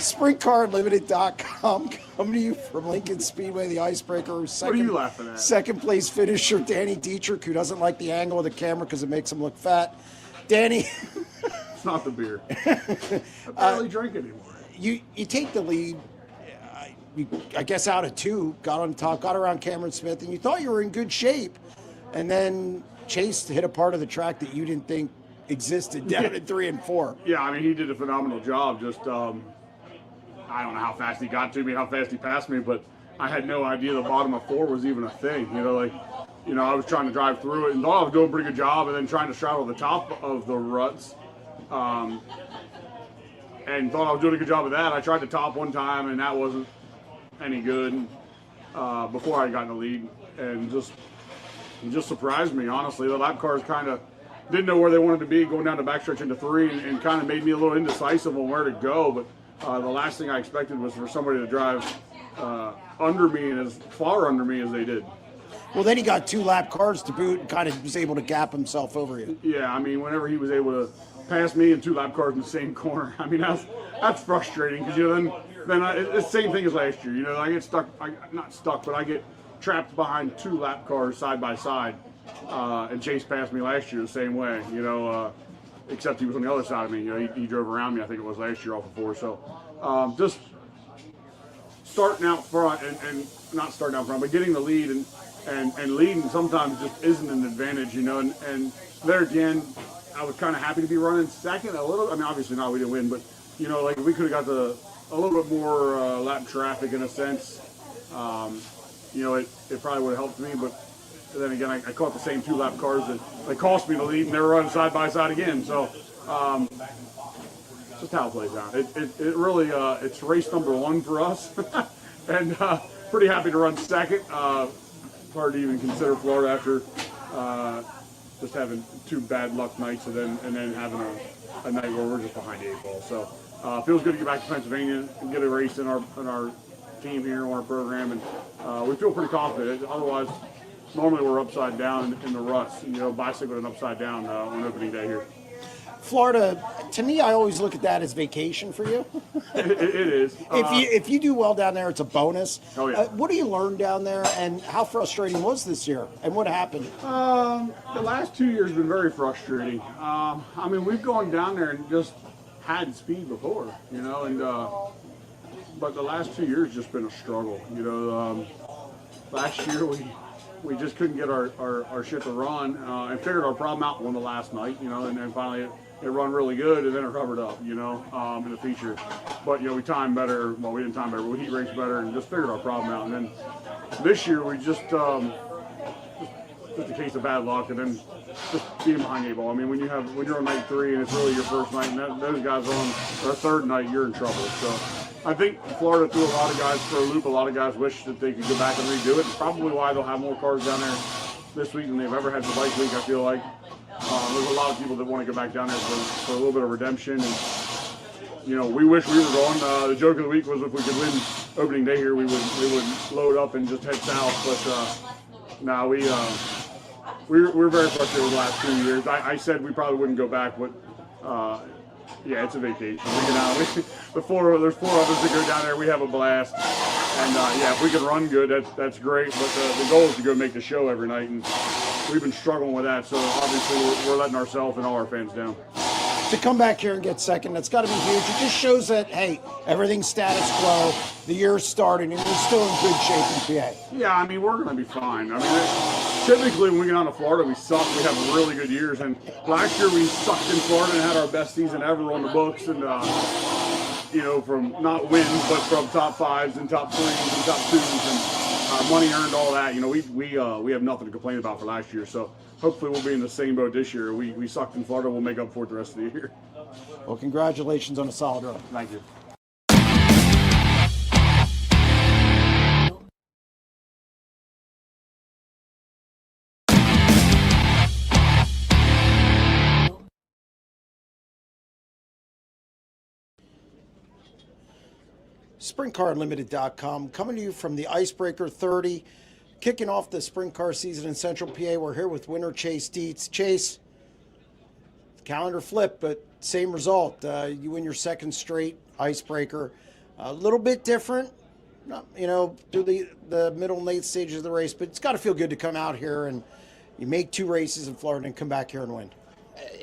SprintCarUnlimited.com coming to you from Lincoln Speedway, the icebreaker. What are you laughing at? Second place finisher, Danny Dietrich, who doesn't like the angle of the camera because it makes him look fat. Danny. It's not the beer. I barely drink anymore. You take the lead, I guess out of two, got on top, got around Cameron Smith, and you thought you were in good shape. And then Chase hit a part of the track that you didn't think existed down at 3 and 4. Yeah, I mean, he did a phenomenal job. Just, I don't know how fast he got to me, how fast he passed me, but I had no idea the bottom of 4 was even a thing. I was trying to drive through it and thought I was doing a pretty good job, and then trying to straddle the top of the ruts. And thought I was doing a good job of that. I tried to top one time, and that wasn't any good before I got in the lead. And it just surprised me, honestly. The lap cars kind of didn't know where they wanted to be going down the backstretch into 3, and kind of made me a little indecisive on where to go. But the last thing I expected was for somebody to drive under me and as far under me as they did. Well, then he got 2 lap cars to boot and kind of was able to gap himself over you. Yeah, I mean, whenever he was able to pass me and 2 lap cars in the same corner, I mean, that's frustrating because then it's the same thing as last year. I get stuck, not stuck, but I get trapped behind 2 lap cars side by side, and Chase passed me last year the same way. Except he was on the other side of me. He drove around me. I think it was last year off of 4. So just starting out front and not starting out front, but getting the lead and leading sometimes just isn't an advantage. And there again, I was kind of happy to be running second a little. I mean, obviously not, we didn't win, but like we could have got a little bit more lap traffic in a sense. It probably would have helped me, but then again, I caught the same 2 lap cars that cost me the lead, and they were running side by side again. So just how it plays out. It really it's race number 1 for us, and pretty happy to run second. Hard to even consider Florida after just having 2 bad luck nights, and then having a night where we're just behind the 8 ball. So feels good to get back to Pennsylvania and get a race in our team here on our program, and we feel pretty confident. Otherwise, normally we're upside down in the ruts, bicycling upside down on opening day here. Florida, to me, I always look at that as vacation for you. It is. If you do well down there, it's a bonus. Oh, yeah. What do you learn down there, and how frustrating was this year, and what happened? The last 2 years have been very frustrating. I mean, we've gone down there and just had speed before, but the last 2 years just been a struggle. Last year we just couldn't get our shit to run, and figured our problem out on the last night, and then finally it run really good, and then it covered up, in the feature. But, we timed better. Well, we didn't time better, but we heat raced better and just figured our problem out. And then this year we just a case of bad luck, and then just being behind the 8 ball. I mean, when you're on night 3 and it's really your first night, and those guys are on their 3rd night, you're in trouble. So I think Florida threw a lot of guys for a loop. A lot of guys wish that they could go back and redo it. It's probably why they'll have more cars down there this week than they've ever had for bike week, I feel like. There's a lot of people that want to go back down there for a little bit of redemption. And, we wish we were going. The joke of the week was if we could win opening day here, we would load up and just head south. But no, we're very frustrated with the last 2 years. I said we probably wouldn't go back, but yeah, it's a vacation. We get out. There's 4 of us that go down there. We have a blast, and yeah, if we can run good, that's great. But the goal is to go make the show every night, and we've been struggling with that. So obviously, we're letting ourselves and all our fans down. To come back here and get second, that's got to be huge. It just shows that, hey, everything's status quo. The year's starting, and we're still in good shape in PA. Yeah, I mean, we're going to be fine. I mean, typically when we get on to Florida, we suck. We have really good years. And last year we sucked in Florida and had our best season ever on the books. And, from not wins, but from top 5s and top 3s and top 2s and money earned, all that. We have nothing to complain about for last year. So hopefully we'll be in the same boat this year. We sucked in Florida. We'll make up for it the rest of the year. Well, congratulations on a solid run. Thank you. SprintCarUnlimited.com coming to you from the Icebreaker 30, kicking off the sprint car season in Central PA. We're here with winner Chase Dietz. Chase, calendar flip, but same result. You win your 2nd straight Icebreaker. A little bit different, through the middle and late stages of the race, but it's got to feel good to come out here and you make 2 races in Florida and come back here and win.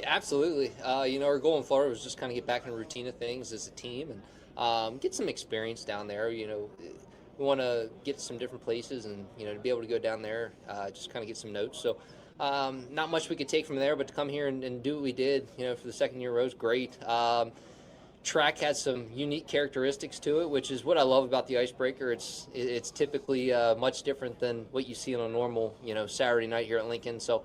Absolutely. Our goal in Florida was just kind of get back in the routine of things as a team and get some experience down there. We want to get some different places and, to be able to go down there, just kind of get some notes. So not much we could take from there, but to come here and do what we did, for the second year in a row is great. Track has some unique characteristics to it, which is what I love about the Icebreaker. It's typically much different than what you see on a normal, Saturday night here at Lincoln. So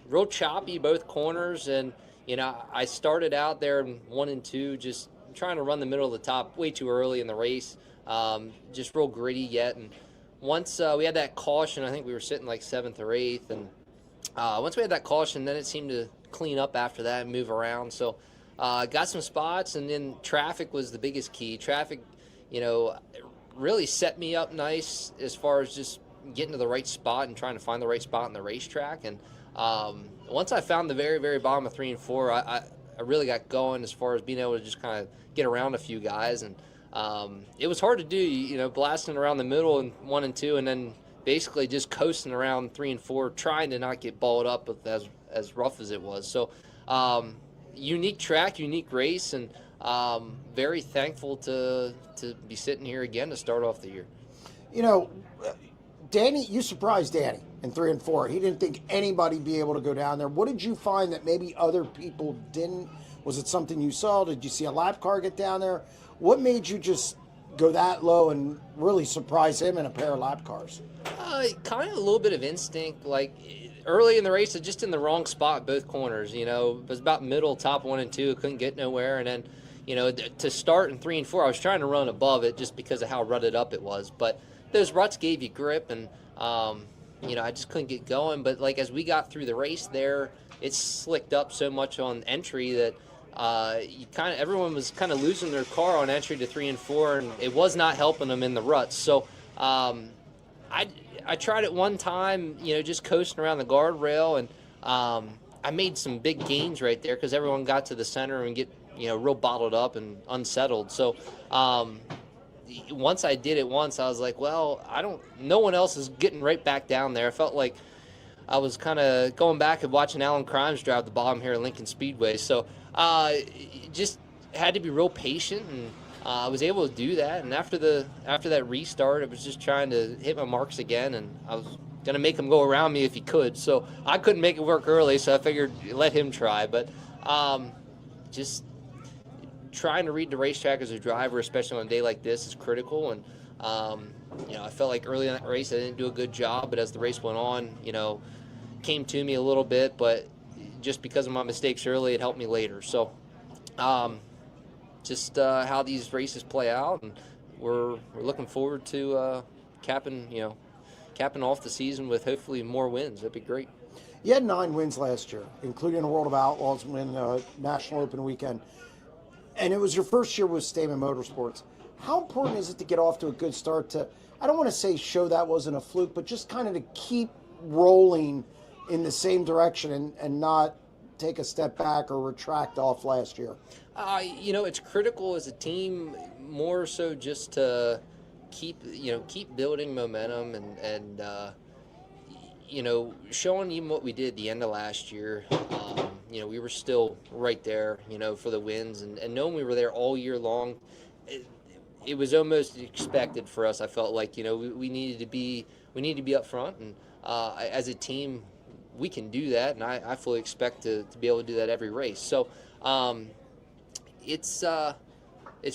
real choppy, both corners. And, I started out there in 1 and 2, just trying to run the middle of the top way too early in the race. Just real gritty yet. And once we had that caution, I think we were sitting like 7th or 8th. And once we had that caution, then it seemed to clean up after that and move around. So got some spots, and then traffic was the biggest key. Traffic, really set me up nice as far as just getting to the right spot and trying to find the right spot in the racetrack. And once I found the very, very bottom of 3 and 4, I really got going as far as being able to just kind of get around a few guys. And it was hard to do, blasting around the middle in 1 and 2, and then basically just coasting around 3 and 4, trying to not get balled up with as rough as it was. So unique track, unique race, and very thankful to be sitting here again to start off the year. Danny, you surprised Danny in 3 and 4. He didn't think anybody'd be able to go down there. What did you find that maybe other people didn't? Was it something you saw? Did you see a lap car get down there? What made you just go that low and really surprise him in a pair of lap cars? Kind of a little bit of instinct. Like early in the race, just in the wrong spot, both corners. It was about middle, top 1 and 2. Couldn't get nowhere. And then, to start in 3 and 4, I was trying to run above it just because of how rutted up it was. But those ruts gave you grip, and I just couldn't get going. But like as we got through the race there, it slicked up so much on entry that everyone was kind of losing their car on entry to 3 and 4, and it was not helping them in the ruts. So I tried it one time, just coasting around the guardrail, and I made some big gains right there because everyone got to the center and get real bottled up and unsettled. So once I did it once, I was like, well, no one else is getting right back down there. I felt like I was kind of going back and watching Alan Crimes drive the bottom here at Lincoln Speedway. So just had to be real patient, and I was able to do that. And after that restart, I was just trying to hit my marks again, and I was going to make him go around me if he could. So I couldn't make it work early, so I figured let him try. But just trying to read the racetrack as a driver, especially on a day like this, is critical. And I felt like early in that race I didn't do a good job, but as the race went on, came to me a little bit. But just because of my mistakes early, it helped me later. So just how these races play out, and we're looking forward to capping off the season with hopefully more wins. That'd be great. You had 9 wins last year, including a World of Outlaws win, National Open weekend. And it was your first year with Stamen Motorsports. How important is it to get off to a good start I don't want to say show that wasn't a fluke, but just kind of to keep rolling in the same direction and not take a step back or retract off last year? It's critical as a team, more so just to keep building momentum and showing even what we did at the end of last year. We were still right there, for the wins, and knowing we were there all year long, it was almost expected for us. I felt like, we needed to be up front, and as a team, we can do that, and I fully expect to be able to do that every race. So it's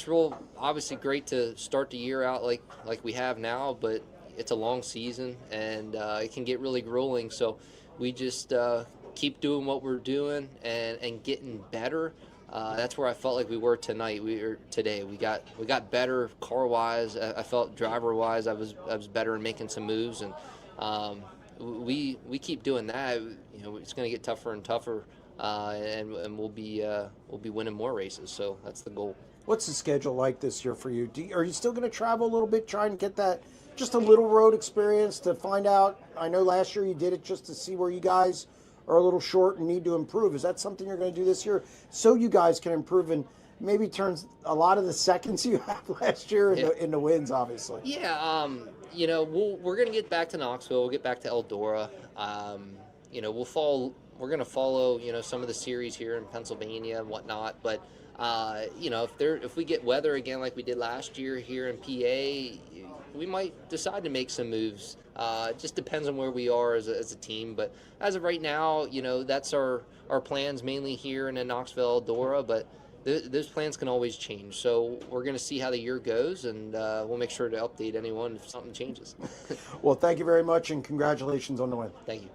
real obviously great to start the year out like we have now, but it's a long season, and it can get really grueling. So we just keep doing what we're doing and getting better. That's where I felt like we were tonight. Today. We got better car wise. I felt driver wise. I was better in making some moves, and we keep doing that. It's going to get tougher and tougher, and we'll be winning more races. So that's the goal. What's the schedule like this year for you? Are you still going to travel a little bit, try and get that just a little road experience to find out? I know last year you did it just to see where you guys are a little short and need to improve. Is that something you're going to do this year so you guys can improve? And maybe turns a lot of the seconds you had last year into wins, obviously. Yeah, you know, we're gonna get back to Knoxville. We'll get back to Eldora. You know, we're gonna follow, you know, some of the series here in Pennsylvania and whatnot. But you know, if we get weather again like we did last year here in PA, we might decide to make some moves. It just depends on where we are as a team. But as of right now, you know, that's our plans mainly here in Knoxville, Eldora. But those plans can always change. So we're going to see how the year goes, and we'll make sure to update anyone if something changes. Well, thank you very much, and congratulations on the win. Thank you.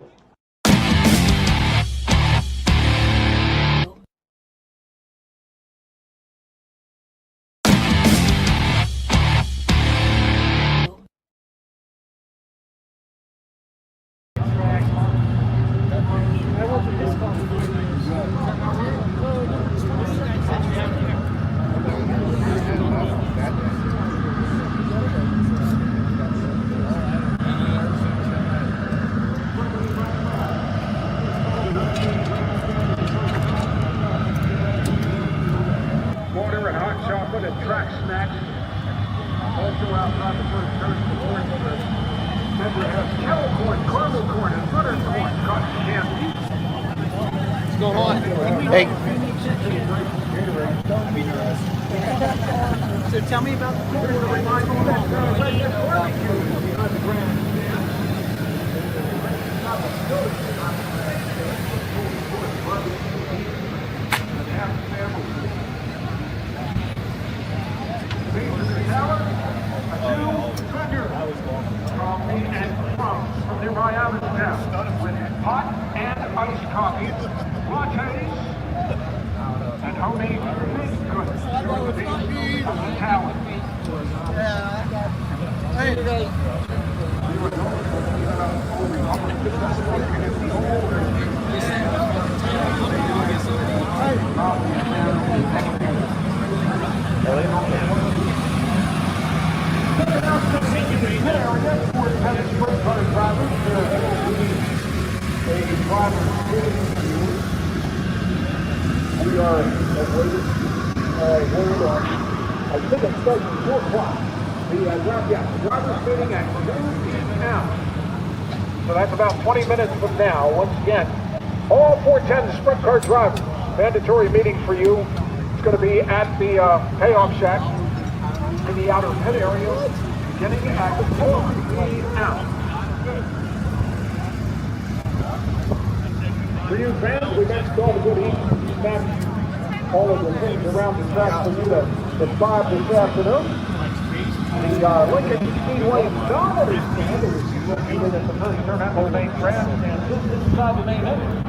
Water and hot chocolate and track snacks. Also outside the first turn of the morning with a member has kettle corn, caramel corn, and butter corn, cotton candy. What's going on? Hey. So tell me about From nearby Allentown with hot and iced coffee, lattes, and homemade baked goods. Talent. We are awaiting hold on. I think it starts at 4 o'clock. The driver's meeting at 2 p.m. So that's about 20 minutes from now. Once again, all 410 sprint car drivers, mandatory meeting for you. It's going to be at the payoff shack in the outer pit area, beginning at 4 p.m. For you fans, we next call to go to eat all of the things around the track for you at 5 this afternoon. The Lincoln Speedway Dominators stand is located at the first turn at the main track, and just inside the main entrance.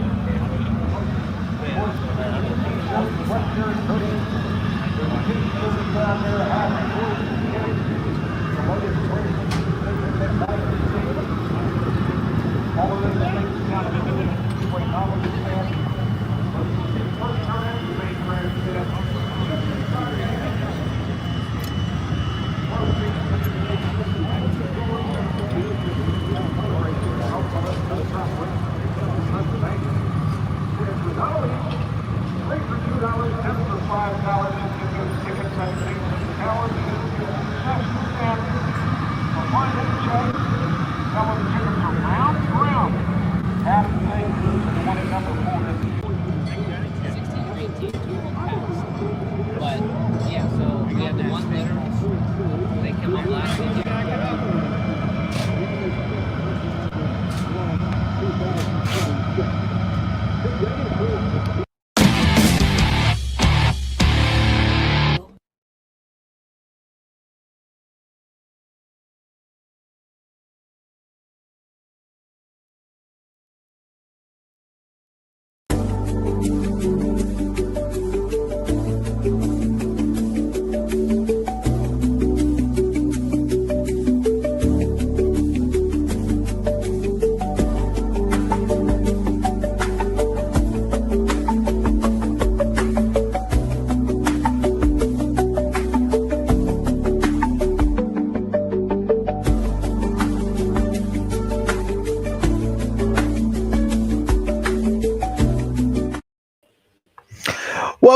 All of the things down in the Speedway Dominators stand. First turn at the main track stand. But yeah, so we have the one better. They come up last week.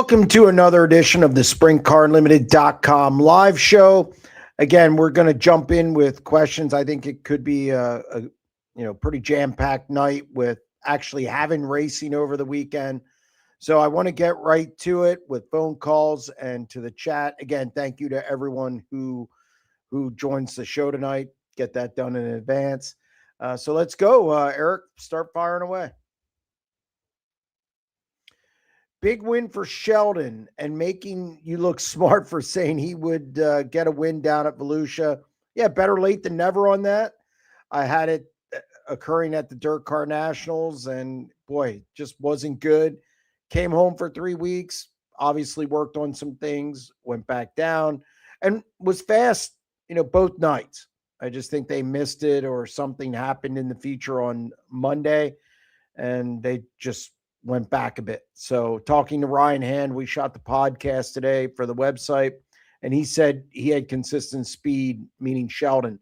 Welcome to another edition of the SprintCarUnlimited.com live show. Again, we're going to jump in with questions. I think it could be a pretty jam-packed night with actually having racing over the weekend. So I want to get right to it with phone calls and to the chat. Again, thank you to everyone who joins the show tonight. Get that done in advance. So let's go. Eric, start firing away. Big win for Sheldon and making you look smart for saying he would get a win down at Volusia. Yeah, better late than never on that. I had it occurring at the Dirt Car Nationals, and boy, just wasn't good. Came home for 3 weeks, obviously worked on some things, went back down, and was fast, both nights. I just think they missed it or something happened in the feature on Monday, and they just went back a bit. So talking to Ryan Hand, we shot the podcast today for the website, and he said he had consistent speed, meaning Sheldon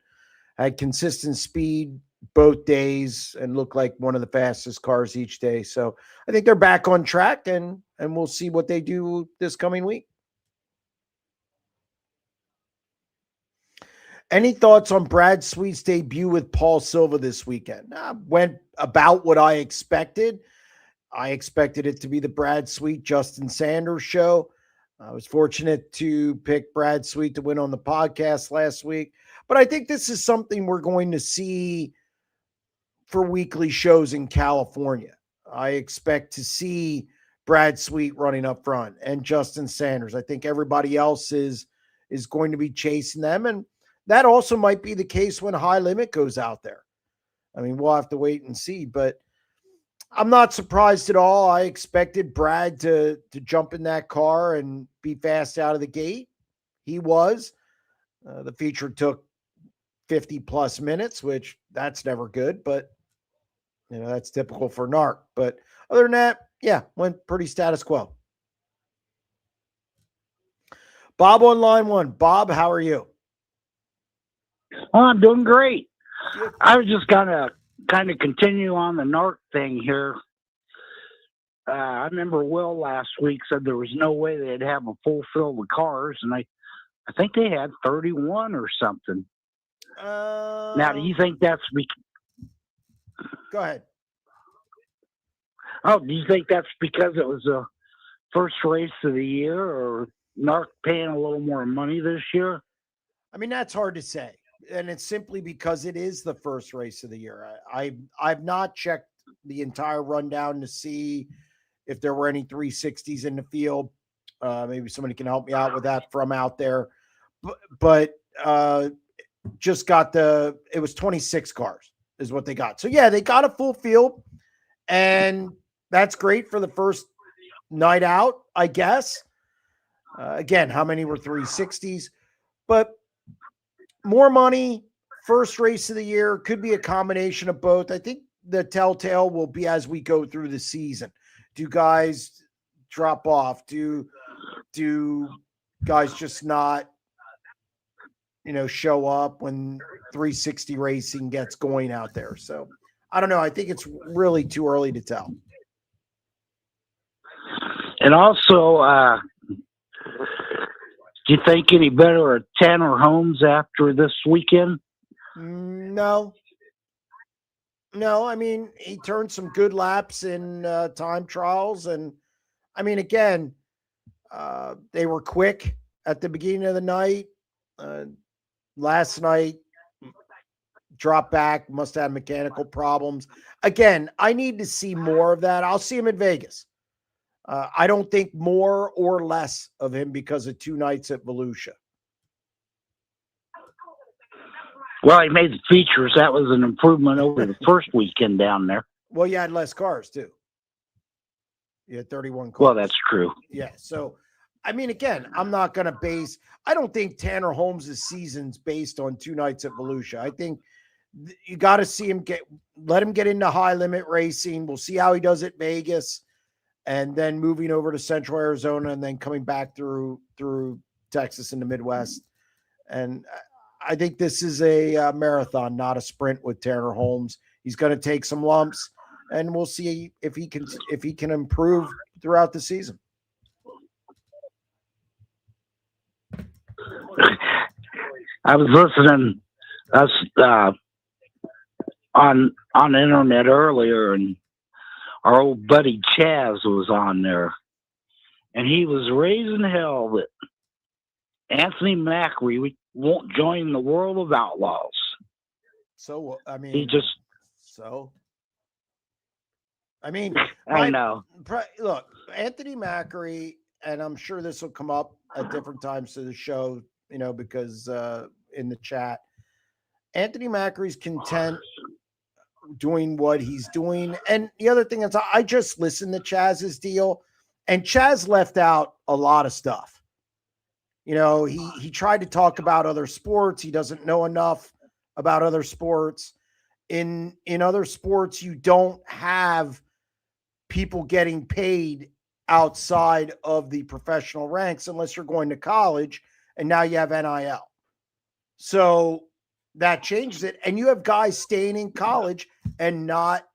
had consistent speed both days and looked like one of the fastest cars each day. So I think they're back on track, and we'll see what they do this coming week. Any thoughts on Brad Sweet's debut with Paul Silva this weekend? Went about what I expected. I expected it to be the Brad Sweet, Justin Sanders show. I was fortunate to pick Brad Sweet to win on the podcast last week. But I think this is something we're going to see for weekly shows in California. I expect to see Brad Sweet running up front and Justin Sanders. I think everybody else is going to be chasing them. And that also might be the case when High Limit goes out there. I mean, we'll have to wait and see, but I'm not surprised at all. I expected Brad to jump in that car and be fast out of the gate. He was. The feature took 50 plus minutes, which that's never good, but that's typical for NARC. But other than that, yeah, went pretty status quo. Bob on line one. Bob, how are you? Oh, I'm doing great. I was just kind of continue on the NARC thing here. I remember Will last week said there was no way they'd have a full field of cars, and I think they had 31 or something. Now, do you think that's Go ahead. Oh, do you think that's because it was the first race of the year, or NARC paying a little more money this year? I mean, that's hard to say. And it's simply because it is the first race of the year. I've not checked the entire rundown to see if there were any 360s in the field. Maybe somebody can help me out with that from out there. But just got it was 26 cars is what they got. So, yeah, they got a full field, and that's great for the first night out, I guess. Again, how many were 360s? But more money, first race of the year, could be a combination of both. I think the telltale will be as we go through the season. Do guys drop off? Do guys just not, show up when 360 racing gets going out there? So I don't know. I think it's really too early to tell. And also, do you think any better at Tanner Holmes after this weekend? No. I mean, he turned some good laps in time trials. And I mean, again, they were quick at the beginning of the night. Last night, dropped back, must have mechanical problems. Again, I need to see more of that. I'll see him in Vegas. I don't think more or less of him because of 2 nights at Volusia. Well, he made the features. That was an improvement over the first weekend down there. Well, you had less cars, too. You had 31 cars. Well, that's true. Yeah, so, I mean, again, I'm not going to I don't think Tanner Holmes' season's based on 2 nights at Volusia. I think you got to see him let him get into high limit racing. We'll see how he does at Vegas. And then moving over to Central Arizona and then coming back through Texas and the Midwest. And I think this is a marathon, not a sprint with Tanner Holmes. He's going to take some lumps, and we'll see if he can improve throughout the season. I was listening on the internet earlier, and our old buddy Chaz was on there, and he was raising hell that Anthony Macri won't join the world of outlaws. So, I mean, He just, I know. Look, Anthony Macri, and I'm sure this will come up at different times to the show, because in the chat, Anthony Macri's content doing what he's doing. And the other thing is, I just listened to Chaz's deal, and Chaz left out a lot of stuff. He tried to talk about other sports. He doesn't know enough about other sports. In other sports, you don't have people getting paid outside of the professional ranks unless you're going to college, and now you have NIL. So that changes it. And you have guys staying in college and not,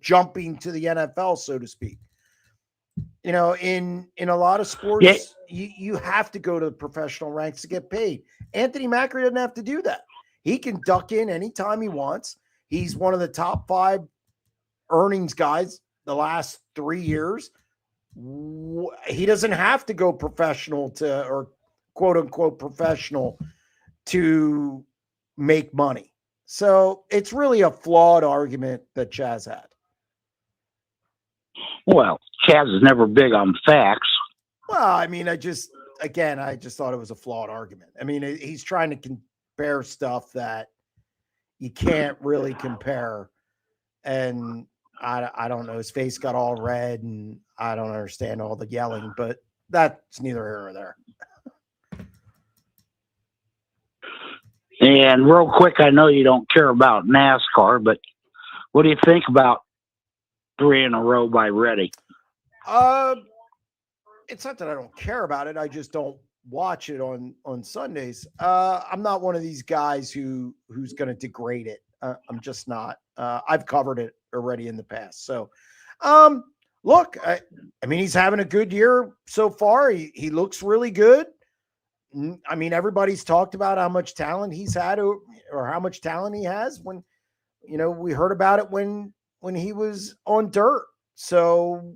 jumping to the NFL, so to speak. In a lot of sports, you have to go to the professional ranks to get paid. Anthony Macri doesn't have to do that. He can duck in anytime he wants. He's one of the top 5 earnings guys the last 3 years. He doesn't have to go professional or quote unquote professional to make money. So it's really a flawed argument that Chaz had. Well, Chaz is never big on facts. Well, I mean, I just thought it was a flawed argument. I mean, he's trying to compare stuff that you can't really compare. And I don't know. His face got all red, and I don't understand all the yelling, but that's neither here nor there. And real quick, I know you don't care about NASCAR, but what do you think about 3 in a row by Reddy? It's not that I don't care about it. I just don't watch it on Sundays. I'm not one of these guys who's going to degrade it. I'm just not. I've covered it already in the past. So, look, I mean, he's having a good year so far. He looks really good. I mean, everybody's talked about how much talent he's had or how much talent he has when, we heard about it when he was on dirt. So,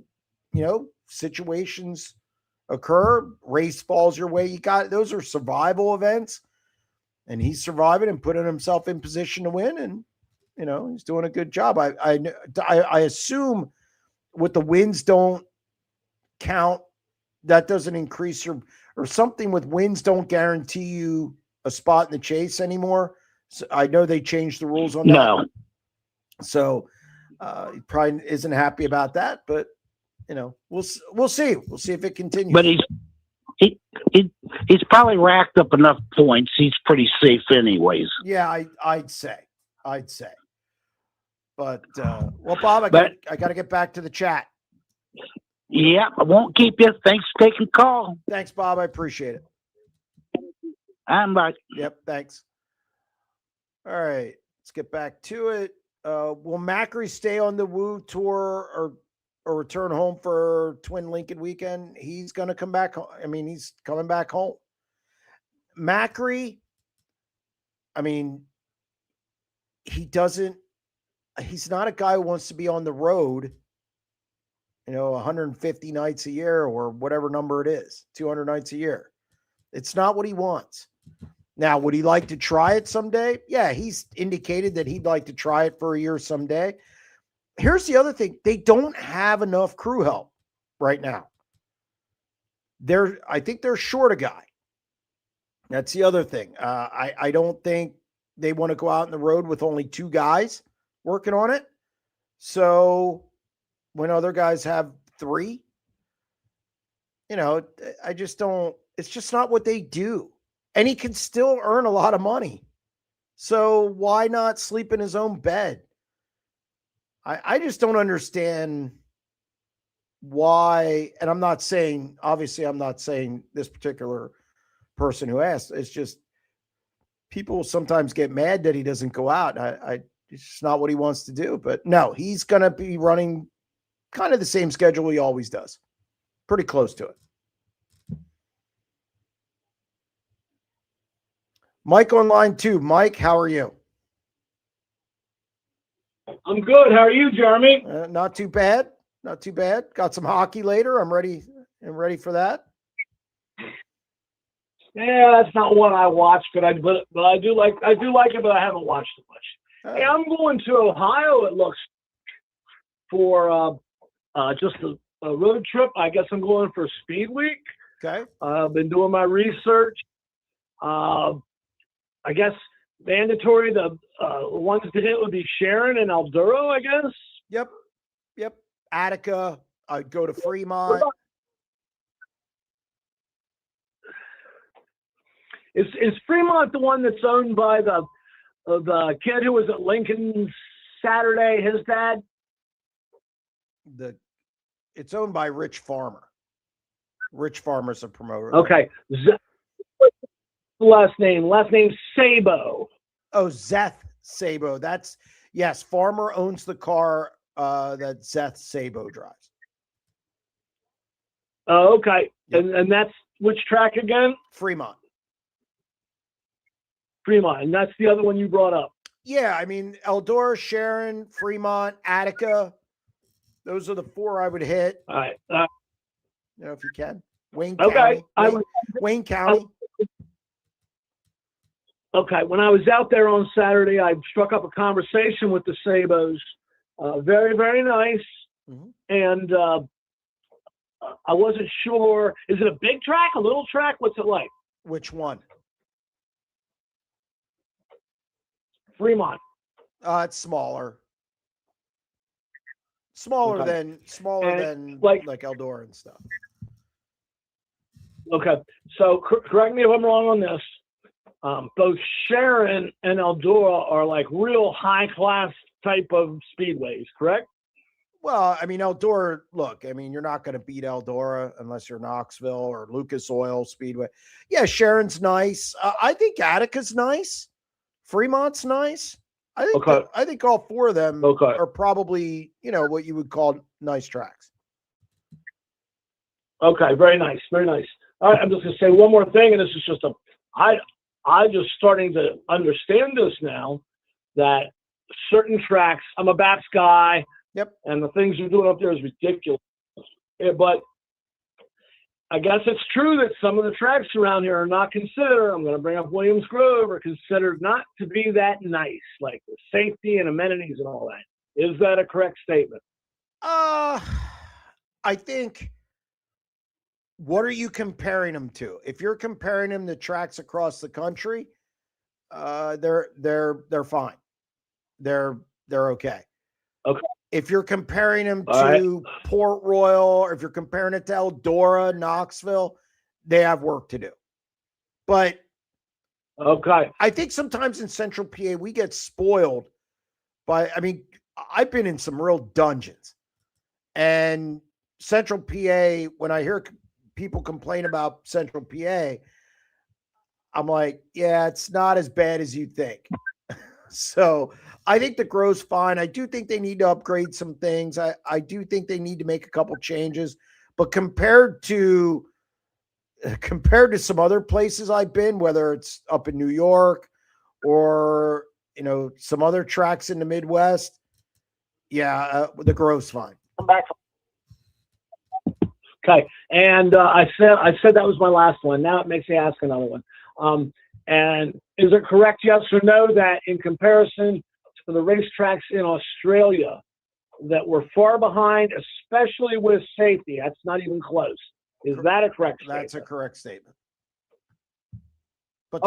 situations occur, race falls your way. Those are survival events, and he's surviving and putting himself in position to win. And, he's doing a good job. I assume with the wins don't count, that doesn't increase or something with wins don't guarantee you a spot in the chase anymore. So I know they changed the rules on that. No. So he probably isn't happy about that, but we'll see. We'll see if it continues. But he's probably racked up enough points. He's pretty safe anyways. Yeah, I'd say. But well, Bob, I got to get back to the chat. Yeah, I won't keep you. Thanks for taking the call. Thanks, Bob. I appreciate it. I'm back. Yep, thanks. All right, let's get back to it. Will Macri stay on the Woo Tour or return home for Twin Lincoln weekend? He's going to come back home. I mean, he's coming back home. Macri, I mean, he's not a guy who wants to be on the road, 150 nights a year or whatever number it is, 200 nights a year. It's not what he wants. Now, would he like to try it someday? Yeah, he's indicated that he'd like to try it for a year someday. Here's the other thing. They don't have enough crew help right now. I think they're short a guy. That's the other thing. I don't think they want to go out on the road with only 2 guys working on it. So when other guys have 3, I just don't, it's just not what they do. And he can still earn a lot of money. So why not sleep in his own bed? I just don't understand why. And I'm not saying this particular person who asked. It's just people sometimes get mad that he doesn't go out. It's just not what he wants to do. But no, he's going to be running kind of the same schedule he always does. Pretty close to it. Mike on line 2. Mike, how are you? I'm good. How are you, Jeremy? Not too bad. Not too bad. Got some hockey later. I'm ready for that. Yeah, that's not one I watch, but I do like it, but I haven't watched it much. Hey, I'm going to Ohio. It looks for just a road trip. I guess I'm going for Speed Week. Okay. I've been doing my research. I guess mandatory the ones to hit would be Sharon and Elduro, I guess. Yep. Attica. I'd go to Fremont. Is Fremont the one that's owned by the kid who was at Lincoln Saturday, his dad? It's owned by Rich Farmer. Rich Farmer's a promoter. Okay. Last name Sabo. Oh, Zeth Sabo. Yes, Farmer owns the car that Zeth Sabo drives. Oh, okay. Yep. And that's which track again? Fremont. And that's the other one you brought up. Yeah, I mean, Eldora, Sharon, Fremont, Attica. Those are the 4 I would hit. All right. If you can. Wayne Okay. County. Wayne County. Okay. When I was out there on Saturday, I struck up a conversation with the Sabos. Very, very nice. Mm-hmm. And I wasn't sure. Is it a big track, a little track? What's it like? Which one? Fremont. It's smaller. Smaller than like Eldora and stuff. Okay. So correct me if I'm wrong on this. Both Sharon and Eldora are like real high class type of speedways, correct? Well, I mean, Eldora, look, I mean, you're not going to beat Eldora unless you're Knoxville or Lucas Oil Speedway. Yeah, Sharon's nice. I think Attica's nice. Fremont's nice. I think all 4 of them are probably, what you would call nice tracks. Okay, very nice, very nice. All right, I'm just going to say one more thing, and this is just I'm just starting to understand this now, that certain tracks, I'm a BAPS guy, yep, and the things you're doing up there is ridiculous. Yeah, but I guess it's true that some of the tracks around here are not considered, I'm going to bring up Williams Grove, are considered not to be that nice, like the safety and amenities and all that. Is that a correct statement? I think, what are you comparing them to? If you're comparing them to tracks across the country, they're fine. They're okay. Okay. If you're comparing them to Port Royal, or if you're comparing it to Eldora, Knoxville, they have work to do. But I think sometimes in Central PA, we get spoiled by, I've been in some real dungeons. And Central PA, when I hear people complain about Central PA, I'm like, yeah, it's not as bad as you think. So I think the Grove's fine. I do think they need to upgrade some things. I do think they need to make a couple changes, but compared to some other places I've been, whether it's up in New York or, some other tracks in the Midwest, yeah, the Grove's fine. Come back. Okay. And I said that was my last one. Now it makes me ask another one. And is it correct, yes or no, that in comparison to the racetracks in Australia, that we're far behind, especially with safety? That's not even close. Is that a correct statement? That's a correct statement. But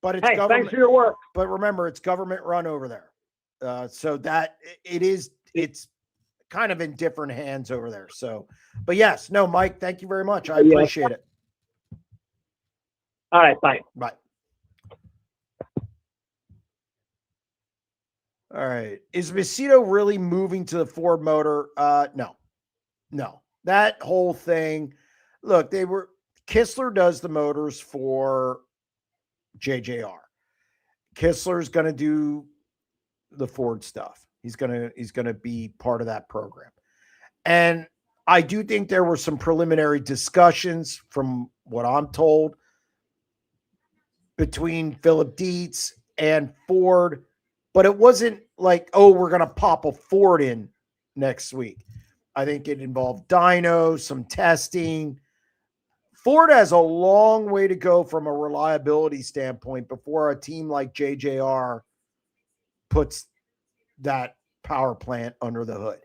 but it's government. Thanks for your work. But remember, it's government run over there, so that it's kind of in different hands over there. So, but yes, no, Mike, thank you very much. I appreciate it. All right, bye. Bye. All right. Is Macedo really moving to the Ford motor? No. That whole thing. Look, Kistler does the motors for JJR. Kistler's going to do the Ford stuff. He's going to be part of that program. And I do think there were some preliminary discussions, from what I'm told, between Philip Dietz and Ford, but it wasn't like, oh, we're going to pop a Ford in next week. I think it involved dyno, some testing. Ford has a long way to go from a reliability standpoint before a team like JJR puts that power plant under the hood.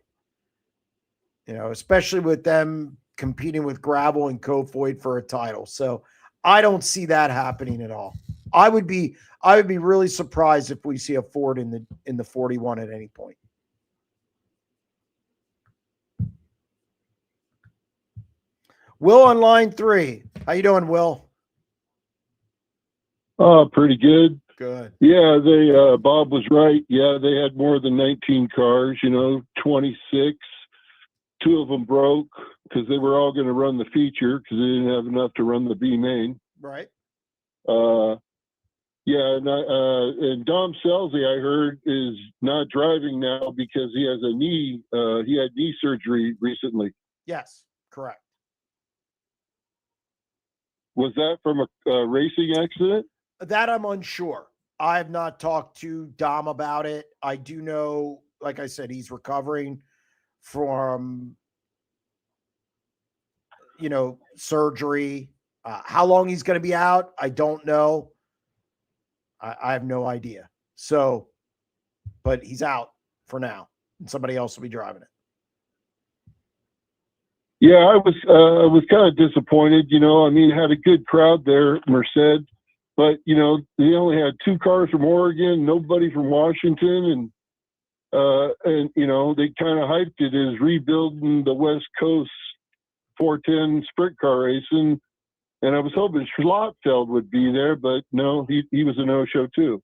You know, especially with them competing with Gravel and Kofoid for a title. So I don't see that happening at all. I would be really surprised if we see a Ford in the 41 at any point. Will on line 3. How you doing, Will? Oh, pretty good. Good. Yeah, Bob was right. Yeah, they had more than 19 cars, 26. 2 of them broke because they were all going to run the feature because they didn't have enough to run the B main. Right. Yeah, and Dom Selzy, I heard, is not driving now because he has he had knee surgery recently. Yes, correct. Was that from a racing accident? That I'm unsure. I have not talked to Dom about it. I do know, like I said, he's recovering from, surgery. How long he's going to be out, I don't know. I have no idea. So, but he's out for now, and somebody else will be driving it. Yeah, I was kind of disappointed. Had a good crowd there, Merced, but they only had 2 cars from Oregon, nobody from Washington, and they kind of hyped it as rebuilding the West Coast 410 sprint car racing. And I was hoping Schlottfeld would be there, but no, he was a no-show too.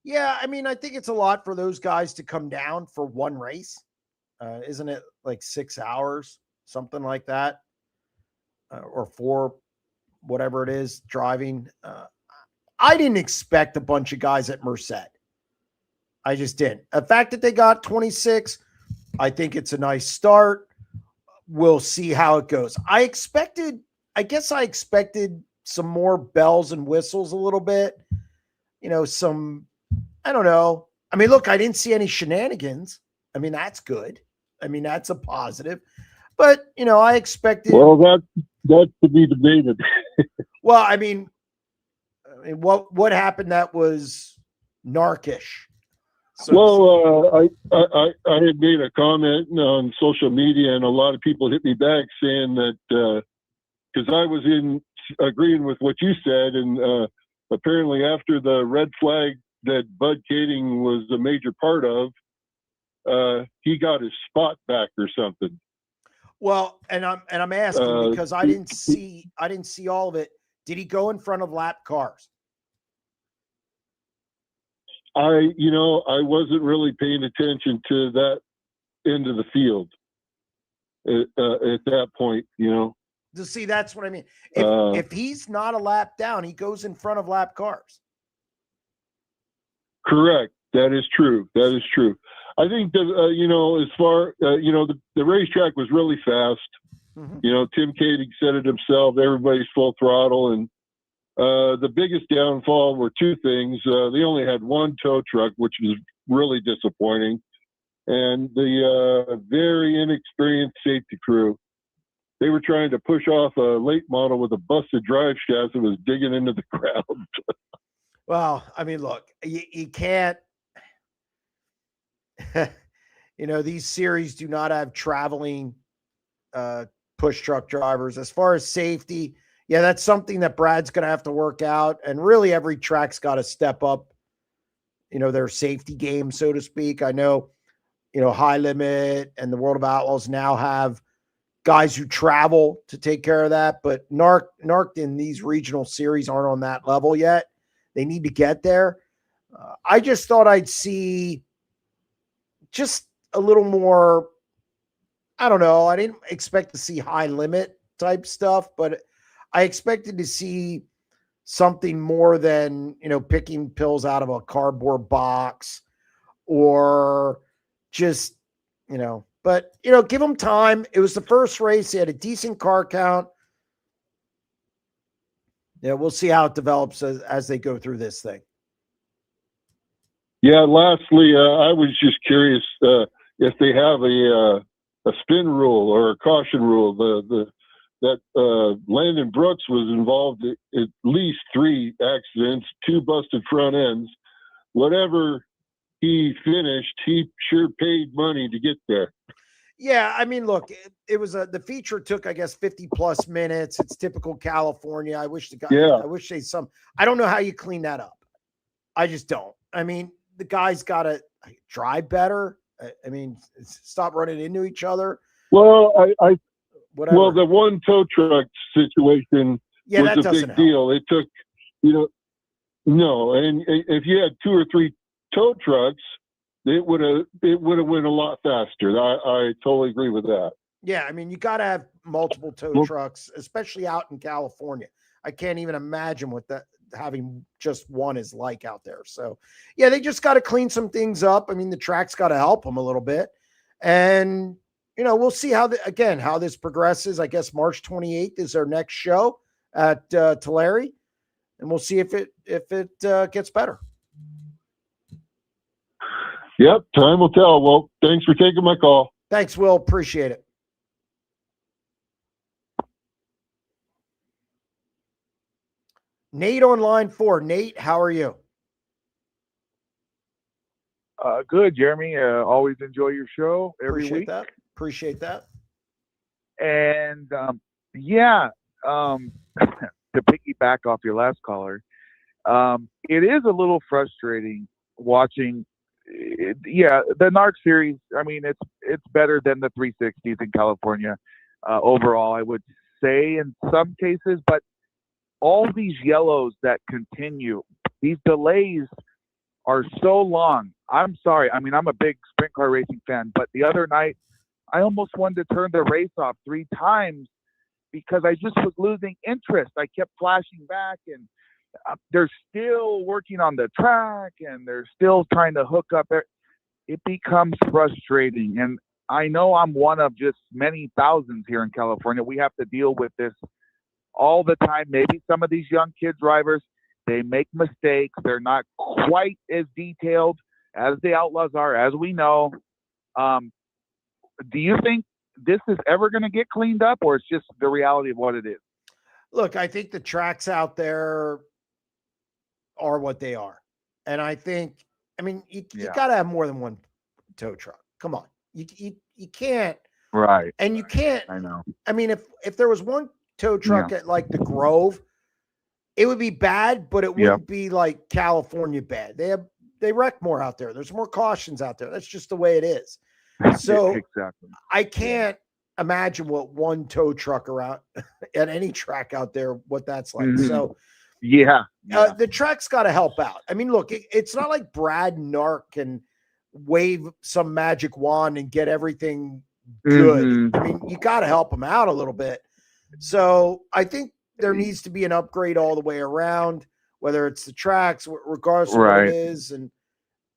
Yeah, I think it's a lot for those guys to come down for one race. Isn't it like 6 hours, something like that? Or 4, whatever it is, driving. I didn't expect a bunch of guys at Merced. I just didn't. The fact that they got 26, I think it's a nice start. We'll see how it goes. I guess I expected some more bells and whistles a little bit. I don't know. Look, I didn't see any shenanigans. That's good. That's a positive. But, I expected. Well, that's to be debated. Well, what happened that was narcish? Well, I had made a comment on social media, and a lot of people hit me back saying that because I was agreeing with what you said, and apparently after the red flag that Bud Kading was a major part of, he got his spot back or something. Well, and I'm asking because I didn't see all of it. Did he go in front of lap cars? I wasn't really paying attention to that end of the field at that point, To see, that's what I mean. If he's not a lap down, he goes in front of lap cars. Correct. That is true. I think that, as far, the racetrack was really fast. Mm-hmm. Tim Kading said it himself, everybody's full throttle. And the biggest downfall were 2 things. They only had 1 tow truck, which was really disappointing. And the very inexperienced safety crew. They were trying to push off a late model with a busted drive shaft that was digging into the ground. Well, look, you can't, these series do not have traveling push truck drivers. As far as safety, yeah, that's something that Brad's going to have to work out. And really every track's got to step up, their safety game, so to speak. I know, High Limit and the World of Outlaws now have guys who travel to take care of that, but NARC in these regional series aren't on that level yet. They need to get there. I just thought I'd see just a little more, I don't know. I didn't expect to see High Limit type stuff, but I expected to see something more than, picking pills out of a cardboard box or just, but, give them time. It was the first race. They had a decent car count. Yeah, we'll see how it develops as they go through this thing. Yeah. Lastly, I was just curious if they have a spin rule or a caution rule. That Landon Brooks was involved at least 3 accidents, 2 busted front ends. Whatever he finished, he sure paid money to get there. Yeah, I mean, look, it was the feature took, I guess, 50+ minutes. It's typical California. I wish I wish I don't know how you clean that up. I just don't. I mean, the guy's got to drive better. I mean, stop running into each other. Well, Whatever. Well, the one tow truck situation was a big deal. It took, no, and if you had 2 or 3 tow trucks, it would have went a lot faster. I totally agree with that. Yeah, I mean, you got to have multiple tow trucks, especially out in California. I can't even imagine what having just one is like out there. So, yeah, they just got to clean some things up. I mean, the track's got to help them a little bit, and we'll see how this progresses. I guess March 28th is our next show at Tulare, and we'll see if it gets better. Yep, time will tell. Well, thanks for taking my call. Thanks, Will. Appreciate it. Nate on line 4. Nate, how are you? Good, Jeremy. Always enjoy your show every week. Appreciate that. And to piggyback off your last caller, it is a little frustrating watching. The NARC series. I mean, it's better than the 360s in California overall, I would say in some cases. But all these yellows that continue, these delays are so long. I'm sorry. I mean, I'm a big sprint car racing fan, but the other night I almost wanted to turn the race off 3 times because I just was losing interest. I kept flashing back, and they're still working on the track, and they're still trying to hook up. It becomes frustrating, and I know I'm one of just many thousands here in California. We have to deal with this all the time. Maybe some of these young kid drivers, they make mistakes. They're not quite as detailed as the Outlaws are, as we know. Do you think this is ever going to get cleaned up, or it's just the reality of what it is? Look, I think the tracks out there are what they are. And I mean, you got to have more than one tow truck. Come on. You can't. Right. And you can't. I know. I mean, if there was one tow truck at like the Grove, it would be bad, but it wouldn't be like California bad. They wreck more out there. There's more cautions out there. That's just the way it is. So exactly. I can't imagine what one tow truck around at any track out there, what that's like. Mm-hmm. So the track's got to help out. I mean, look, it's not like Brad NARC can wave some magic wand and get everything good. Mm-hmm. I mean, you got to help them out a little bit. So I think there needs to be an upgrade all the way around, whether it's the tracks, regardless of what it is.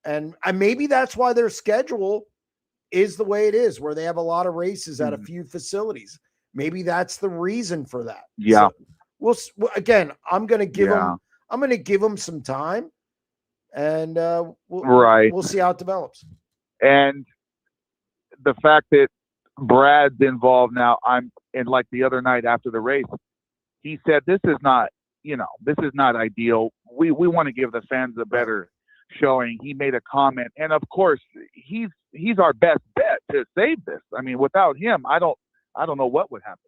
And maybe that's why their schedule is the way it is, where they have a lot of races at a few facilities. Maybe that's the reason for that. Yeah. So I'm going to give them some time, and we'll see how it develops. And the fact that Brad's involved now, and like the other night after the race, he said, this is not ideal. We want to give the fans a better showing. He made a comment, and of course he's our best bet to save this. I mean, without him, I don't know what would happen.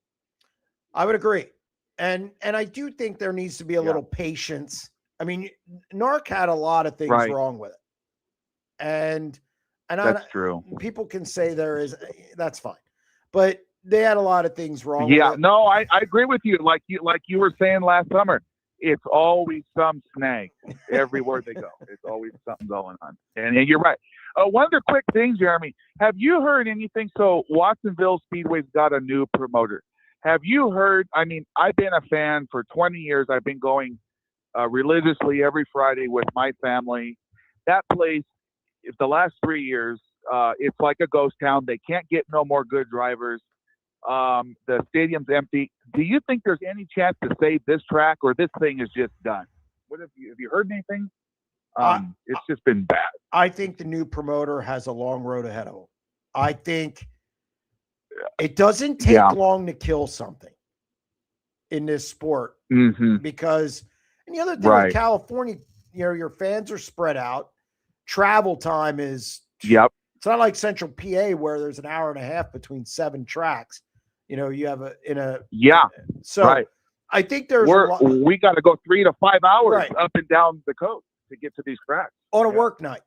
I would agree. And I do think there needs to be a little patience. I mean, NARC had a lot of things wrong with it. And that's true. People can say that's fine. But they had a lot of things wrong with it. No, I agree with you. Like you were saying last summer, it's always some snag everywhere they go. It's always something going on. And you're right. One other quick thing, Jeremy. Have you heard anything? So Watsonville Speedway's got a new promoter. Have you heard? I mean, I've been a fan for 20 years. I've been going religiously every Friday with my family. That place, the last 3 years, it's like a ghost town. They can't get no more good drivers. The stadium's empty. Do you think there's any chance to save this track, or this thing is just done? What have you heard anything? It's just been bad. I think the new promoter has a long road ahead of him. I think it doesn't take long to kill something in this sport because, and the other thing with California, your fans are spread out. Travel time is, it's not like Central PA where there's an hour and a half between 7 tracks. You have I think there's we got to go 3 to 5 hours up and down the coast to get to these tracks on a work night,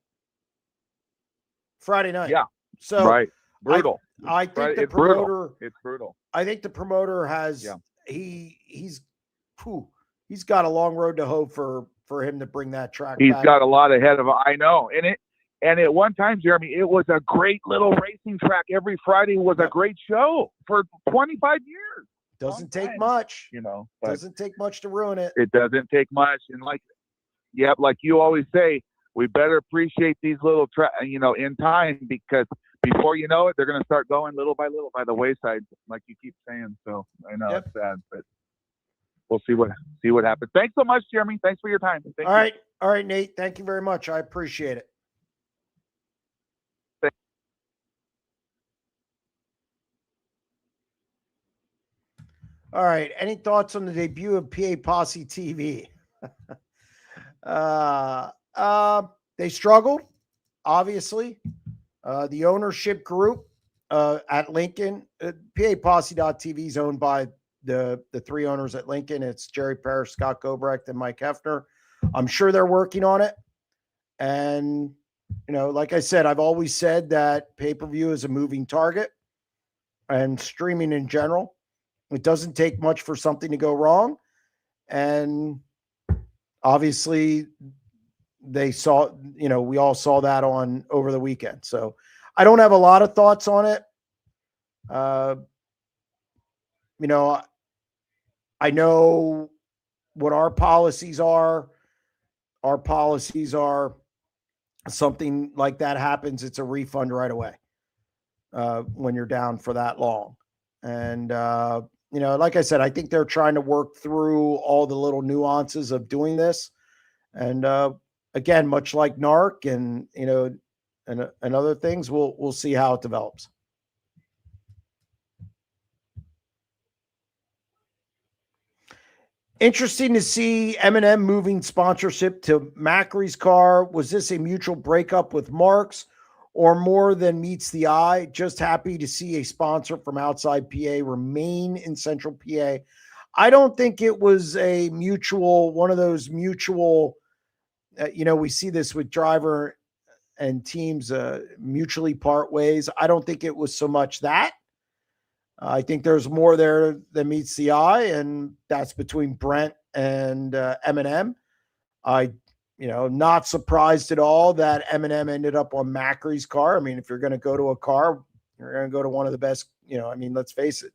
Friday night. Yeah. So brutal. I think the promoter. It's brutal. I think the promoter has he's got a long road to hoe for him to bring that track. He's back. got a lot ahead of him. I know, and at one time, Jeremy, it was a great little racing track. Every Friday was a great show for 25 years. Doesn't take much, doesn't take much to ruin it. It doesn't take much, and like you always say, we better appreciate these little in time, because before you know it, they're going to start going little by the wayside, like you keep saying. So I know it's sad, but we'll see what happens. Thanks so much, Jeremy. Thanks for your time. All right, Nate. Thank you very much. I appreciate it. All right. Any thoughts on the debut of PA Posse TV? They struggled, obviously. The ownership group at Lincoln, PAPosse.tv is owned by the 3 owners at Lincoln. It's Jerry Parrish, Scott Gobrecht, and Mike Hefner. I'm sure they're working on it. And, like I said, I've always said that pay-per-view is a moving target, and streaming in general. It doesn't take much for something to go wrong. And obviously they saw, we all saw that over the weekend. So I don't have a lot of thoughts on it. I know what our policies are. Our policies are something like that happens, it's a refund right away when you're down for that long. And, like I said, I think they're trying to work through all the little nuances of doing this. And again, much like NARC and, and other things, we'll see how it develops. Interesting to see M&M moving sponsorship to Macri's car. Was this a mutual breakup with Marks, or more than meets the eye? Just happy to see a sponsor from outside PA remain in Central PA. I don't think it was a one of those mutual, we see this with driver and teams mutually part ways. I don't think it was so much that. I think there's more there than meets the eye, and that's between Brent and M&M. Not surprised at all that M&M ended up on Macri's car. I mean, if you're going to go to a car, you're going to go to one of the best, let's face it.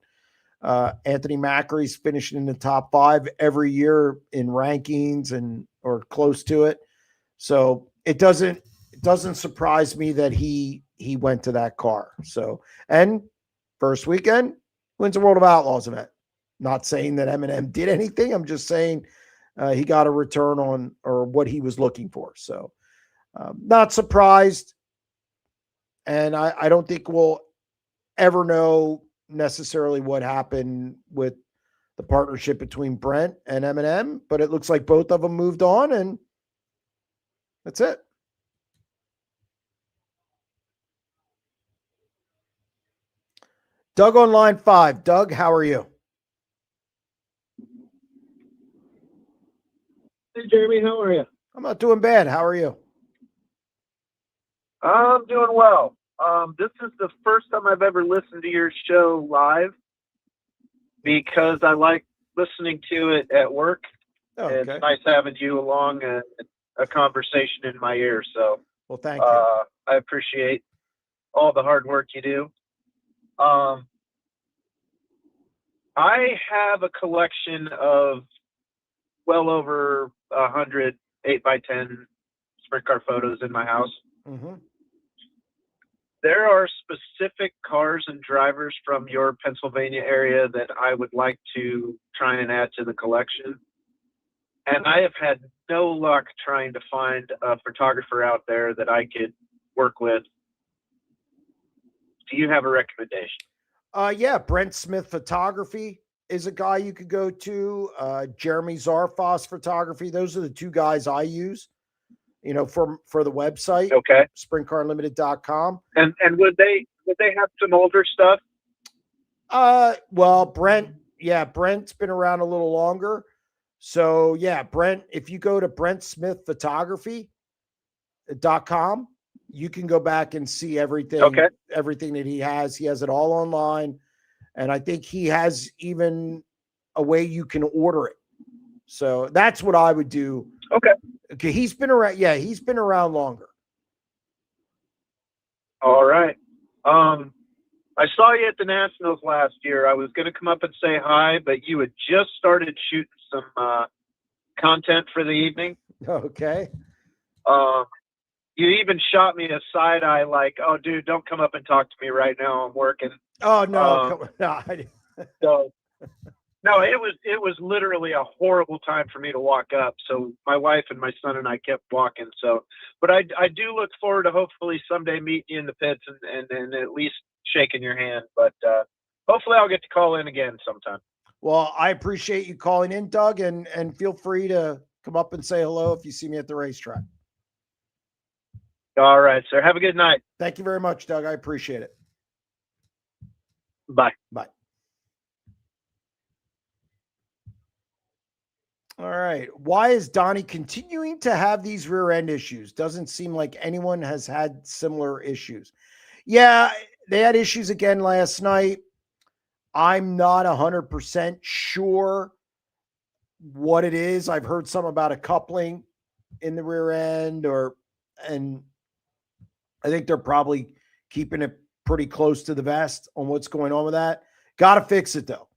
Anthony Macri's finishing in the top 5 every year in rankings or close to it. So it doesn't surprise me that he went to that car. So, and first weekend wins the World of Outlaws event. Not saying that M&M did anything. I'm just saying he got a return on or what he was looking for. So not surprised. And I don't think we'll ever know necessarily what happened with the partnership between Brent and M&M, but it looks like both of them moved on, and that's it. Doug on line 5. Doug, how are you? Hey, Jeremy, how are you? I'm not doing bad. How are you? I'm doing well. This is the first time I've ever listened to your show live because I like listening to it at work. Oh, okay. It's nice having you along and a conversation in my ear. So, well, thank you. I appreciate all the hard work you do. I have a collection of well over 100 8x10 sprint car photos in my house. Mm-hmm. there are specific cars and drivers from your Pennsylvania area that I would like to try and add to the collection. And I have had no luck trying to find a photographer out there that I could work with. Do you have a recommendation? Yeah, Brent Smith Photography is a guy you could go to. Jeremy Zarfos Photography. Those are the two guys I use, for the website. Okay. SprintCarUnlimited.com. And would they have some older stuff? Well, Brent's been around a little longer. So yeah, Brent, if you go to BrentSmithPhotography.com, you can go back and see everything that he has. He has it all online. And I think he has even a way you can order it. So that's what I would do. Okay. He's been around. Yeah. He's been around longer. All right. I saw you at the Nationals last year. I was going to come up and say hi, but you had just started shooting some content for the evening. Okay. You even shot me a side eye like, "Oh, dude, don't come up and talk to me right now. I'm working." Oh no! So, no, it was literally a horrible time for me to walk up. So my wife and my son and I kept walking. So, but I do look forward to hopefully someday meeting you in the pits and at least shaking your hand. But hopefully I'll get to call in again sometime. Well, I appreciate you calling in, Doug, and feel free to come up and say hello if you see me at the racetrack. All right, sir. Have a good night. Thank you very much, Doug. I appreciate it. Bye. Bye. All right. Why is Donnie continuing to have these rear end issues? Doesn't seem like anyone has had similar issues. Yeah, they had issues again last night. I'm not 100% sure what it is. I've heard some about a coupling in the rear end, and I think they're probably keeping it pretty close to the vest on what's going on with that. Got to fix it though.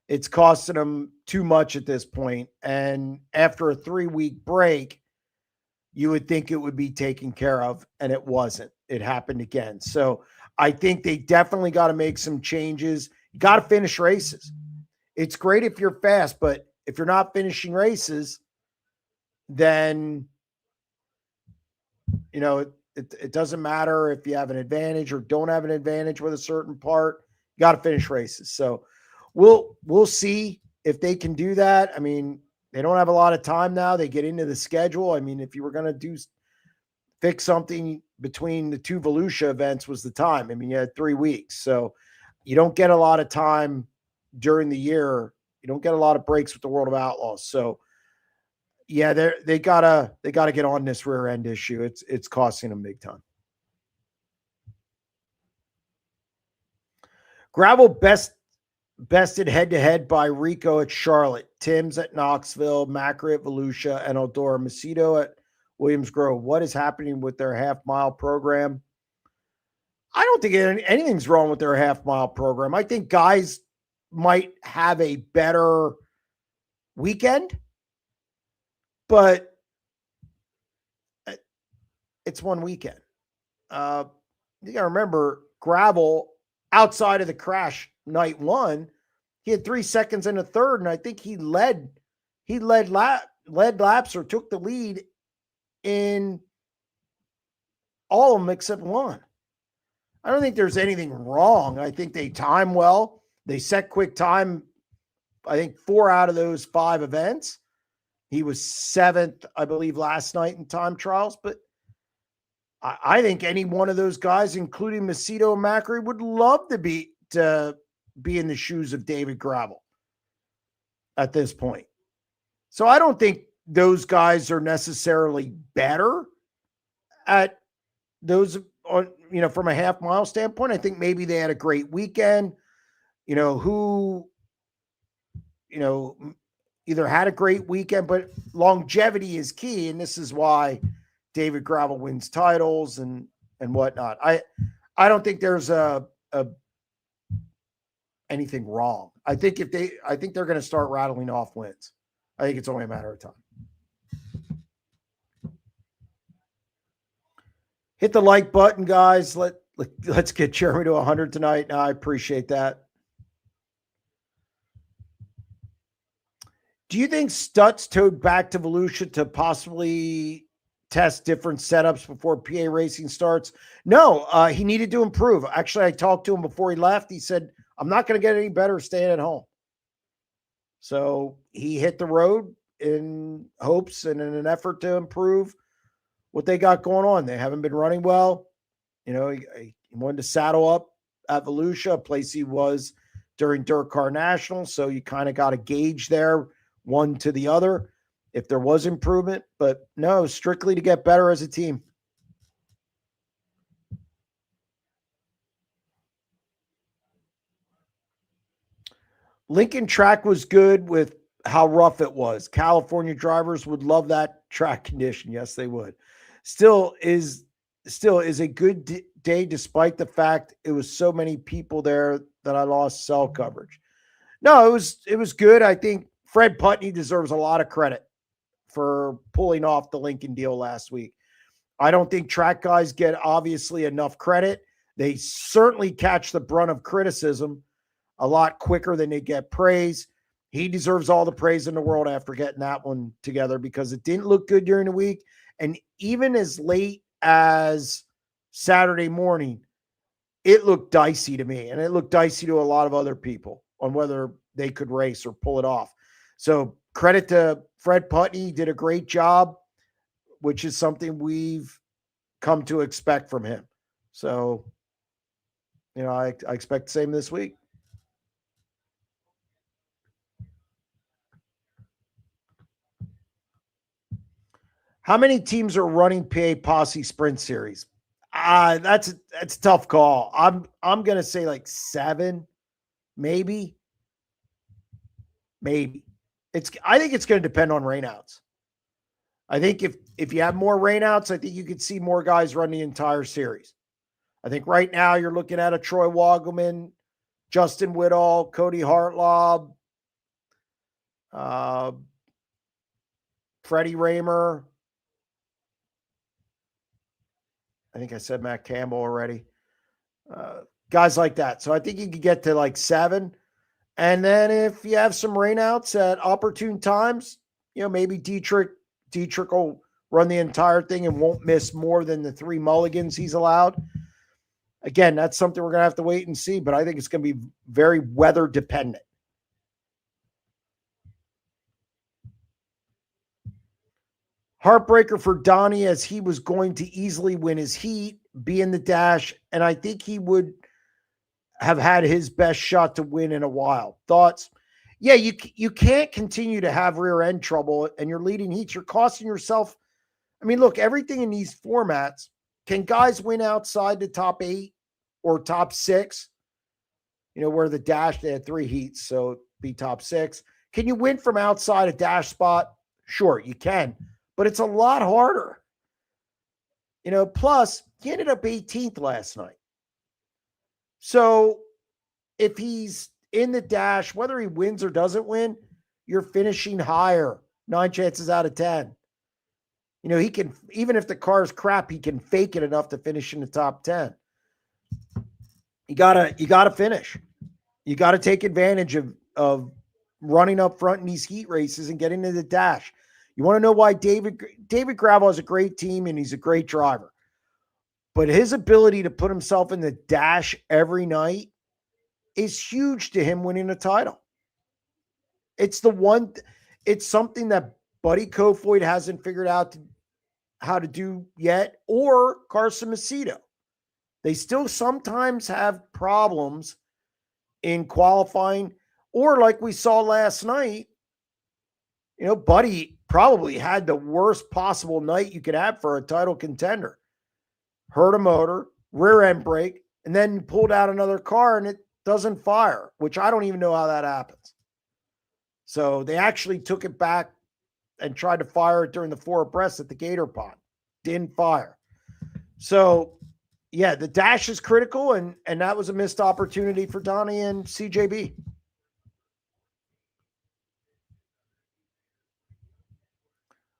It's costing them too much at this point. And after a 3-week break, you would think it would be taken care of, and it wasn't. It happened again. So I think they definitely got to make some changes. You got to finish races. It's great if you're fast, but if you're not finishing races, then, it doesn't matter if you have an advantage or don't have an advantage with a certain part. You got to finish races. So we'll see if they can do that. I mean, they don't have a lot of time now. They get into the schedule. I mean, if you were going to fix something between the two Volusia events was the time. I mean, you had 3 weeks. So you don't get a lot of time during the year. You don't get a lot of breaks with the World of Outlaws. So yeah, they gotta get on this rear end issue. It's costing them big time. Gravel bested head to head by Rico at Charlotte, Tim's at Knoxville, Macri at Volusia, and Eldora Macedo at Williams Grove. What is happening with their half-mile program? I don't think anything's wrong with their half-mile program. I think guys might have a better weekend, but it's one weekend. You got to remember, gravel, outside of the crash night one, he had 3 seconds and a third, and I think he led laps or took the lead in all of them except one. I don't think there's anything wrong. I think they time well. They set quick time, I think 4 out of those 5 events. He was 7th, I believe, last night in time trials. But I think any one of those guys, including Macedo and Macri, would love to be in the shoes of David Gravel at this point. So I don't think those guys are necessarily better at those on, from a half mile standpoint. I think maybe they had a great weekend, who either had a great weekend, but longevity is key. And this is why David Gravel wins titles and whatnot. I don't think there's anything wrong. I think they're going to start rattling off wins. I think it's only a matter of time. Hit the like button, guys. Let's get Jeremy to 100 tonight. No, I appreciate that. Do you think Stutz towed back to Volusia to possibly test different setups before PA racing starts? No, he needed to improve. Actually, I talked to him before he left. He said, I'm not going to get any better staying at home. So he hit the road in hopes and in an effort to improve what they got going on. They haven't been running well. You know, he wanted to saddle up at Volusia, a place he was during Dirt Car National. So you kind of got a gauge there, one to the other, if there was improvement. But no, strictly to get better as a team. Lincoln track was good with how rough it was. California drivers would love that track condition. Yes, they would. Still is a good day, despite the fact it was so many people there that I lost cell coverage. No, it was good. I think Fred Putney deserves a lot of credit for pulling off the Lincoln deal last week. I don't think track guys get obviously enough credit. They certainly catch the brunt of criticism a lot quicker than they get praise. He deserves all the praise in the world after getting that one together, because it didn't look good during the week. And even as late as Saturday morning, it looked dicey to me, and it looked dicey to a lot of other people on whether they could race or pull it off. So credit to Fred Putney, did a great job, which is something we've come to expect from him. So, you know, I expect the same this week. How many teams are running PA Posse Sprint Series? That's a tough call. I'm gonna say like 7, maybe. I think it's gonna depend on rainouts. I think if you have more rainouts, I think you could see more guys run the entire series. I think right now you're looking at a Troy Wogelman, Justin Whittall, Cody Hartlob, Freddie Raymer. I think I said Matt Campbell already. Guys like that. So I think you could get to like 7. And then if you have some rainouts at opportune times, you know, maybe Dietrich will run the entire thing and won't miss more than the 3 mulligans he's allowed. Again, that's something we're going to have to wait and see, but I think it's going to be very weather dependent. Heartbreaker for Donny, as he was going to easily win his heat, be in the dash, and I think he would have had his best shot to win in a while. Thoughts? Yeah, you can't continue to have rear end trouble and you're leading heats. You're costing yourself. I mean, look, everything in these formats, can guys win outside the top 8 or top 6? You know, where the dash, they had 3 heats, so it'd be top 6. Can you win from outside a dash spot? Sure, you can. But it's a lot harder. You know, plus, he ended up 18th last night. So if he's in the dash, whether he wins or doesn't win, you're finishing higher, 9 chances out of 10. You know, he can, even if the car's crap, he can fake it enough to finish in the top 10. You gotta finish. You gotta take advantage of running up front in these heat races and getting into the dash. You want to know why David Gravel has a great team and he's a great driver. But his ability to put himself in the dash every night is huge to him winning a title. It's something that Buddy Kofoid hasn't figured out how to do yet, or Carson Macedo. They still sometimes have problems in qualifying, or like we saw last night, you know, Buddy probably had the worst possible night you could have for a title contender. Hurt a motor, rear end brake, and then pulled out another car and it doesn't fire, which I don't even know how that happens. So they actually took it back and tried to fire it during the 4 abreast at the Gator Pond. Didn't fire. So, yeah, the dash is critical, and that was a missed opportunity for Donny and CJB.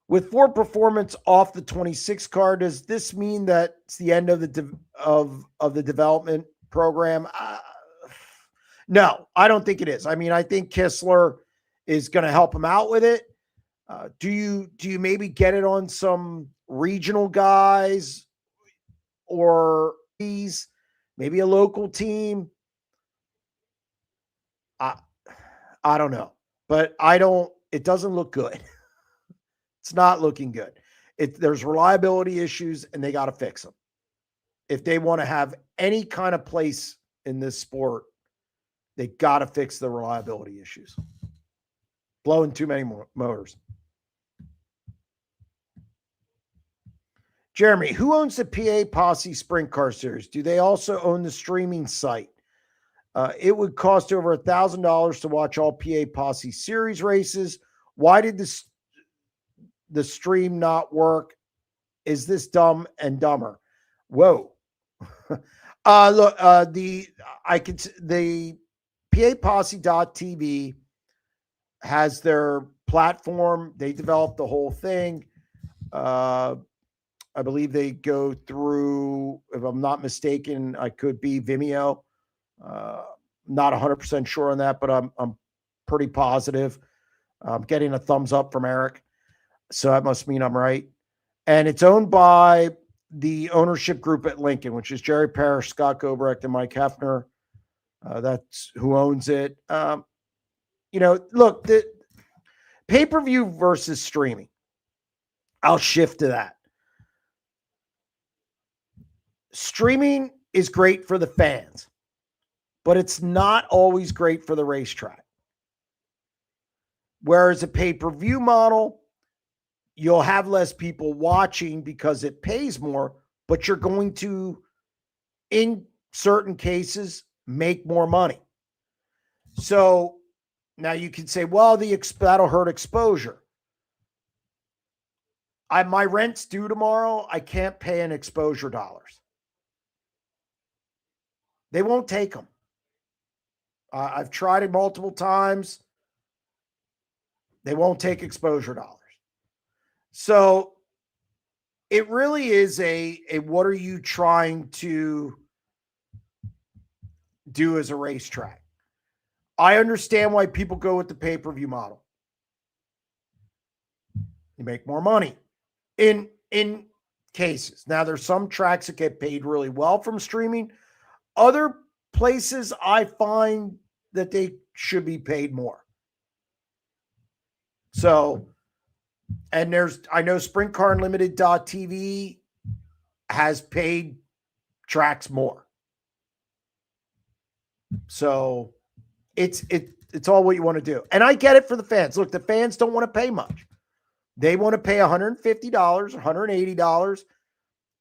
With 4 performance off the 26 car, does this mean that it's the end of the development program? No, I don't think it is. I mean, I think Kistler is going to help him out with it. Do you maybe get it on some regional guys or maybe a local team? I don't know, but it doesn't look good. It's not looking good. There's reliability issues and they got to fix them. If they want to have any kind of place in this sport, they got to fix the reliability issues. Blowing too many motors. Jeremy, who owns the PA Posse Sprint Car Series? Do they also own the streaming site? It would cost over $1,000 to watch all PA Posse Series races. Why did the stream not work? Is this Dumb and Dumber? Whoa. Look, the PAPosse.tv has their platform. They developed the whole thing. I believe they go through, if I'm not mistaken, I could be Vimeo. Not 100% sure on that, but I'm pretty positive. I'm getting a thumbs up from Eric. So that must mean I'm right. And it's owned by the ownership group at Lincoln, which is Jerry Parrish, Scott Gobrecht, and Mike Hefner. That's who owns it. Look, the pay-per-view versus streaming. I'll shift to that. Streaming is great for the fans, but it's not always great for the racetrack. Whereas a pay-per-view model, you'll have less people watching because it pays more, but you're going to, in certain cases, make more money. So now you can say, well, that'll hurt exposure. My rent's due tomorrow. I can't pay an exposure dollars. They won't take them. I've tried it multiple times. They won't take exposure dollars. So it really is a what are you trying to do as a racetrack? I understand why people go with the pay-per-view model. You make more money in cases. Now, there's some tracks that get paid really well from streaming. Other places, I find that they should be paid more. So, and I know SprintCarUnlimited.tv has paid tracks more. So it's all what you want to do. And I get it for the fans. Look, the fans don't want to pay much. They want to pay $150 or $180.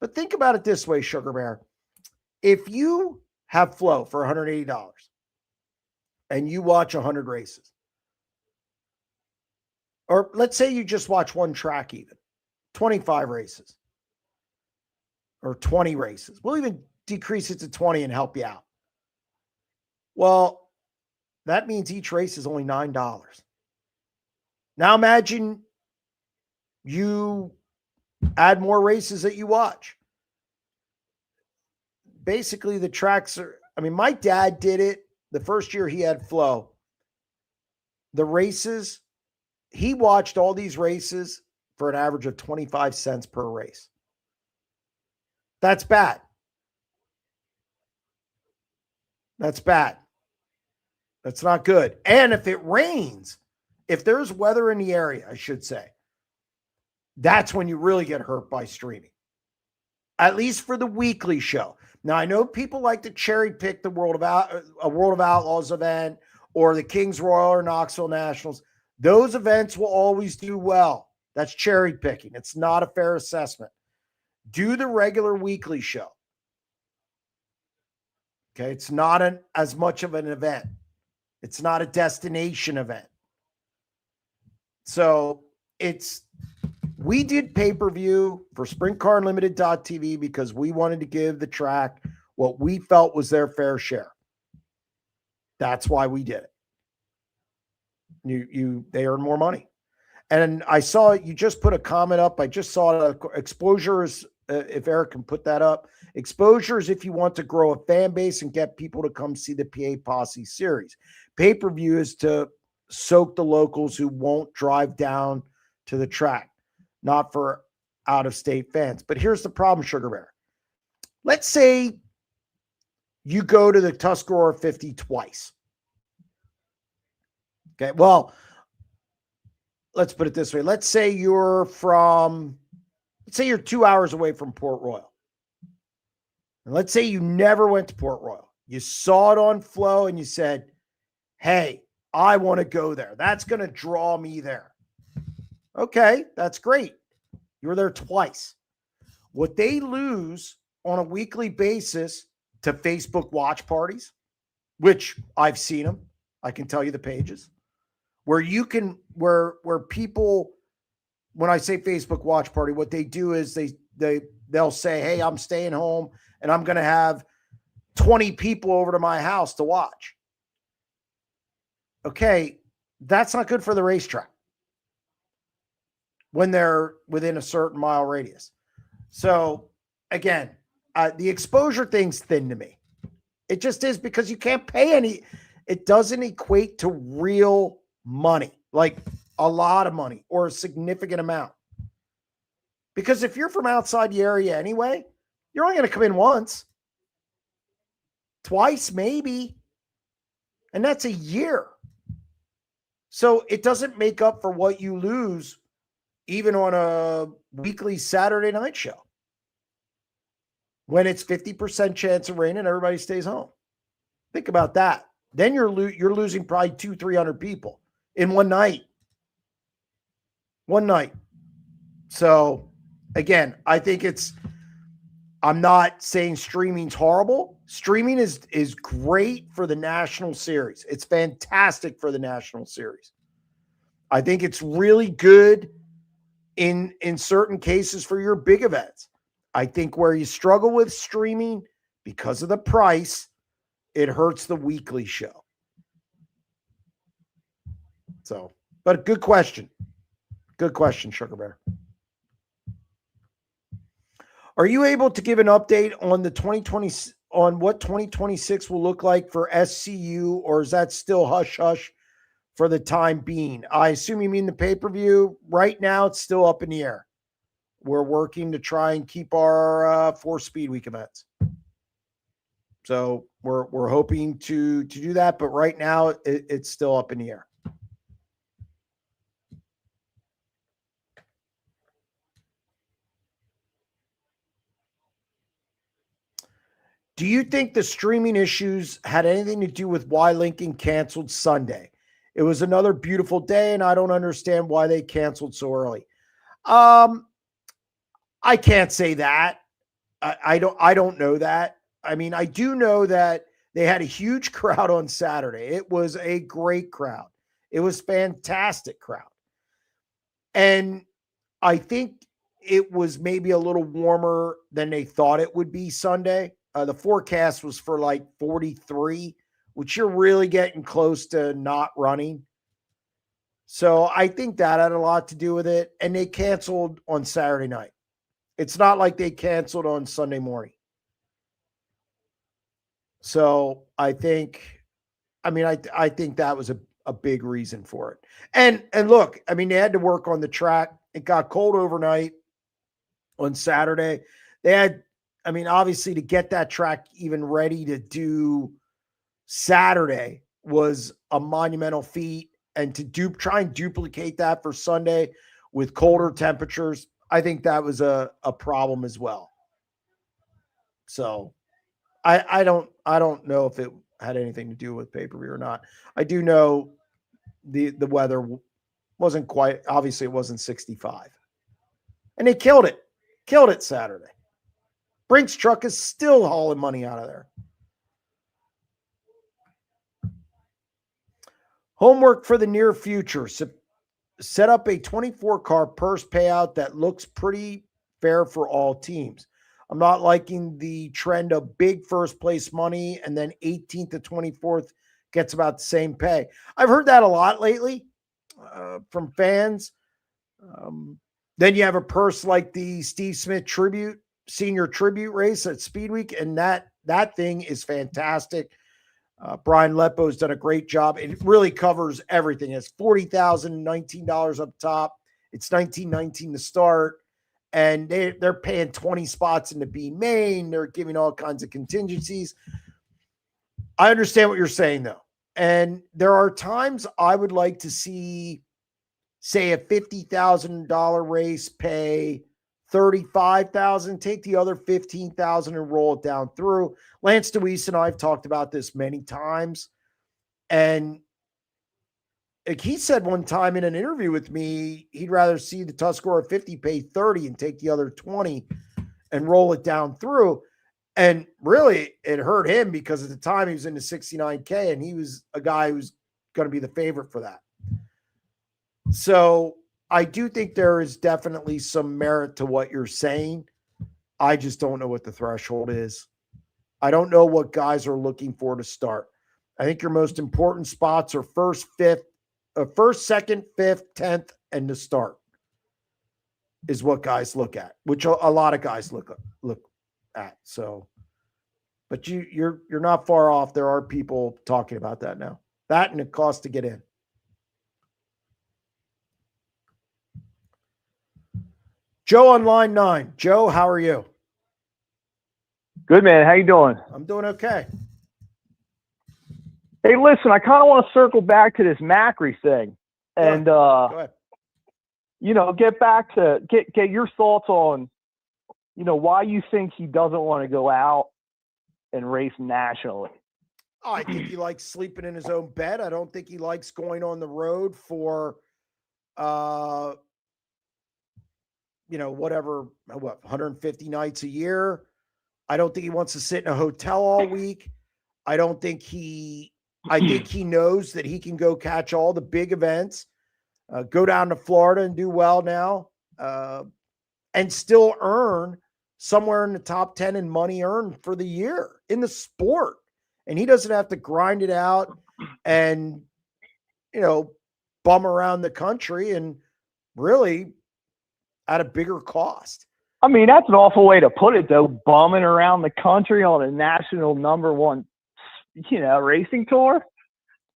But think about it this way, Sugar Bear. If you have Flow for $180 and you watch 100 races, or let's say you just watch one track, even 25 races or 20 races, we'll even decrease it to 20 and help you out. Well, that means each race is only $9. Now imagine you add more races that you watch. Basically, the tracks my dad did it the first year he had Flow. The races, he watched all these races for an average of 25 cents per race. That's bad. That's bad. That's not good. And if it rains, if there's weather in the area, I should say, that's when you really get hurt by streaming. At least for the weekly show. Now, I know people like to cherry pick the World of Outlaws event or the Kings Royal or Knoxville Nationals. Those events will always do well. That's cherry picking. It's not a fair assessment. Do the regular weekly show. Okay, it's not as much of an event. It's not a destination event. So we did pay-per-view for SprintCarUnlimited.tv because we wanted to give the track what we felt was their fair share. That's why we did it. They earn more money. And I saw you just put a comment up. I just saw it. Exposures, if Eric can put that up. Exposures if you want to grow a fan base and get people to come see the PA Posse series. Pay-per-view is to soak the locals who won't drive down to the track, not for out-of-state fans. But here's the problem, Sugar Bear. Let's say you go to the Tuscarora 50 twice. Okay, well, let's put it this way. Let's say you're 2 hours away from Port Royal. And let's say you never went to Port Royal. You saw it on Flow and you said, hey, I want to go there. That's going to draw me there. Okay, that's great. You were there twice. What they lose on a weekly basis to Facebook watch parties, which I've seen them. I can tell you the pages where you can, where people, when I say Facebook watch party, what they do is they'll say, hey, I'm staying home and I'm going to have 20 people over to my house to watch. Okay. That's not good for the racetrack when they're within a certain mile radius. So again, the exposure thing's thin to me. It just is, because you can't pay any, it doesn't equate to real money, like a lot of money or a significant amount. Because if you're from outside the area anyway, you're only going to come in once, twice, maybe. And that's a year. So it doesn't make up for what you lose even on a weekly Saturday night show, when it's 50% chance of rain and everybody stays home. Think about that. Then you're losing probably 200-300 people in one night. One night. So again, I think I'm not saying streaming's horrible. Streaming is great for the national series. It's fantastic for the national series. I think it's really good in certain cases for your big events. I think where you struggle with streaming because of the price, it hurts the weekly show. So, but good question. Good question, Sugar Bear. Are you able to give an update on the 2020, on what 2026 will look like for SCU, or is that still hush hush for the time being? I assume you mean the pay-per-view. Right now, it's still up in the air. We're working to try and keep our 4 Speed Week events. So we're hoping to do that, but right now it's still up in the air. Do you think the streaming issues had anything to do with why Lincoln canceled Sunday? It was another beautiful day, and I don't understand why they canceled so early. I can't say that. I don't know that. I mean, I do know that they had a huge crowd on Saturday. It was a great crowd. It was fantastic crowd. And I think it was maybe a little warmer than they thought it would be Sunday. The forecast was for like 43, which you're really getting close to not running. So I think that had a lot to do with it. And they canceled on Saturday night. It's not like they canceled on Sunday morning. So I think that was a big reason for it. And look, I mean, they had to work on the track. It got cold overnight on Saturday. They had, I mean, obviously to get that track even ready to do Saturday was a monumental feat. And to try and duplicate that for Sunday with colder temperatures, I think that was a problem as well. So I don't know if it had anything to do with pay-per-view or not. I do know the weather wasn't quite, obviously it wasn't 65. And they killed it Saturday. Brink's truck is still hauling money out of there. Homework for the near future. Set up a 24-car purse payout that looks pretty fair for all teams. I'm not liking the trend of big first place money and then 18th to 24th gets about the same pay. I've heard that a lot lately from fans. Then you have a purse like the Steve Smith senior tribute race at Speed Week, and that thing is fantastic. Brian Lepo's done a great job. It really covers everything. It's $40,019 up top. It's $19.19 to start, and they're paying 20 spots in the B main. They're giving all kinds of contingencies. I understand what you're saying, though, and there are times I would like to see, say, a $50,000 race pay $35,000, take the other $15,000 and roll it down through. Lance DeWeese and I have talked about this many times. And like he said one time in an interview with me, he'd rather see the Tuscarora 50 pay 30 and take the other 20 and roll it down through. And really, it hurt him because at the time he was into 69K and he was a guy who's going to be the favorite for that. So I do think there is definitely some merit to what you're saying. I just don't know what the threshold is. I don't know what guys are looking for to start. I think your most important spots are first, second, fifth, 10th, and to start is what guys look at, which a lot of guys look at. So, but you're not far off. There are people talking about that now. That and it costs to get in. Joe on line 9. Joe, how are you? Good, man. How you doing? I'm doing okay. Hey, listen, I kind of want to circle back to this Macri thing and, Go ahead. get your thoughts on, why you think he doesn't want to go out and race nationally. Oh, I think he likes sleeping in his own bed. I don't think he likes going on the road for, 150 nights a year. I don't think he wants to sit in a hotel all week. I think he knows that he can go catch all the big events, go down to Florida and do well now, and still earn somewhere in the top 10 in money earned for the year in the sport. And he doesn't have to grind it out and, bum around the country and really at a bigger cost. I mean, that's an awful way to put it, though, bumming around the country on a national number one, racing tour.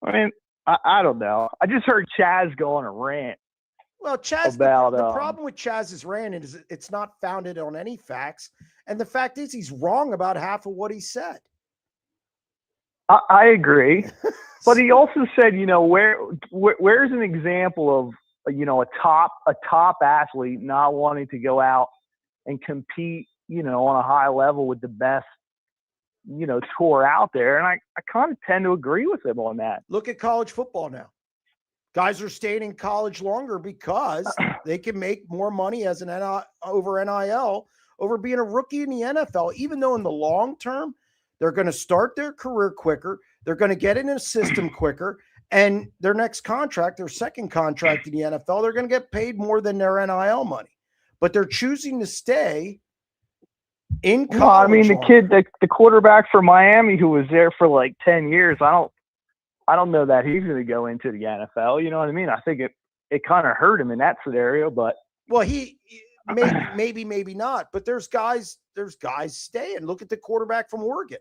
I mean, I don't know. I just heard Chaz go on a rant. Well, Chaz, the problem with Chaz's rant is it's not founded on any facts. And the fact is he's wrong about half of what he said. I agree. But he also said, where's an example of, a top athlete not wanting to go out and compete, on a high level with the best, tour out there. And I kind of tend to agree with him on that. Look at college football now. Guys are staying in college longer because they can make more money as an over NIL over being a rookie in the NFL, even though in the long term, they're going to start their career quicker. They're going to get in a system quicker. And their next contract, their second contract in the NFL, they're going to get paid more than their NIL money. But they're choosing to stay in college. Well, I mean, the quarterback for Miami who was there for like 10 years, I don't know that he's going to go into the NFL. You know what I mean? I think it kind of hurt him in that scenario, but. Well, he maybe not, but there's guys staying. Look at the quarterback from Oregon.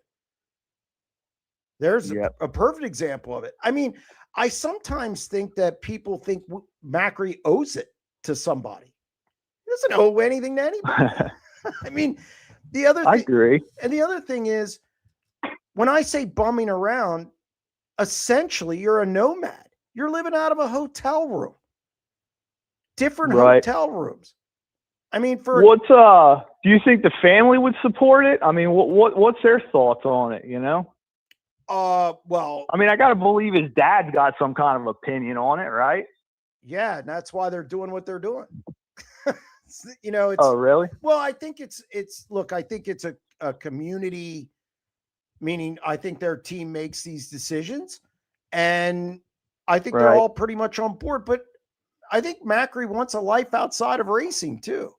There's a perfect example of it. I mean, I sometimes think that people think Macri owes it to somebody. He doesn't owe anything to anybody. I mean, I agree. And the other thing is, when I say bumming around, essentially you're a nomad. You're living out of a hotel room. Different hotel rooms. I mean, do you think the family would support it? I mean, what's their thoughts on it, Well, I mean, I got to believe his dad's got some kind of opinion on it, right? Yeah, and that's why they're doing what they're doing. Oh, really? Well, I think I think it's a community, meaning I think their team makes these decisions, and I think they're all pretty much on board, but I think Macri wants a life outside of racing too.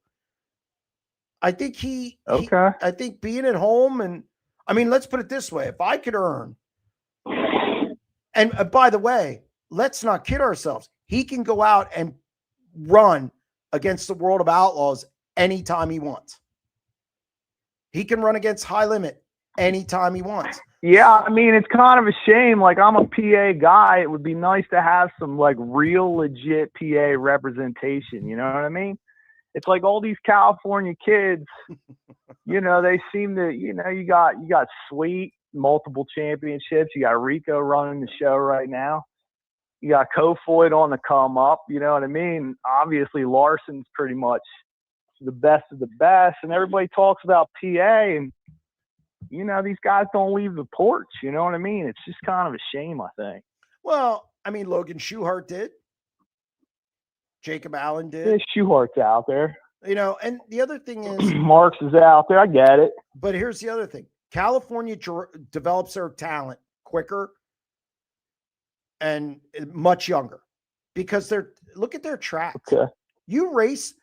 I think I think being at home, and I mean, let's put it this way. If I could earn, and by the way, let's not kid ourselves. He can go out and run against the World of Outlaws anytime he wants. He can run against High Limit anytime he wants. Yeah, I mean, it's kind of a shame. Like, I'm a PA guy. It would be nice to have some, like, real legit PA representation. You know what I mean? It's like all these California kids, you know, they seem to, you know, you got Sweet, multiple championships. You got Rico running the show right now. You got Kofoid on the come up. You know what I mean? Obviously, Larson's pretty much the best of the best. And everybody talks about PA, and you know, these guys don't leave the porch. You know what I mean? It's just kind of a shame, I think. Well, I mean, Logan Schuchart did. Jacob Allen did. Yeah, Schuchart's out there. You know, and the other thing is Marks is out there. I get it. But here's the other thing. California develops their talent quicker and much younger because look at their tracks. Okay. You race,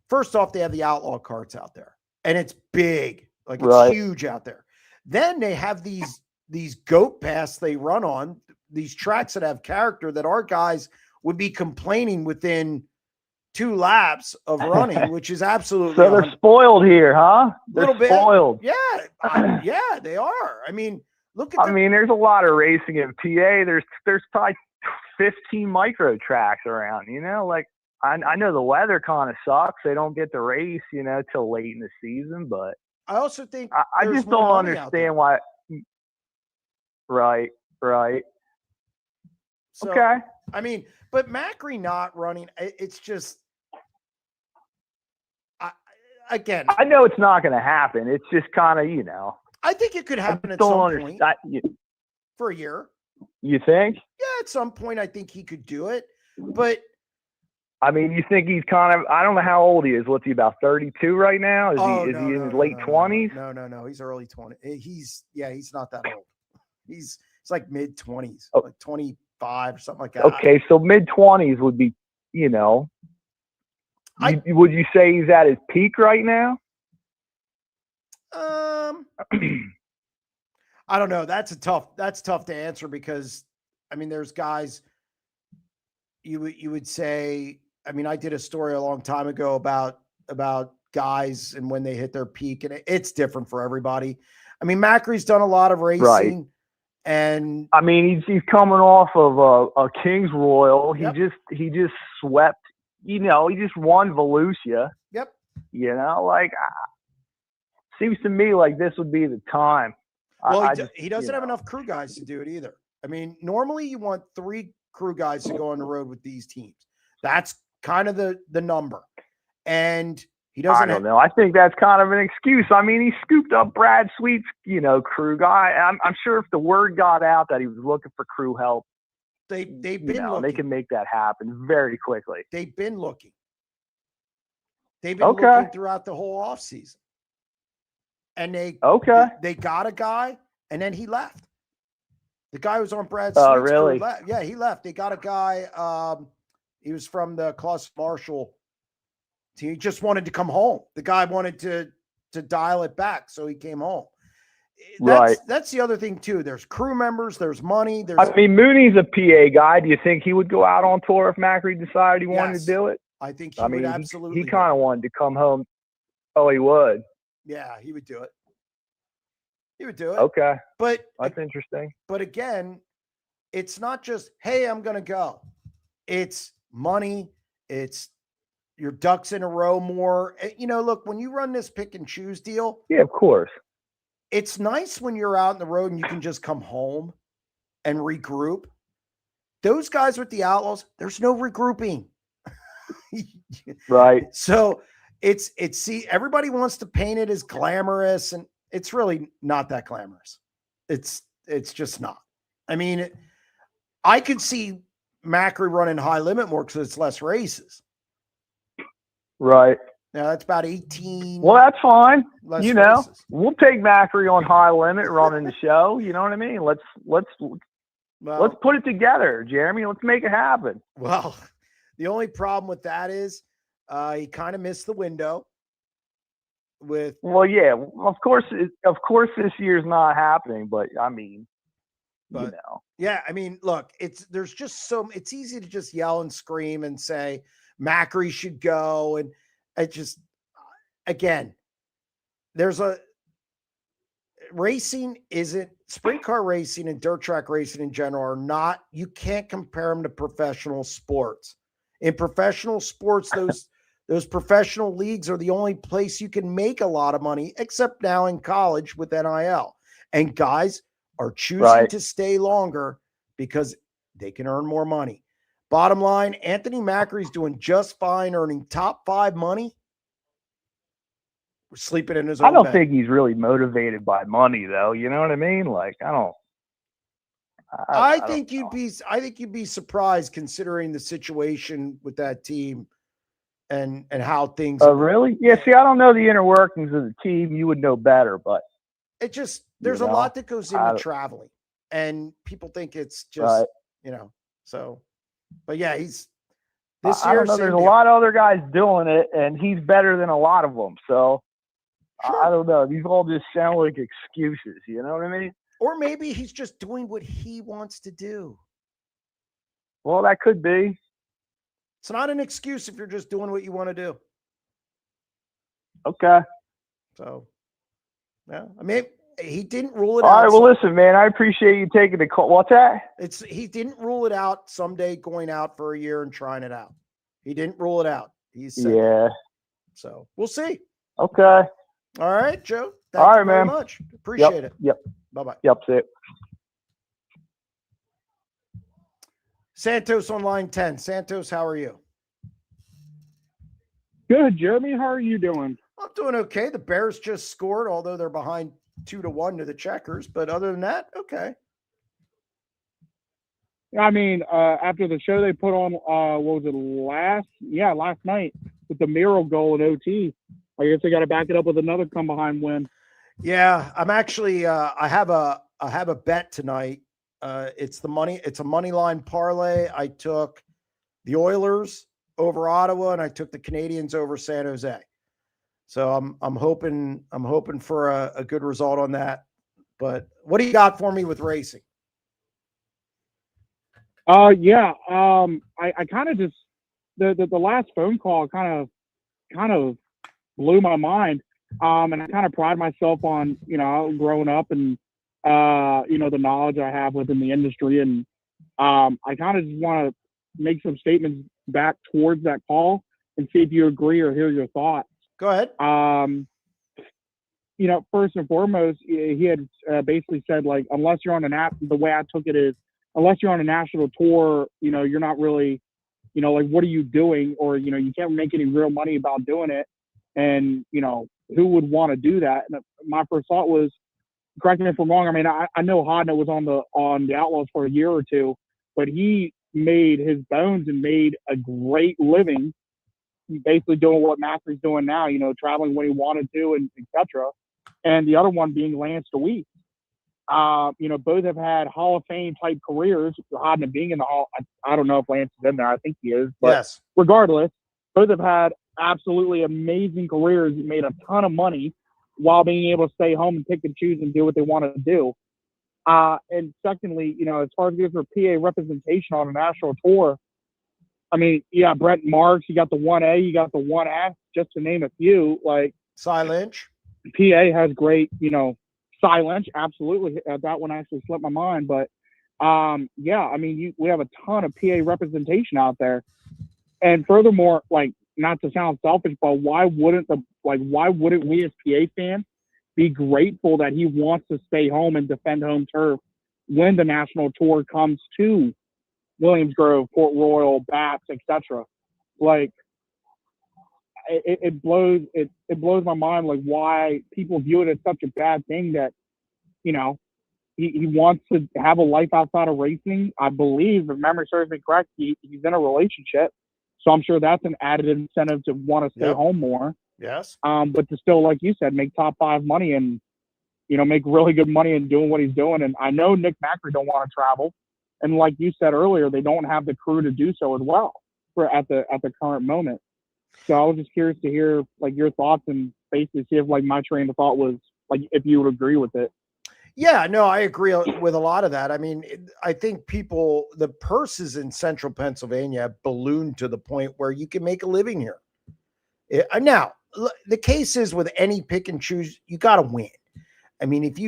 first off, they have the outlaw carts out there, and it's big, like it's huge out there. Then they have these goat paths they run on, these tracks that have character that our guys would be complaining within 2 laps of running, which is absolutely. So they're spoiled here, huh? They're spoiled. Yeah. Yeah, they are. I mean, look at I mean, there's a lot of racing in PA. There's probably 15 micro tracks around, you know, like I know the weather kind of sucks. They don't get to race, you know, till late in the season, but I also think I just don't understand why. Right. So, okay. I mean, but Macri not running, it's just, again. I know it's not going to happen. It's just kind of, you know. I think it could happen at some point for a year. You think? Yeah, at some point I think he could do it. But I mean, you think he's kind of, I don't know how old he is. What's he, about 32 right now? Is he in his late 20s? No. He's early 20s. He's not that old. He's like mid 20s, like 25 or something like that. Okay, so mid 20s would be, you know, would you say he's at his peak right now? I don't know. That's tough to answer because, I mean, there's guys you would say, I mean, I did a story a long time ago about guys and when they hit their peak, and it's different for everybody. I mean, Macri's done a lot of racing. Right. And I mean, he's coming off of a King's Royal. He just swept, you know, he just won Volusia. Yep. You know, like, seems to me like this would be the time. Well, he doesn't have enough crew guys to do it either. I mean, normally you want 3 crew guys to go on the road with these teams. That's kind of the number. And he doesn't. I don't know. I think that's kind of an excuse. I mean, he scooped up Brad Sweet's, you know, crew guy. I'm sure if the word got out that he was looking for crew help, they've been looking. They can make that happen very quickly. They've been looking. They've been looking throughout the whole offseason. And they got a guy, and then he left. The guy was on Brad Sweet's really? crew. Yeah, he left. They got a guy. He was from the Cluss Marshall. He just wanted to come home. The guy wanted to dial it back, so he came home. That's the other thing too. There's crew members. There's money. I mean, Mooney's a PA guy. Do you think he would go out on tour if Macri decided he wanted to do it? I think he would absolutely. He kind of wanted to come home. Oh, he would. Yeah, he would do it. He would do it. Okay. But that's interesting. But again, it's not just, hey, I'm going to go. It's money. It's your ducks in a row more. You know, look, when you run this pick and choose deal. Yeah, of course. It's nice when you're out on the road and you can just come home and regroup. Those guys with the Outlaws, there's no regrouping. Right. So everybody wants to paint it as glamorous, and it's really not that glamorous. It's just not. I mean, I could see Macri running High Limit more because it's less races. Right. Now that's about 18. Well, that's fine. You know, races. We'll take Macri on High Limit running the show. You know what I mean? Let's put it together, Jeremy. Let's make it happen. Well, the only problem with that is he kind of missed the window. Well, yeah, of course this year's not happening, but I mean, you know. Yeah, I mean, look, it's easy to just yell and scream and say, Macri should go. And it just, again, racing isn't, sprint car racing and dirt track racing in general are not, you can't compare them to professional sports. In professional sports, those professional leagues are the only place you can make a lot of money, except now in college with NIL. And guys are choosing to stay longer because they can earn more money. Bottom line, Anthony Macri's doing just fine, earning top 5 money. We're sleeping in his own I don't bed. think he's really motivated by money, though. You know what I mean? Like, I think you'd be surprised considering the situation with that team and how things. Oh, really? Yeah. See, I don't know the inner workings of the team. You would know better, but it just there's a lot that goes into traveling, and people think it's just so. But yeah, he's this year. I don't know. There's a lot of other guys doing it, and he's better than a lot of them. So I don't know. These all just sound like excuses. You know what I mean? Or maybe he's just doing what he wants to do. Well, that could be. It's not an excuse if you're just doing what you want to do. Okay. So, yeah, I mean, he didn't rule it out. All right. Well, listen, man, I appreciate you taking the call. What's that? He didn't rule it out someday going out for a year and trying it out. He didn't rule it out. He said that. So we'll see. Okay. All right, Joe. Thank you very much. Appreciate it. Yep. Bye-bye. Yep. See it. Santos on line 10. Santos, how are you? Good, Jeremy. How are you doing? I'm doing okay. The Bears just scored, although they're behind 2-1 to the Checkers. But other than that, okay. I mean, after the show they put on, what was it, last night with the Miro goal in OT, I guess they got to back it up with another come behind win. Yeah, I'm actually, I have a bet tonight. It's a money line parlay. I took the Oilers over Ottawa, and I took the Canadians over San Jose. So I'm hoping for a good result on that. But what do you got for me with racing? I kind of just the last phone call kind of blew my mind. And I kind of pride myself on, growing up and the knowledge I have within the industry, and I kind of just want to make some statements back towards that call and see if you agree or hear your thoughts. Go ahead. First and foremost, he had basically said, like, unless you're on the way I took it is, unless you're on a national tour, you're not really, like, what are you doing? Or, you can't make any real money about doing it. And, who would want to do that? And my first thought was, correct me if I'm wrong. I mean, I know Hodna was on the Outlaws for a year or two, but he made his bones and made a great living, basically doing what Macri's doing now, traveling when he wanted to, and etc. And the other one being Lance DeWeese. Both have had Hall of Fame type careers. Hodna being in the Hall, I don't know if Lance is in there. I think he is. But yes. Regardless, both have had absolutely amazing careers, made a ton of money while being able to stay home and pick and choose and do what they want to do. And secondly, as far as it goes for PA representation on a national tour, I mean, yeah, Brent Marks, you got the 1A, you got the 1F, just to name a few. Like Cy Lynch. PA has great, Cy Lynch, absolutely. That one actually slipped my mind. But, we have a ton of PA representation out there. And furthermore, like, not to sound selfish, but why wouldn't we as PA fans be grateful that he wants to stay home and defend home turf when the national tour comes to Williams Grove, Port Royal, Baps, etc.? Like, it blows my mind, like, why people view it as such a bad thing that, he wants to have a life outside of racing. I believe, if memory serves me correct, he's in a relationship. So I'm sure that's an added incentive to want to stay home more. Yes. But to still, like you said, make top 5 money and, make really good money and doing what he's doing. And I know Nick Macri don't want to travel. And like you said earlier, they don't have the crew to do so as well at the current moment. So I was just curious to hear, like, your thoughts and basically see if, like, my train of thought was, like, if you would agree with it. Yeah, no, I agree with a lot of that. I mean, I think the purses in central Pennsylvania have ballooned to the point where you can make a living here. Now, the case is with any pick and choose, you got to win. I mean, if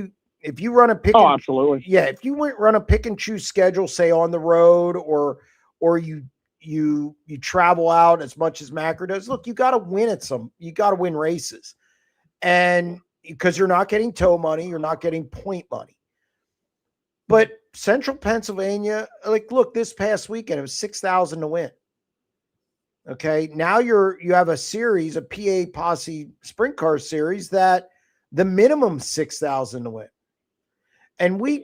you run a pick, absolutely, yeah, if you run a pick and choose schedule, say on the road, or you travel out as much as Macri does, look, you got to win you got to win races, and because you're not getting tow money, you're not getting point money. But central Pennsylvania, like, look, this past weekend it was 6,000 to win. Okay, now you have a series, a PA Posse sprint car series that the minimum 6,000 to win. And we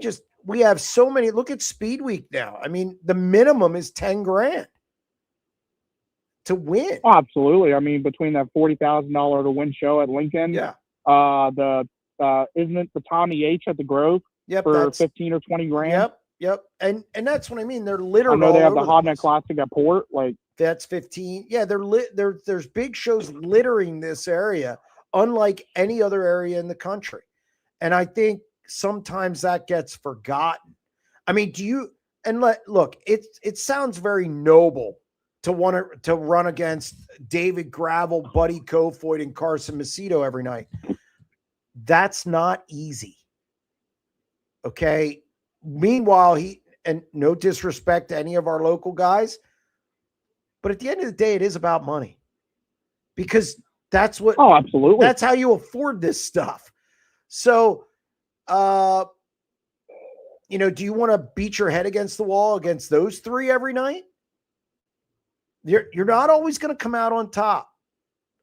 have so many. Look at Speed Week now. I mean, the minimum is 10 grand to win. Oh, absolutely. I mean, between that $40,000 to win show at Lincoln, yeah. Isn't it the Tommy H at the Grove? Yep, for 15 or 20 grand. Yep. And that's what I mean. They're littered. I know they have the Hodneck Classic at Port. Like, that's 15. Yeah, there's big shows littering this area, unlike any other area in the country. And I think sometimes that gets forgotten. I mean, look, it sounds very noble to want to run against David Gravel, Buddy Kofoid, and Carson Macedo every night. That's not easy. Okay. Meanwhile, and no disrespect to any of our local guys, but at the end of the day, it is about money, because that's what. Oh, absolutely. That's how you afford this stuff. So, do you want to beat your head against the wall against those three every night? You're not always going to come out on top.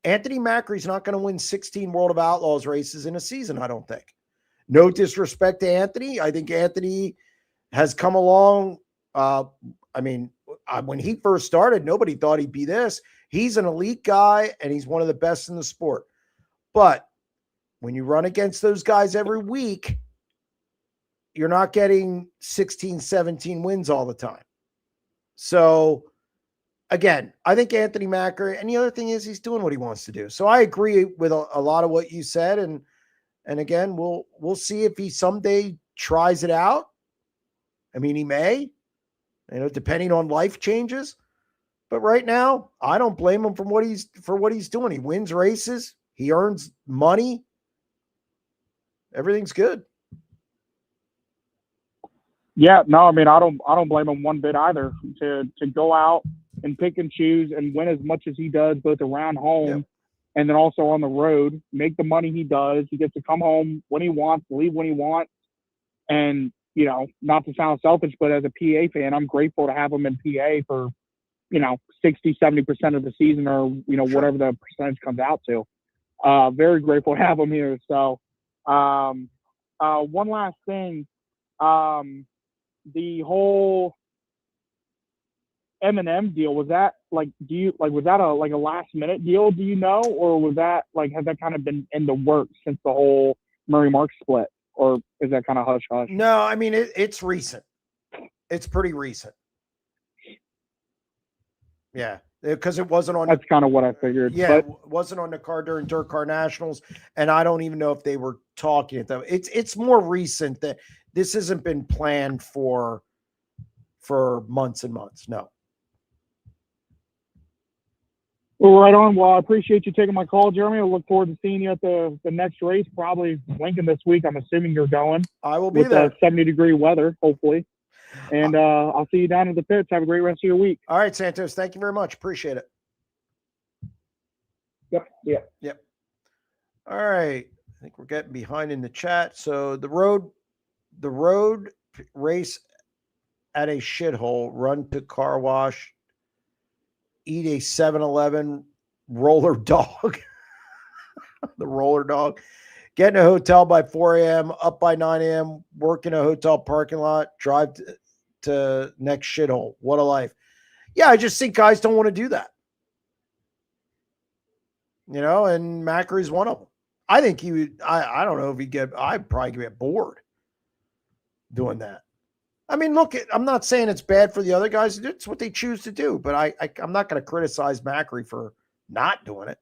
Anthony Macri's not going to win 16 World of Outlaws races in a season, I don't think. No disrespect to Anthony. I think Anthony has come along. When he first started, nobody thought he'd be this. He's an elite guy, and he's one of the best in the sport. But when you run against those guys every week, you're not getting 16, 17 wins all the time. So, again, I think Anthony Macri, and the other thing is he's doing what he wants to do. So I agree with a lot of what you said. And again, we'll see if he someday tries it out. I mean, he may, depending on life changes. But right now, I don't blame him for what he's doing. He wins races. He earns money. Everything's good. Yeah, no, I mean, I don't blame him one bit either to go out and pick and choose and win as much as he does, both around home and then also on the road, make the money he does. He gets to come home when he wants, leave when he wants. And, not to sound selfish, but as a PA fan, I'm grateful to have him in PA for, 60, 70% of the season, or, whatever the percentage comes out to. Very grateful to have him here. So, one last thing, the whole M&M deal, was that was that a last minute deal, do you know, or was that has that kind of been in the works since the whole Murray Mark split, or is that kind of hush hush? No, I mean, it's recent. It's pretty recent. Yeah, because it wasn't on. That's kind of what I figured. Yeah, it wasn't on the card during Dirt Car Nationals, and I don't even know if they were talking at them. It's more recent that this hasn't been planned for months and months. No. Well, right on. Well, I appreciate you taking my call, Jeremy. I look forward to seeing you at the next race, probably Lincoln this week. I'm assuming you're going. I will be with there. 70-degree weather, hopefully. And I'll see you down in the pits. Have a great rest of your week. All right, Santos. Thank you very much. Appreciate it. Yep. All right. I think we're getting behind in the chat. So the road race at a shithole, run to car wash, eat a 7-Eleven roller dog. The roller dog. Get in a hotel by 4 a.m., up by 9 a.m., work in a hotel parking lot, drive to next shithole. What a life. Yeah, I just think guys don't want to do that. And Macri's one of them. I think he would, I don't know if I'd probably get bored doing that. I mean, look, I'm not saying it's bad for the other guys. It's what they choose to do, but I'm not going to criticize Macri for not doing it.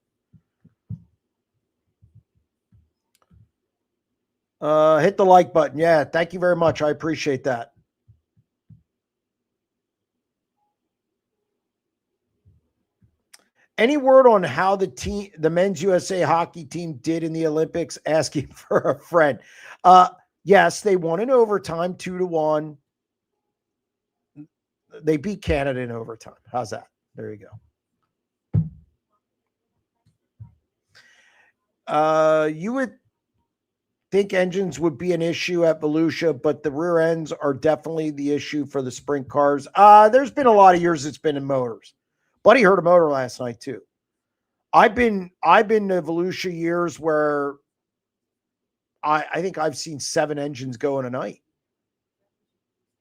Hit the like button. Yeah, thank you very much. I appreciate that. Any word on how the men's USA hockey team did in the Olympics? Asking for a friend. Yes, they won in overtime, 2-1. They beat Canada in overtime. How's that? There you go. You would think engines would be an issue at Volusia, but the rear ends are definitely the issue for the sprint cars. There's been a lot of years it's been in motors. Buddy heard a motor last night too. I've been to Volusia years where I think I've seen 7 engines go in a night.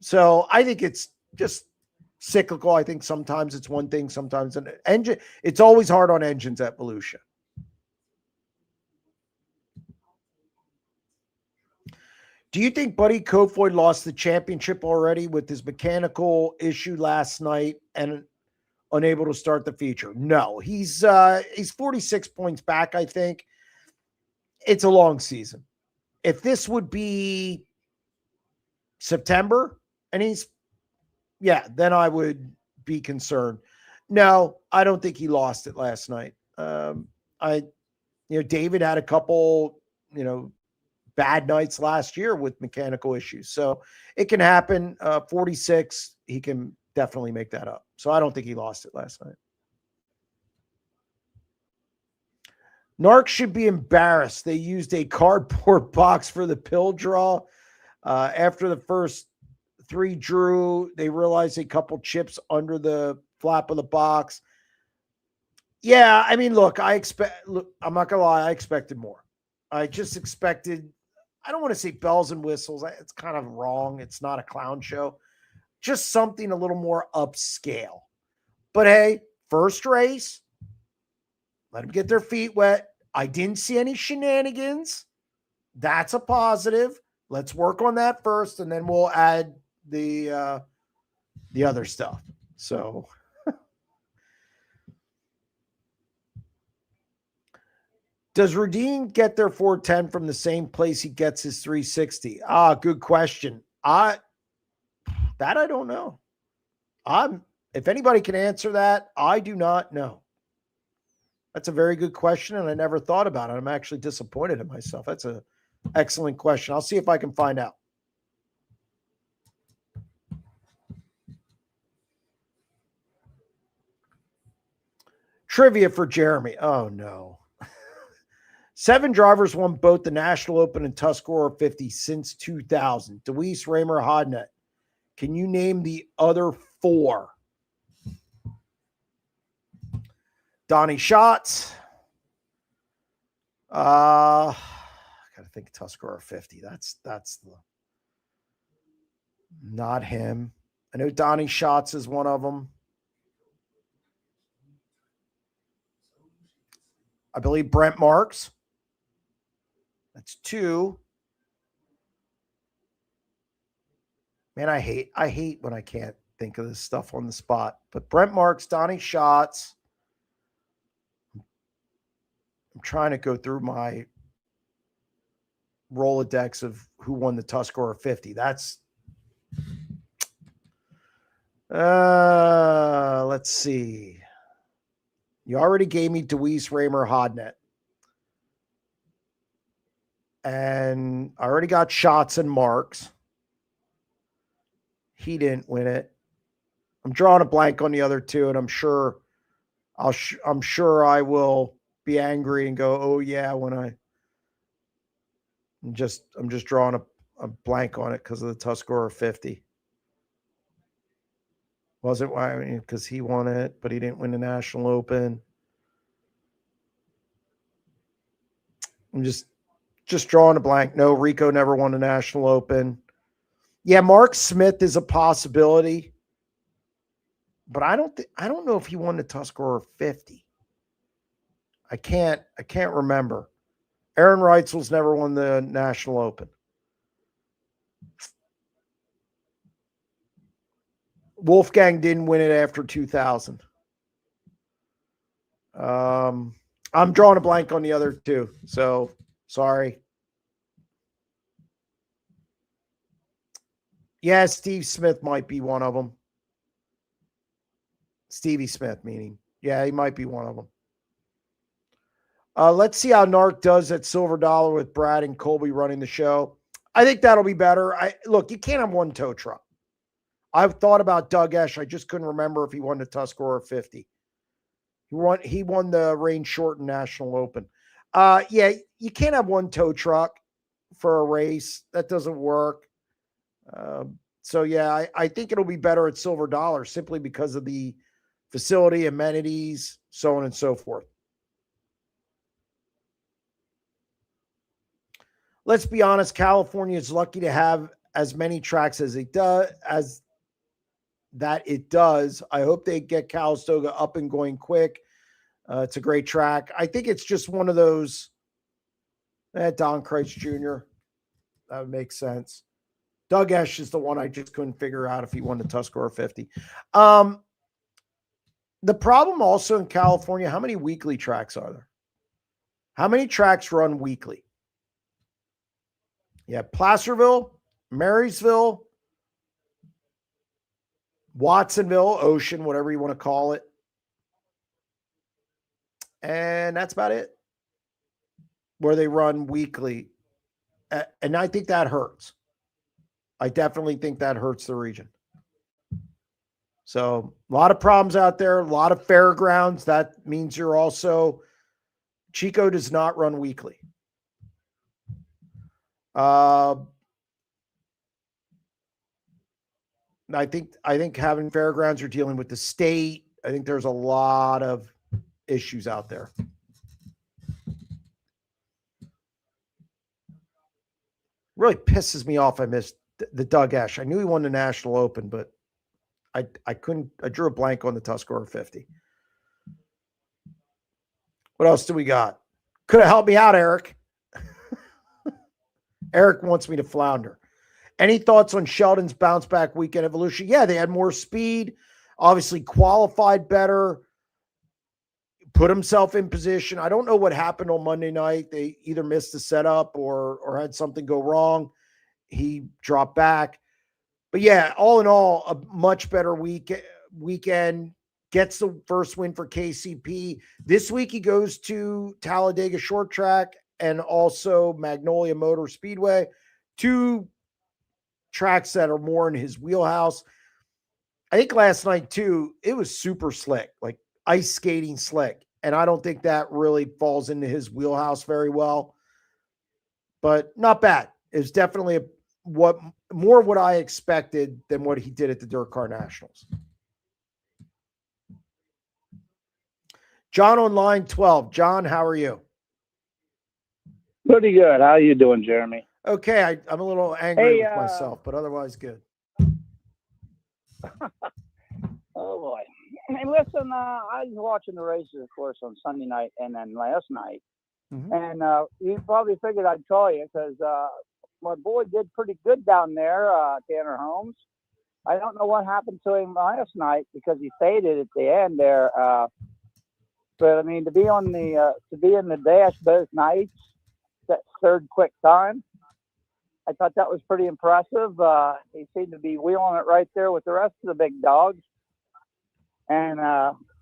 So I think it's just cyclical. I think sometimes it's one thing, sometimes an engine. It's always hard on engines at Volusia. Do you think Buddy Kofoid lost the championship already with his mechanical issue last night and unable to start the feature? No, he's 46 points back, I think. It's a long season. If this would be September and then I would be concerned. No, I don't think he lost it last night. David had a couple, bad nights last year with mechanical issues. So it can happen. 46, he can definitely make that up. So I don't think he lost it last night. NARC should be embarrassed. They used a cardboard box for the pill draw. After the first 3 drew, they realized a couple chips under the flap of the box. Yeah, I mean, look, I'm not going to lie, I expected more. I just expected, I don't want to say bells and whistles. It's kind of wrong. It's not a clown show. Just something a little more upscale. But hey, first race, let them get their feet wet. I didn't see any shenanigans. That's a positive. Let's work on that first, and then we'll add the other stuff. So does Rudine get their 410 from the same place he gets his 360? Good question. That I don't know. If anybody can answer that, I do not know. That's a very good question, and I never thought about it. I'm actually disappointed in myself. That's an excellent question. I'll see if I can find out. Trivia for Jeremy. Oh, no. 7 drivers won both the National Open and Tuscarora 50 since 2000. Deweese, Raymer, Hodnett. Can you name the other 4? Donny Schatz. I gotta think Tuscarora 50. That's the not him. I know Donny Schatz is one of them. I believe Brent Marks. That's 2. Man, I hate when I can't think of this stuff on the spot. But Brent Marks, Donny Schatz. I'm trying to go through my Rolodex of who won the Tuscarora 50. Let's see. You already gave me Deweese, Raymer, Hodnett. And I already got Schatz and Marks. He didn't win it. I'm drawing a blank on the other 2, and I'm sure I will be angry and go, oh yeah, when I'm just drawing a blank on it because of the Tuscarora 50. Wasn't why? I mean, because he won it, but he didn't win the National Open. I'm just drawing a blank. No, Rico never won the National Open. Yeah, Mark Smith is a possibility, but I don't know if he won the Tuscarora 50. I can't remember. Aaron Reitzel's never won the National Open. Wolfgang didn't win it after 2000. I'm drawing a blank on the other 2, so sorry. Yeah, Steve Smith might be one of them. Stevie Smith, meaning. Yeah, he might be one of them. Let's see how NARC does at Silver Dollar with Brad and Colby running the show. I think that'll be better. Look, you can't have one tow truck. I've thought about Doug Esch. I just couldn't remember if he won the Tuscarora 50. He won the Rain Shorten National Open. Yeah, you can't have one tow truck for a race. That doesn't work. So yeah, I think it'll be better at Silver Dollar simply because of the facility, amenities, so on and so forth. Let's be honest, California is lucky to have as many tracks as it does, I hope they get Calistoga up and going quick. It's a great track. I think it's just one of those. Don Kreitz Jr. That would make sense. Doug Esch is the one I just couldn't figure out if he won the Tuscarora 50. The problem also in California, how many weekly tracks are there? How many tracks run weekly? Yeah, Placerville, Marysville, Watsonville, Ocean, whatever you want to call it. And that's about it. Where they run weekly. And I think that hurts. I definitely think that hurts the region. So a lot of problems out there, a lot of fairgrounds. That means you're also, Chico does not run weekly. I think having fairgrounds, you're dealing with the state. I think there's a lot of issues out there. Really pisses me off. I missed the Doug Esch. I knew he won the National Open, but I couldn't. I drew a blank on the Tuscarora 50. What else do we got? Could have helped me out, Eric. Eric wants me to flounder. Any thoughts on Sheldon's bounce back weekend evolution? Yeah, they had more speed, obviously qualified better, put himself in position. I don't know what happened on Monday night. They either missed the setup or had something go wrong. He dropped back. But yeah, all in all, a much better weekend. Gets the first win for KCP. This week he goes to Talladega Short Track and also Magnolia Motor Speedway. Two tracks that are more in his wheelhouse. I think last night too, it was super slick, like ice skating slick. And I don't think that really falls into his wheelhouse very well, but not bad. It's definitely what I expected than what he did at the Dirt Car Nationals. John on line 12. John, how are you? Pretty good. How are you doing, Jeremy? Okay, I'm a little angry with myself, but otherwise good. Oh, boy. Hey, listen, I was watching the races, of course, on Sunday night and then last night. Mm-hmm. And you probably figured I'd call you because my boy did pretty good down there, Tanner Holmes. I don't know what happened to him last night because he faded at the end there. But, I mean, to be in the dash both nights, that third quick time, I thought that was pretty impressive. He seemed to be wheeling it right there with the rest of the big dogs. And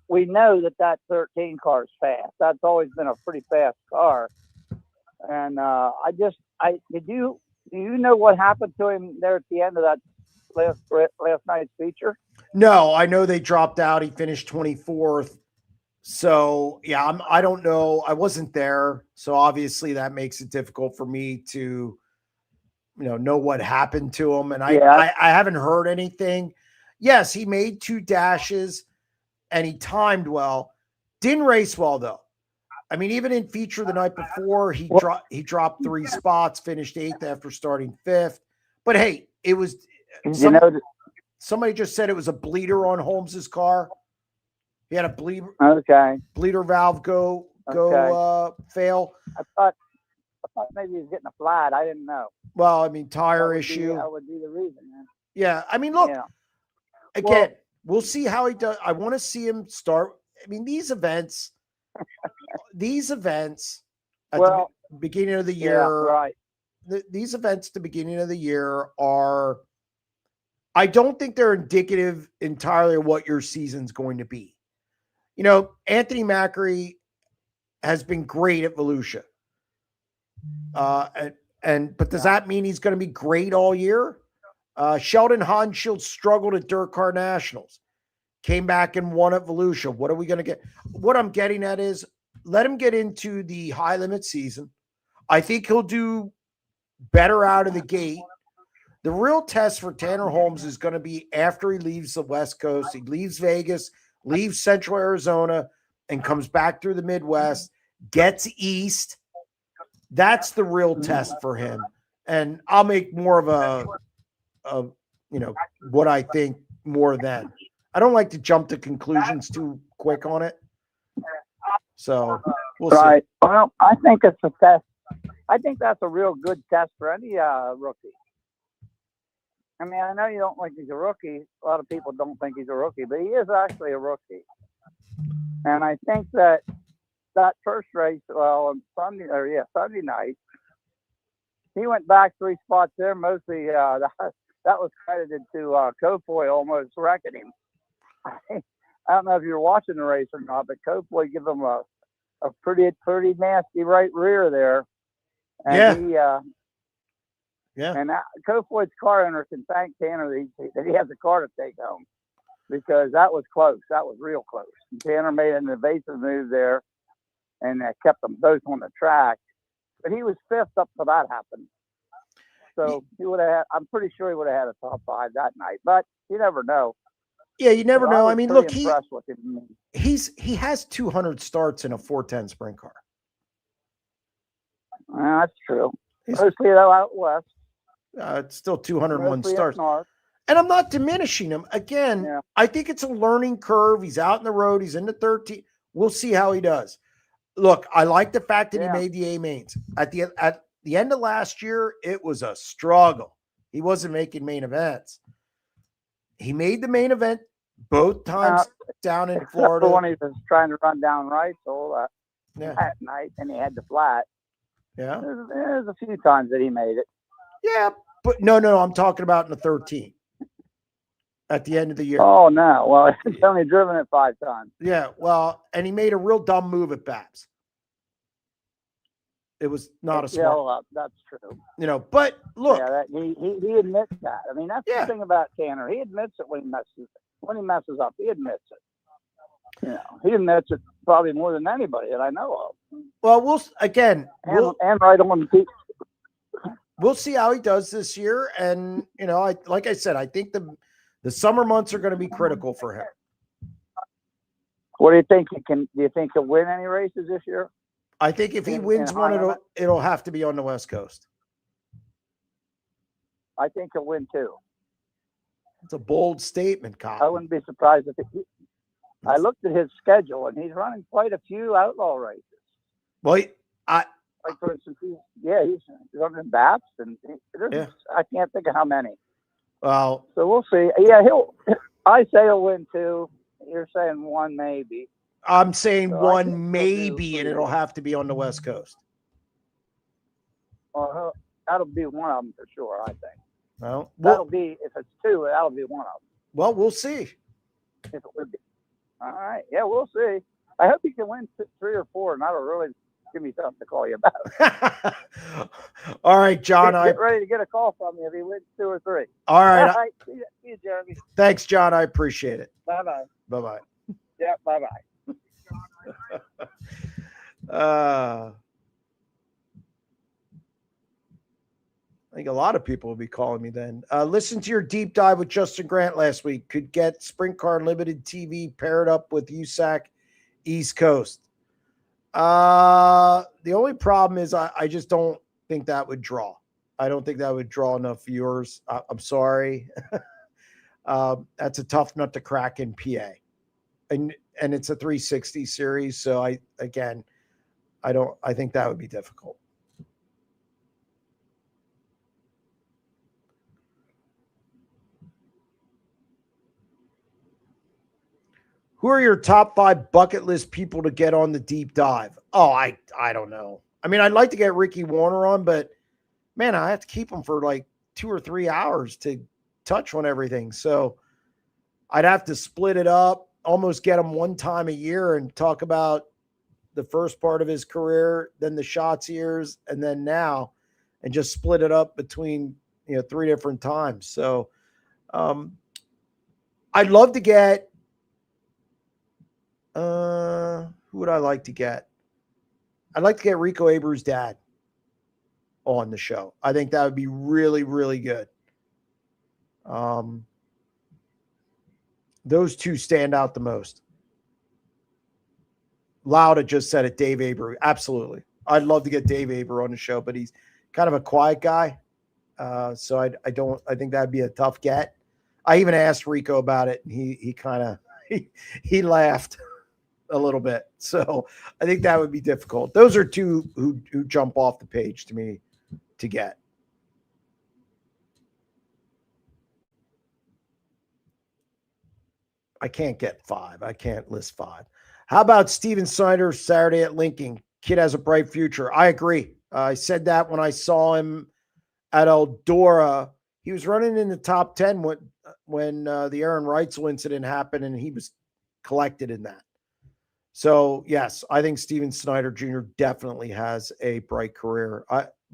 we know that 13 car is fast. That's always been a pretty fast car. And do you know what happened to him there at the end of that last night's feature? No, I know they dropped out. He finished 24th. So yeah, I don't know. I wasn't there. So obviously that makes it difficult for me to, know what happened to him. And I haven't heard anything. Yes, he made 2 dashes and he timed well. Didn't race well though. I mean, even in feature the night before, he dropped 3 spots, finished 8th after starting 5th. But hey, it was somebody just said it was a bleeder on Holmes's car. He had a bleeder valve go fail. I thought maybe he was getting a flat. I didn't know. Well, I mean, tire issue. That would be the reason, man. Yeah, I mean, look. Yeah. Again, we'll see how he does. I want to see him start. I mean, these events at the beginning of the year, right? These events at the beginning of the year are I don't think they're indicative entirely of what your season's going to be. You know, Anthony Macri has been great at Volusia. But does that mean he's going to be great all year? Sheldon Haudenschild struggled at Dirt Car Nationals, came back and won at Volusia. What are we going to get? What I'm getting at is let him get into the high limit season. I think he'll do better out of the gate. The real test for Tanner Holmes is going to be after he leaves the West Coast. He leaves Vegas, leaves Central Arizona, and comes back through the Midwest, gets east. That's the real test for him. And I'll make more of a what I think more than. I don't like to jump to conclusions too quick on it. So we'll see. Well, I think it's a test. I think that's a real good test for any rookie. I mean, I know you don't think he's a rookie. A lot of people don't think he's a rookie, but he is actually a rookie. And I think that first race, on Sunday night, he went back 3 spots there. Mostly that was credited to Kofoy almost wrecking him. I don't know if you're watching the race or not, but Kofoy gave him a pretty nasty right rear there. And and Kofoy's car owner can thank Tanner that he has a car to take home, because that was close. That was real close. And Tanner made an evasive move there, and kept them both on the track. But he was 5th up till that happened. So he would have. I'm pretty sure he would have had a top 5 that night. But you never know. Yeah, you never know. I mean, look, he has 200 starts in a 410 sprint car. That's true. Mostly though out west. It's still 201 starts. And I'm not diminishing him. Again, I think it's a learning curve. He's out in the road. He's in the 13. We'll see how he does. Look, I like the fact that he made the A mains. At the end of last year, it was a struggle. He wasn't making main events. He made the main event both times down in Florida. When he was trying to run down right that night, and he had the flat. Yeah. There's a few times that he made it. Yeah, but no, I'm talking about in the 13 at the end of the year. Oh, no. Well, he's only driven it 5 times. Yeah, well, and he made a real dumb move at Babs. It was not a smart. Well, that's true. But look. Yeah, he admits that. I mean, that's the thing about Tanner. He admits it when he messes up. He admits it. He admits it probably more than anybody that I know of. Well, and right on the peak. We'll see how he does this year. And, like I said, I think the summer months are going to be critical for him. What do you think do you think he'll win any races this year? I think if he wins one, it'll have to be on the West Coast. I think he'll win 2. It's a bold statement, Kyle. I wouldn't be surprised if I looked at his schedule, and he's running quite a few outlaw races. Well, like for instance, he's running Baps, and I can't think of how many. Well, so we'll see. Yeah, I say he'll win 2. You're saying 1 maybe. I'm saying 1 maybe, and it'll have to be on the West Coast. Well, that'll be one of them for sure, I think. Well, that'll be, if it's 2, that'll be one of them. Well, we'll see. If it would be. All right. Yeah, we'll see. I hope he can win 3 or 4, and that'll really give me something to call you about. All right, John. Get ready to get a call from you if he wins 2 or 3. All right. See you, Jeremy. Thanks, John. I appreciate it. Bye-bye. Bye-bye. Yeah, bye-bye. I think a lot of people will be calling me then. Listen to your deep dive with Justin Grant last week. Could get SprintCarUnlimited TV paired up with USAC East Coast. The only problem is I just don't think that would draw. I don't think that would draw enough viewers. I'm sorry. That's a tough nut to crack in PA. And it's a 360 series. So I think that would be difficult. Who are your top 5 bucket list people to get on the deep dive? Oh, I don't know. I mean, I'd like to get Ricky Warner on, but man, I have to keep him for like 2 or 3 hours to touch on everything. So I'd have to split it up, almost get him one time a year and talk about the first part of his career, then the Schatz years, and then now, and just split it up between, 3 different times. So I'd love to get, who would I like to get? I'd like to get Rico Abreu's dad on the show. I think that would be really, really good. Those two stand out the most. Lauda just said it, Dave Abreu. Absolutely. I'd love to get Dave Abreu on the show, but he's kind of a quiet guy. So I think that'd be a tough get. I even asked Rico about it, and he kind of he laughed a little bit. So I think that would be difficult. Those are two who jump off the page to me to get. I can't get 5. I can't list 5. How about Steven Snyder Saturday at Lincoln? Kid has a bright future. I agree. I said that when I saw him at Eldora. He was running in the top 10 when the Aaron Reitzel incident happened, and he was collected in that. So, yes, I think Steven Snyder Jr. definitely has a bright career,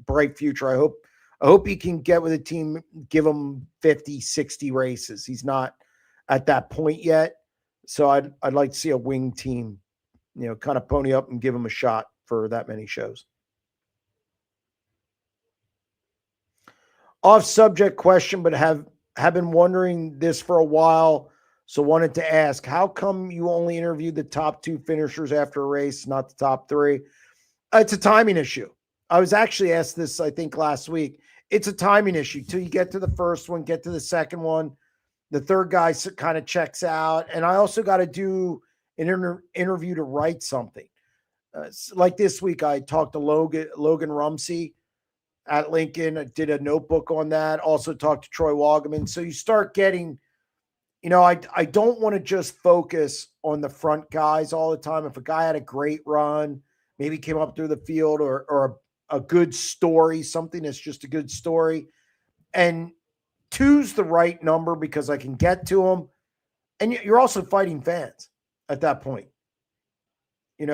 bright future. I hope he can get with a team, give him 50, 60 races. He's not at that point yet. So I'd like to see a wing team, kind of pony up and give him a shot for that many shows. Off subject question, but have been wondering this for a while. So wanted to ask, how come you only interviewed the top 2 finishers after a race, not the top 3? It's a timing issue. I was actually asked this, I think, last week. It's a timing issue. Till you get to the first one, get to the second one, the third guy kind of checks out. And I also got to do an interview to write something. Like this week, I talked to Logan Rumsey at Lincoln. I did a notebook on that. Also talked to Troy Wagaman. So you start getting, I don't want to just focus on the front guys all the time. If a guy had a great run, maybe came up through the field or a good story, something that's just a good story. And 2's the right number because I can get to them. And you're also fighting fans at that point. You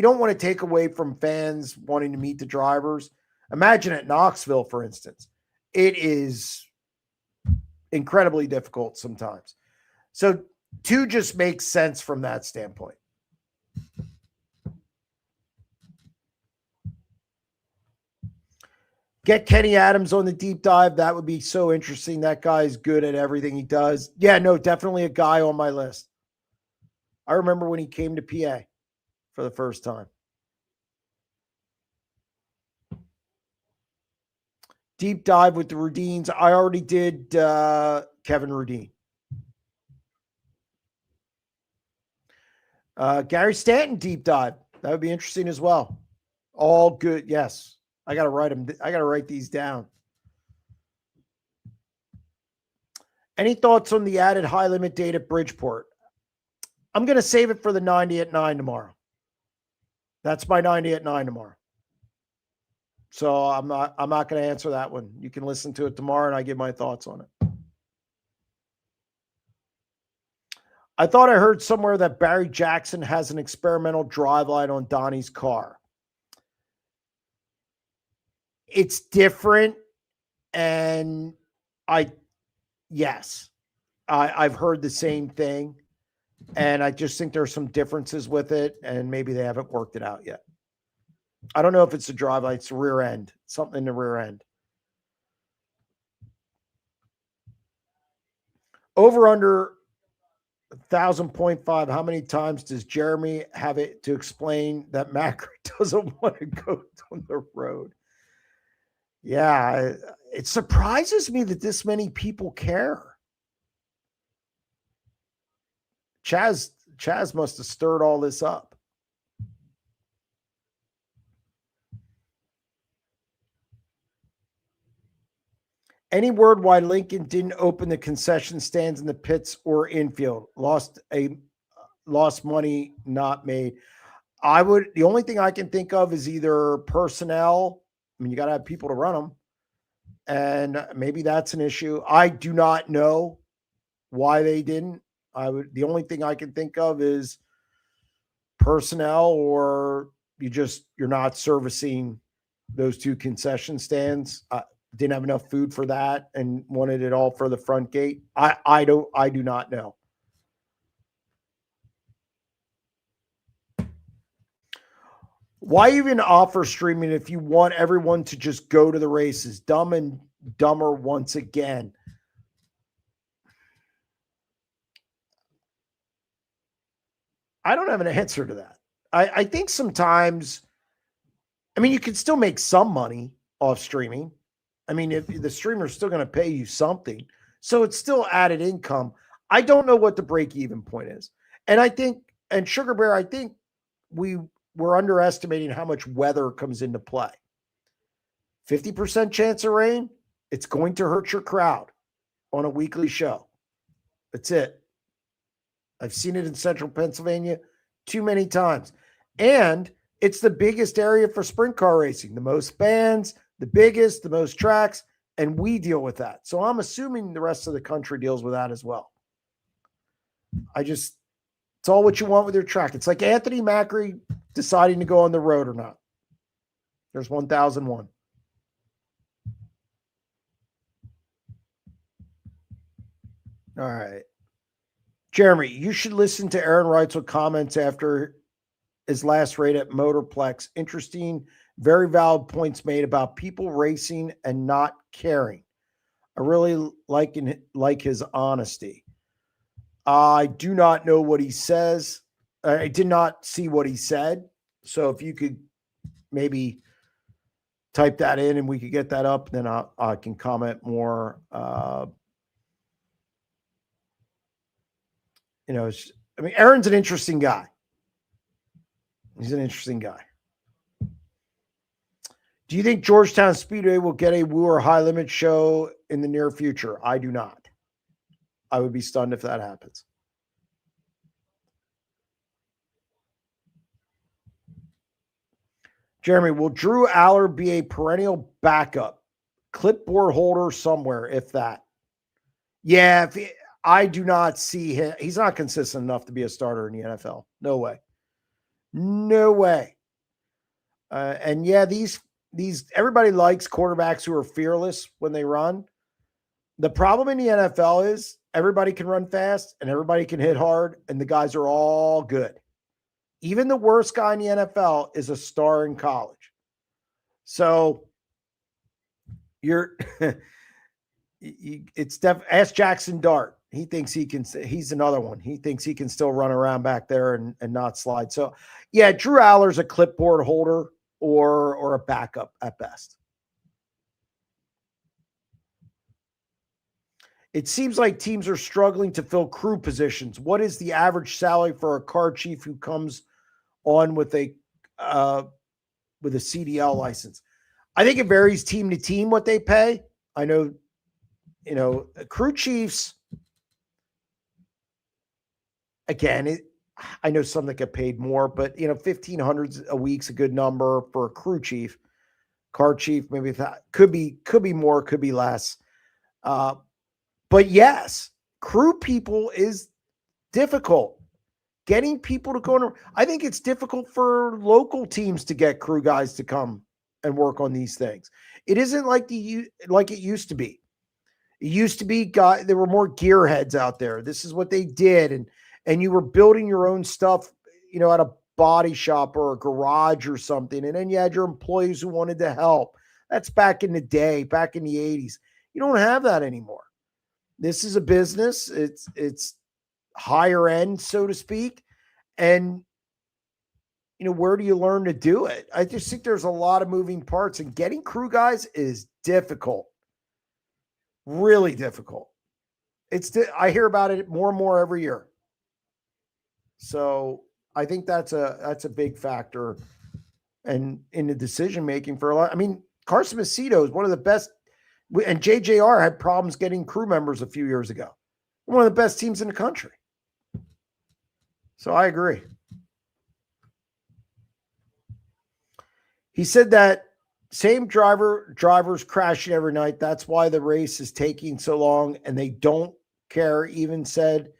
don't want to take away from fans wanting to meet the drivers. Imagine at Knoxville, for instance. It is incredibly difficult sometimes. So 2 just makes sense from that standpoint. Get Kenny Adams on the deep dive. That would be so interesting. That guy is good at everything he does. Yeah, no, definitely a guy on my list. I remember when he came to PA for the first time. Deep dive with the Rudines. I already did Kevin Rudine. Gary Stanton deep dive. That would be interesting as well. All good. Yes. I got to write them. I got to write these down. Any thoughts on the added high limit date at Bridgeport? I'm going to save it for the 90 at 9 tomorrow. That's my 90 at 9 tomorrow. So I'm not going to answer that one. You can listen to it tomorrow and I give my thoughts on it. I thought I heard somewhere that Barry Jackson has an experimental drive light on Donnie's car. It's different. And I've heard the same thing. And I just think there's some differences with it. And maybe they haven't worked it out yet. I don't know if it's a drive light, it's a rear end, something in the rear end. Over under 1,000.5. How many times does Jeremy have it to explain that Macri doesn't want to go on the road? Yeah, it surprises me that this many people care. Chaz must have stirred all this up. Any word why Lincoln didn't open the concession stands in the pits or infield? Lost money not made. The only thing I can think of is either personnel. I mean, you got to have people to run them. And maybe that's an issue. I do not know why they didn't. The only thing I can think of is personnel, or you're not servicing those two concession stands. Didn't have enough food for that and wanted it all for the front gate. I do not know. Why even offer streaming if you want everyone to just go to the races? Dumb and dumber once again. I don't have an answer to that. I think sometimes, you can still make some money off streaming. If the streamer's still going to pay you something, so it's still added income. I don't know what the break-even point is. And Sugar Bear, I think we're underestimating how much weather comes into play. 50% chance of rain, it's going to hurt your crowd on a weekly show. That's it. I've seen it in central Pennsylvania too many times. And it's the biggest area for sprint car racing. The most fans, the biggest, the most tracks, and we deal with that. So I'm assuming the rest of the country deals with that as well. It's all what you want with your track. It's like Anthony Macri deciding to go on the road or not. There's 1001. All right. Jeremy, you should listen to Aaron Reitzel comments after his last raid at Motorplex. Interesting, very valid points made about people racing and not caring. I really like his honesty. I do not know what he says. I did not see what he said. So if you could maybe type that in and we could get that up, then I can comment more. Aaron's an interesting guy. He's an interesting guy. Do you think Georgetown Speedway will get a Woo or High Limit show in the near future? I do not. I would be stunned if that happens. Jeremy, will Drew Aller be a perennial backup, clipboard holder somewhere, if that? Yeah, I do not see him. He's not consistent enough to be a starter in the NFL. No way. No way. And yeah, these everybody likes quarterbacks who are fearless when they run. The problem in the NFL is everybody can run fast and everybody can hit hard, and the guys are all good. Even the worst guy in the NFL is a star in college. So ask Jackson Dart. He thinks he's another one. He thinks he can still run around back there and not slide. So yeah, Drew Aller's a clipboard holder or a backup at best. It seems like teams are struggling to fill crew positions. What is the average salary for a car chief who comes on with a CDL license? I think it varies team to team what they pay. I know, crew chiefs, again, I know some that get paid more, but $1,500 a week's a good number for a crew chief. Car chief, maybe that could be more, could be less. But yes, crew people is difficult. Getting people to go in. I think it's difficult for local teams to get crew guys to come and work on these things. It isn't like it used to be. It used to be there were more gearheads out there. This is what they did, and you were building your own stuff, at a body shop or a garage or something, and then you had your employees who wanted to help. That's back in the day, back in the 80s. You don't have that anymore. This is a business. It's higher end, so to speak. And, where do you learn to do it? I just think there's a lot of moving parts, and getting crew guys is difficult. Really difficult. I hear about it more and more every year. So I think that's a big factor and in the decision-making for a lot. Carson Macedo is one of the best, and JJR had problems getting crew members a few years ago. One of the best teams in the country. So I agree. He said that same drivers crashing every night. That's why the race is taking so long, and they don't care. Even said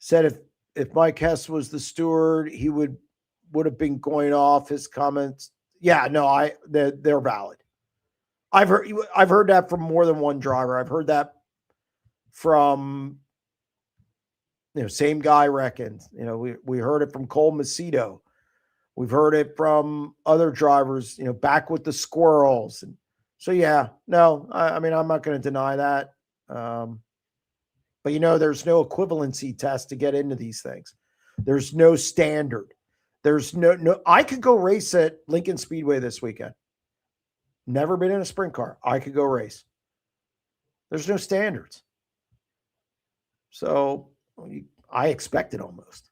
if Mike Hess was the steward, he would have been going off his comments. Yeah, no, they're valid. I've heard that from more than one driver. I've heard that from same guy reckons. We heard it from Cole Macedo. We've heard it from other drivers, back with the squirrels. And so, yeah, no, I mean, I'm not going to deny that. But, there's no equivalency test to get into these things. There's no standard. There's no, I could go race at Lincoln Speedway this weekend. Never been in a sprint car. I could go race. There's no standards. So I expect it almost.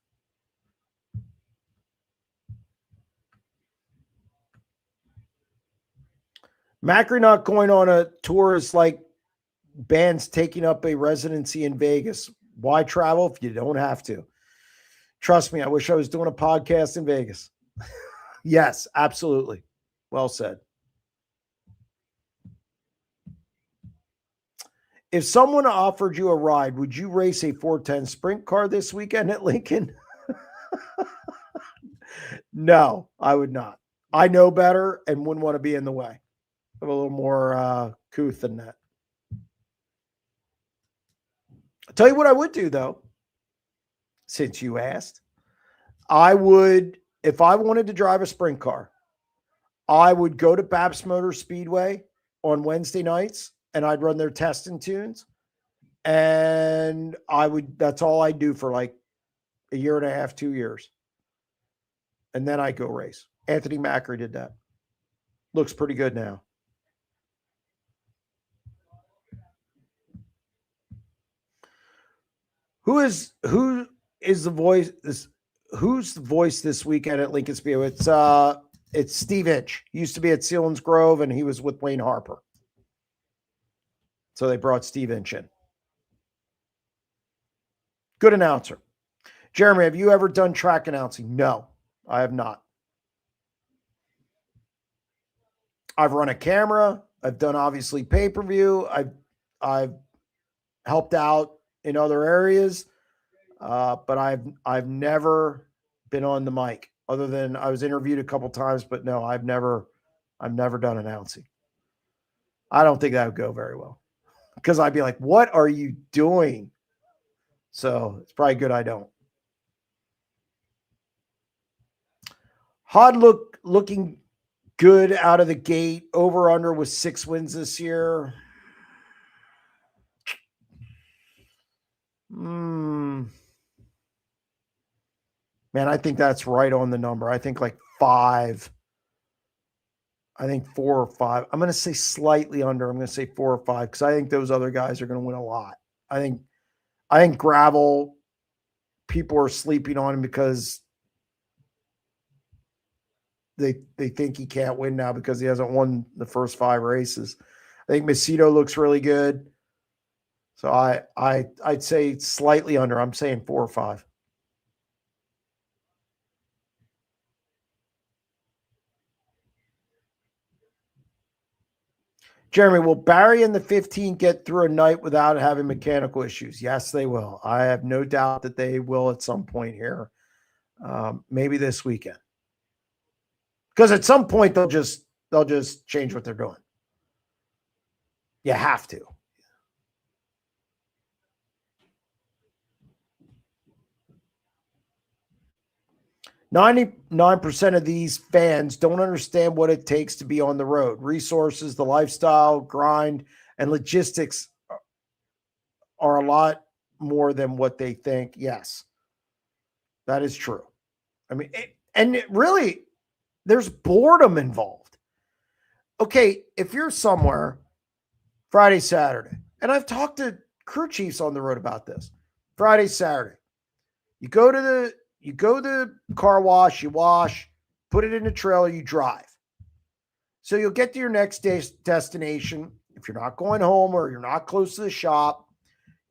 Macri not going on a tour is like bands taking up a residency in Vegas. Why travel if you don't have to? Trust me, I wish I was doing a podcast in Vegas. Yes, absolutely. Well said. If someone offered you a ride, would you race a 410 sprint car this weekend at Lincoln? No, I would not. I know better and wouldn't want to be in the way. I'm a little more couth than that. I'll tell you what I would do, though, since you asked. I would, if I wanted to drive a sprint car, I would go to Babs Motor Speedway on Wednesday nights, and I'd run their test and tunes. And that's all I do for like a year and a half, 2 years. And then I go race. Anthony Macri did that. Looks pretty good now. Who is the voice? Who's the voice this weekend at Lincoln Speedway? It's Steve Inch. He used to be at Sealands Grove, and he was with Wayne Harper. So they brought Steve Inch in. Good announcer. Jeremy, have you ever done track announcing? No, I have not. I've run a camera. I've done obviously pay-per-view. I've helped out in other areas, but I've never been on the mic. Other than I was interviewed a couple times, but no, I've never done announcing. I don't think that would go very well because I'd be like, "What are you doing?" So it's probably good I don't. Haud looking good out of the gate. Over under with 6 wins this year. Man, I think that's right on the number. I think like 5. I think 4 or 5. I'm going to say slightly under. I'm going to say 4 or 5 because I think those other guys are going to win a lot. I think Gravel, people are sleeping on him because they think he can't win now because he hasn't won the first 5 races. I think Macedo looks really good. So I'd say slightly under. I'm saying 4 or 5. Jeremy, will Barry and the 15 get through a night without having mechanical issues? Yes, they will. I have no doubt that they will at some point here. Maybe this weekend. Because at some point they'll just change what they're doing. You have to. 99% of these fans don't understand what it takes to be on the road. Resources, the lifestyle, grind, and logistics are a lot more than what they think. Yes, that is true. I mean, really, there's boredom involved. Okay, if you're somewhere Friday, Saturday, and I've talked to crew chiefs on the road about this. Friday, Saturday, you go to the car wash, you wash, put it in the trailer, you drive. So you'll get to your next day's destination. If you're not going home or you're not close to the shop,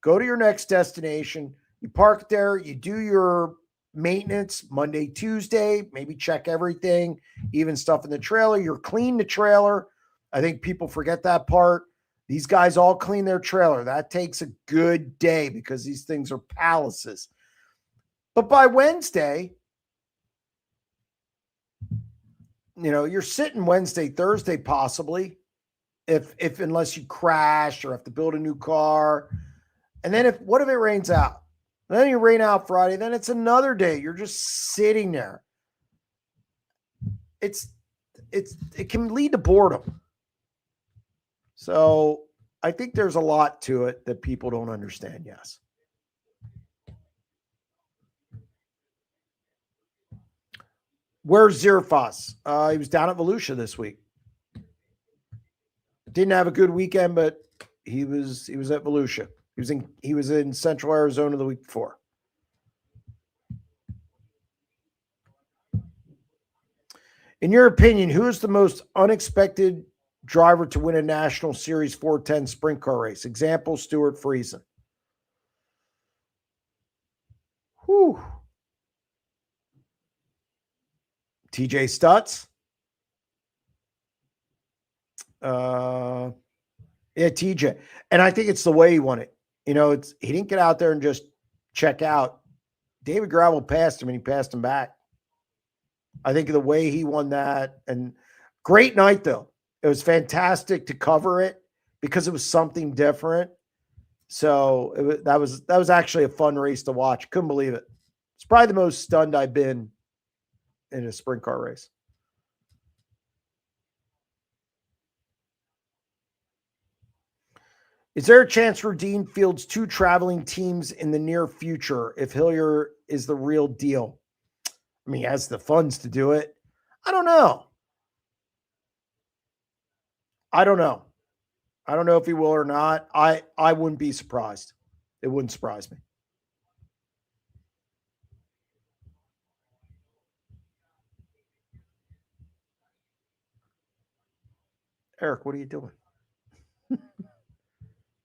go to your next destination. You park there, you do your maintenance Monday, Tuesday, maybe check everything, even stuff in the trailer. You're clean the trailer I think people forget that part. These guys all clean their trailer. That takes a good day because these things are palaces. But by Wednesday, you're sitting Wednesday, Thursday, possibly, if unless you crash or have to build a new car. And then what if it rains out? And then you rain out Friday, then it's another day. You're just sitting there. It can lead to boredom. So I think there's a lot to it that people don't understand. Yes. Where's Zerfas? He was down at Volusia this week. Didn't have a good weekend, but he was at Volusia. He was in Central Arizona the week before. In your opinion, who is the most unexpected driver to win a National Series 410 sprint car race? Example, Stuart Friesen. Whew. TJ Stutz. Yeah, TJ. And I think it's the way he won it. He didn't get out there and just check out. David Gravel passed him and he passed him back. I think the way he won that, and great night though. It was fantastic to cover it because it was something different. So that was actually a fun race to watch. Couldn't believe it. It's probably the most stunned I've been in a sprint car race. Is there a chance Rudeen fields 2 traveling teams in the near future if Hillier is the real deal? I mean, he has the funds to do it. I don't know. I don't know if he will or not. I wouldn't be surprised. It wouldn't surprise me. Eric, what are you doing? I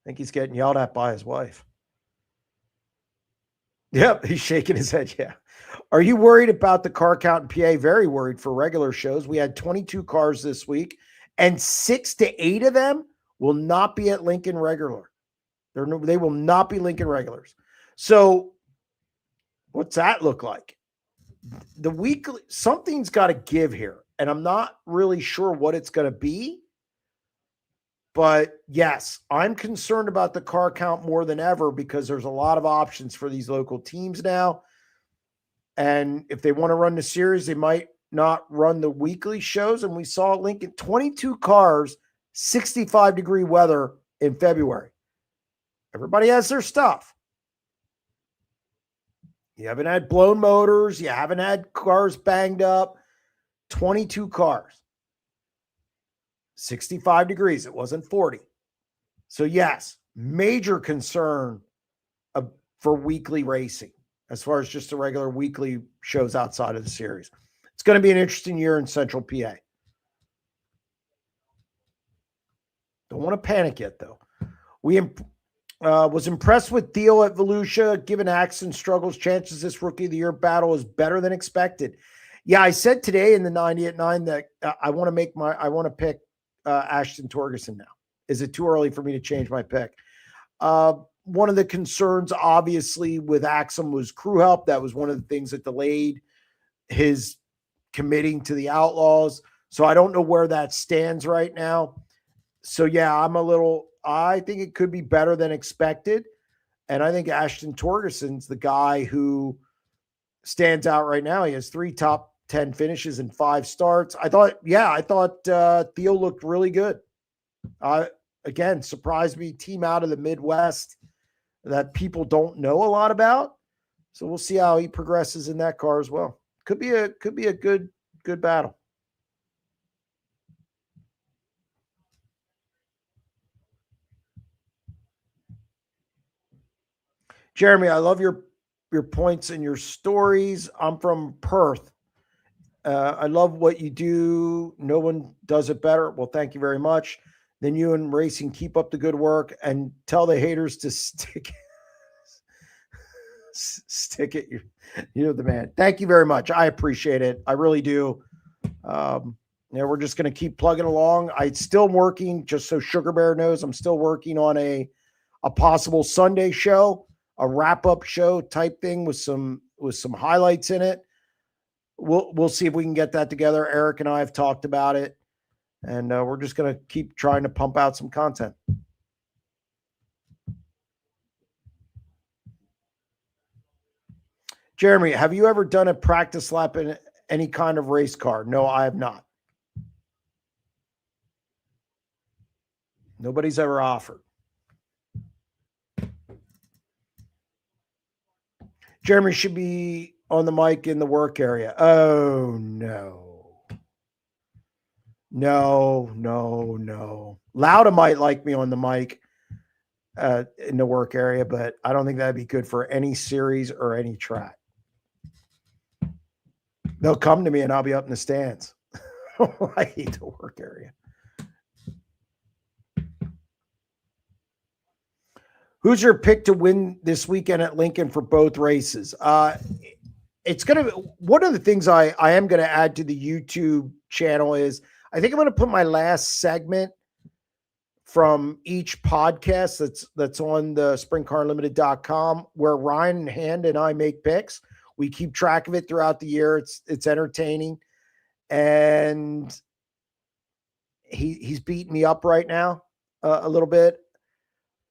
think he's getting yelled at by his wife. Yep, he's shaking his head. Yeah. Are you worried about the car count in PA? Very worried for regular shows. We had 22 cars this week, and 6 to 8 of them will not be at Lincoln regular. They will not be Lincoln regulars. So what's that look like? The weekly, something's got to give here, and I'm not really sure what it's going to be. But yes, I'm concerned about the car count more than ever because there's a lot of options for these local teams now. And if they want to run the series, they might not run the weekly shows. And we saw Lincoln 22 cars, 65-degree weather in February. Everybody has their stuff. You haven't had blown motors. You haven't had cars banged up. 22 cars. 65 degrees. It wasn't 40. So yes, major concern for weekly racing as far as just the regular weekly shows outside of the series. It's going to be an interesting year in Central PA. Don't want to panic yet, though. We was impressed with Theo at Volusia. Given accident struggles, chances this Rookie of the Year battle is better than expected. Yeah, I said today in the 90 at 9 that I want to pick Ashton Torgerson now. Is it too early for me to change my pick? One of the concerns, obviously, with Axum was crew help. That was one of the things that delayed his committing to the Outlaws. So I don't know where that stands right now. So yeah, I think it could be better than expected. And I think Ashton Torgerson's the guy who stands out right now. He has 3 top 10 finishes and 5 starts. I thought Theo looked really good. Again, surprised me. Team out of the Midwest that people don't know a lot about. So we'll see how he progresses in that car as well. Could be a good battle. Jeremy, I love your points and your stories. I'm from Perth. I love what you do. No one does it better. Well, thank you very much. Then you and racing, keep up the good work and tell the haters to stick it. You're the man. Thank you very much. I appreciate it. I really do. we're just going to keep plugging along. I'm still working, just so Sugar Bear knows, I'm still working on a possible Sunday show, a wrap-up show type thing with some highlights in it. We'll see if we can get that together. Eric and I have talked about it, and we're just going to keep trying to pump out some content. Jeremy, have you ever done a practice lap in any kind of race car? No, I have not. Nobody's ever offered. Jeremy should be on the mic in the work area. Oh, no. No. Lauda might like me on the mic in the work area, but I don't think that'd be good for any series or any track. They'll come to me and I'll be up in the stands. I hate the work area. Who's your pick to win this weekend at Lincoln for both races? It's going to be one of the things I am going to add to the YouTube channel is I think I'm going to put my last segment from each podcast that's on the SprintCarUnlimited.com where Ryan Hand and I make picks. We keep track of it throughout the year. It's entertaining. And he's beating me up right now a little bit.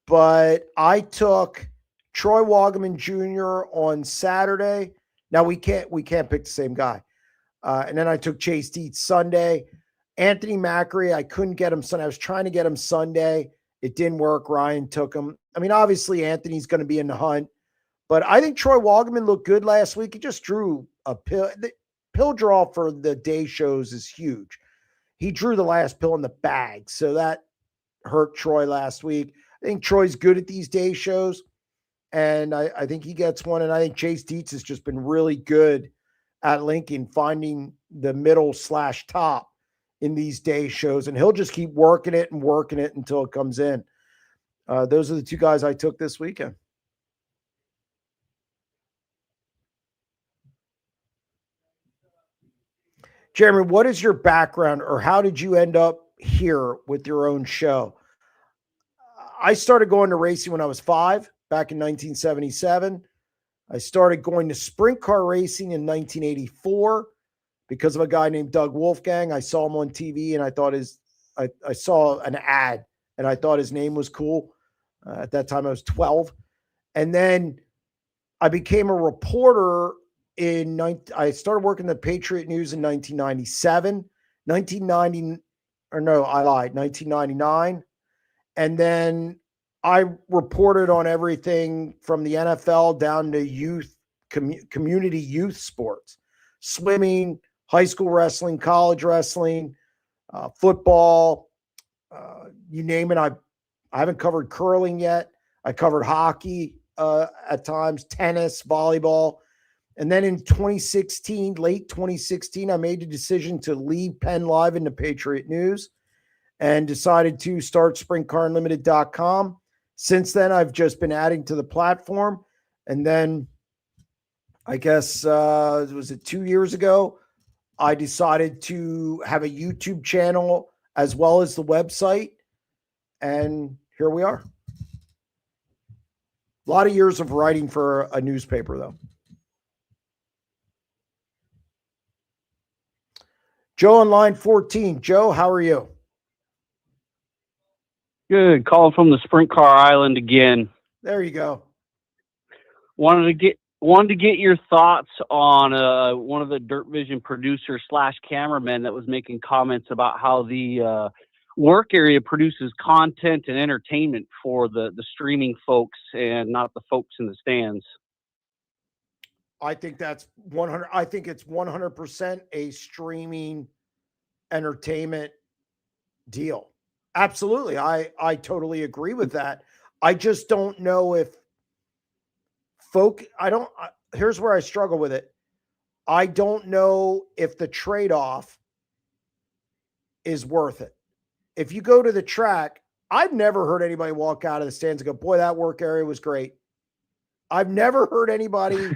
But I took Troy Wagaman Jr. on Saturday. Now we can't pick the same guy. And then I took Chase Dietz Sunday. Anthony Macri, I couldn't get him Sunday. I was trying to get him Sunday. It didn't work. Ryan took him. I mean, obviously Anthony's going to be in the hunt. But I think Troy Wagaman looked good last week. He just drew a pill. The pill draw for the day shows is huge. He drew the last pill in the bag. So that hurt Troy last week. I think Troy's good at these day shows. And I think he gets one. And I think Chase Dietz has just been really good at Lincoln, finding the middle/top in these day shows. And he'll just keep working it until it comes in. Those are the two guys I took this weekend. Jeremy, what is your background or how did you end up here with your own show? I started going to racing when I was 5, back in 1977. I started going to sprint car racing in 1984 because of a guy named Doug Wolfgang. I saw him on TV and I saw an ad and I thought his name was cool. At that time I was 12. And then I became a reporter I started working the Patriot News in 1997, 1999. And then I reported on everything from the NFL down to youth, community youth sports, swimming, high school wrestling, college wrestling, football, you name it. I haven't covered curling yet. I covered hockey at times, tennis, volleyball. And then in late 2016, I made the decision to leave Penn Live into Patriot News and decided to start SprintCarUnlimited.com. Since then, I've just been adding to the platform. And then I guess, was it 2 years ago, I decided to have a YouTube channel as well as the website. And here we are. A lot of years of writing for a newspaper, though. Joe on line 14. Joe, how are you? Good. Calling from the Sprint Car Island again. There you go. Wanted to get your thoughts on one of the Dirt Vision producers / cameramen that was making comments about how the work area produces content and entertainment for the streaming folks and not the folks in the stands. I think that's 100. I think it's 100% a streaming entertainment deal. Absolutely. I totally agree with that. I just don't know if here's where I struggle with it. I don't know if the trade-off is worth it. If you go to the track, I've never heard anybody walk out of the stands and go, boy, that work area was great. I've never heard anybody.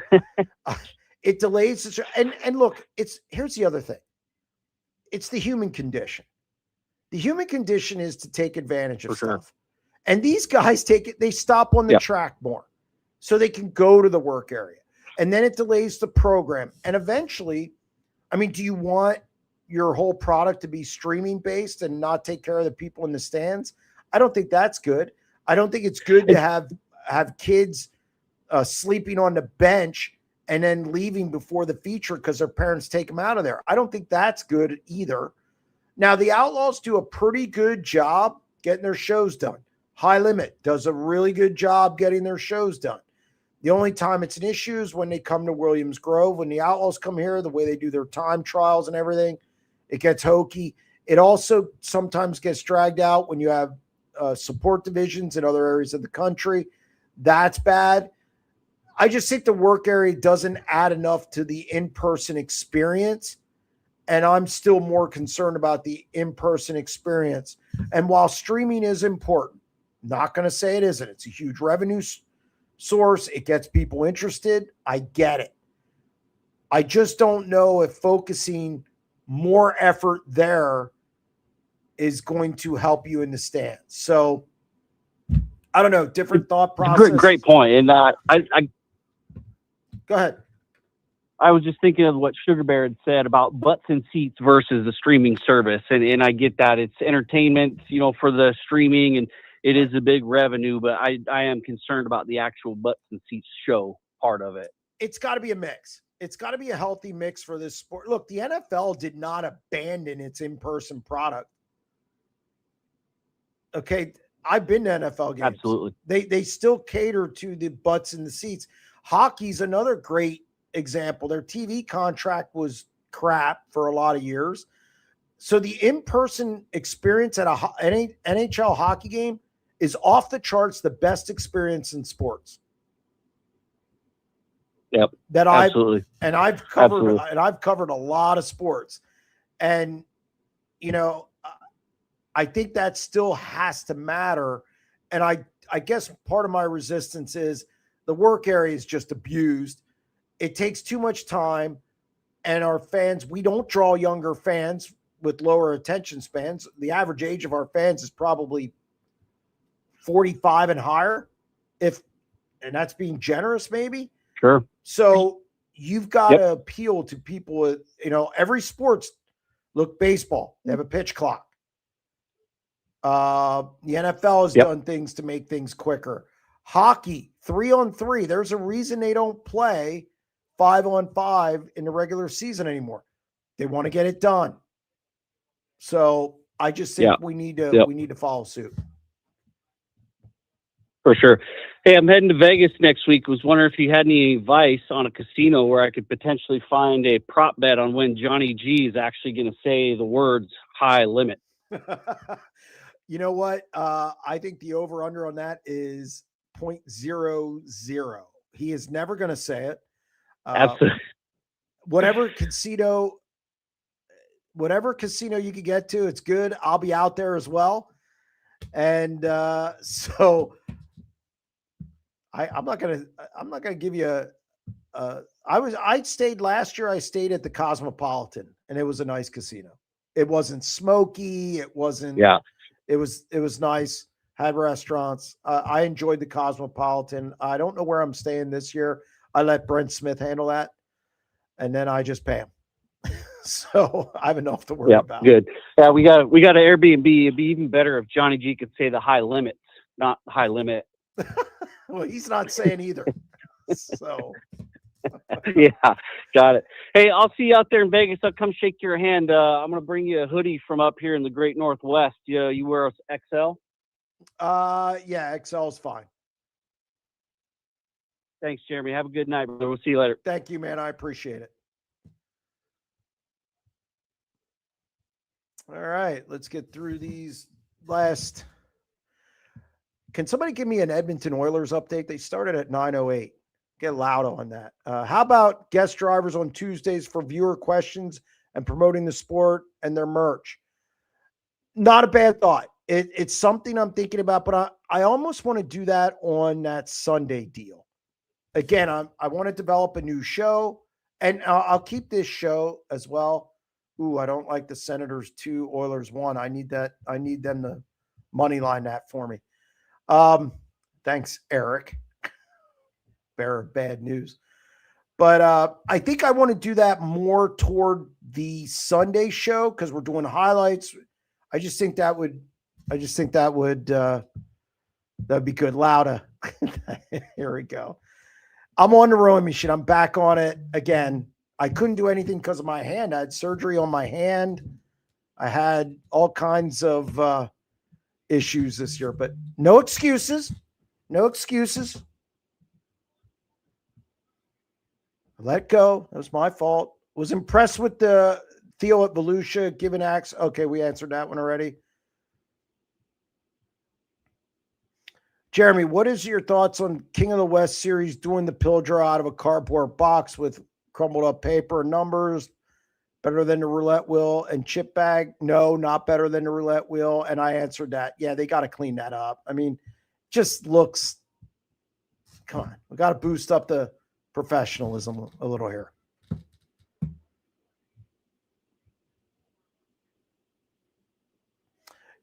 It delays. And look, here's the other thing. it's the human condition. The human condition is to take advantage of For sure. stuff. And these guys they stop on the track more so they can go to the work area. And then it delays the program. And eventually, I mean, do you want your whole product to be streaming based and not take care of the people in the stands? I don't think that's good. I don't think it's good to have kids sleeping on the bench and then leaving before the feature because their parents take them out of there. I don't think that's good either. Now, the Outlaws do a pretty good job getting their shows done. High Limit does a really good job getting their shows done. The only time it's an issue is when they come to Williams Grove. When the Outlaws come here, the way they do their time trials and everything, it gets hokey. It also sometimes gets dragged out when you have support divisions in other areas of the country. That's bad. I just think the work area doesn't add enough to the in-person experience. And I'm still more concerned about the in-person experience. And while streaming is important, not going to say it isn't. It's a huge revenue source. It gets people interested. I get it. I just don't know if focusing more effort there is going to help you in the stands. So I don't know, different thought process. Great point. And I go ahead. I was just thinking of what Sugar Bear had said about butts and seats versus the streaming service. And I get that it's entertainment, for the streaming, and it is a big revenue, but I am concerned about the actual butts and seats show part of it. It's got to be a mix. It's got to be a healthy mix for this sport. Look, the NFL did not abandon its in-person product. Okay, I've been to NFL games. Absolutely. They still cater to the butts and the seats. Hockey's another great example. Their TV contract was crap for a lot of years. So the in-person experience at an NHL hockey game is off the charts, the best experience in sports. Yep. Absolutely. I've covered a lot of sports. And I think that still has to matter. And I guess part of my resistance is the work area is just abused. It takes too much time, and our fans, we don't draw younger fans with lower attention spans. The average age of our fans is probably 45 and higher, and that's being generous, maybe. Sure. So you've got to appeal to people with, every sports. Look, baseball, they have a pitch clock. The NFL has done things to make things quicker. Hockey, 3-on-3. There's a reason they don't play 5-on-5 in the regular season anymore. They want to get it done. So I just think we need to follow suit. For sure. Hey, I'm heading to Vegas next week. Was wondering if you had any advice on a casino where I could potentially find a prop bet on when Johnny G is actually going to say the words high limit. You know what? I think the over-under on that is 0.00. He is never going to say it. Absolutely. Whatever casino you could get to, it's good. I'll be out there as well. And so I'm not gonna give you I stayed last year. I stayed at the Cosmopolitan, and it was a nice casino. It wasn't smoky. It wasn't. Yeah. It was nice. Had restaurants. I enjoyed the Cosmopolitan. I don't know where I'm staying this year. I let Brent Smith handle that, and then I just pay him. So I have enough to worry about. Good. Yeah, we got an Airbnb. It'd be even better if Johnny G could say the high limits, not high limit. Well, he's not saying either. So yeah, got it. Hey, I'll see you out there in Vegas. I'll come shake your hand. I'm gonna bring you a hoodie from up here in the Great Northwest. You wear a XL? Yeah, XL is fine. Thanks, Jeremy. Have a good night, brother. We'll see you later. Thank you, man. I appreciate it. All right, let's get through these last. Can somebody give me an Edmonton Oilers update? They started at 9:08. Get loud on that. How about guest drivers on Tuesdays for viewer questions and promoting the sport and their merch? Not a bad thought. It's something I'm thinking about, but I almost want to do that on that Sunday deal. Again, I want to develop a new show, and I'll keep this show as well Ooh, I don't like the Senators 2, Oilers 1. I need that. I need them to money line that for me. Thanks, Eric. Bearer of bad news. But I think I want to do that more toward the Sunday show because we're doing highlights. I just think that would that'd be good. Louder. Here we go. I'm on the rowing machine. I'm back on it again. I couldn't do anything because of my hand. I had surgery on my hand. I had all kinds of issues this year, but no excuses. No excuses. Let go. That was my fault. Was impressed with the Theo at Volusia giving acts. Okay, we answered that one already. Jeremy, what is your thoughts on King of the West series doing the pill draw out of a cardboard box with crumbled up paper and numbers? Better than the roulette wheel and chip bag? No, not better than the roulette wheel. And I answered that. Yeah, they got to clean that up. I mean, just looks, come on. We got to boost up the professionalism a little here.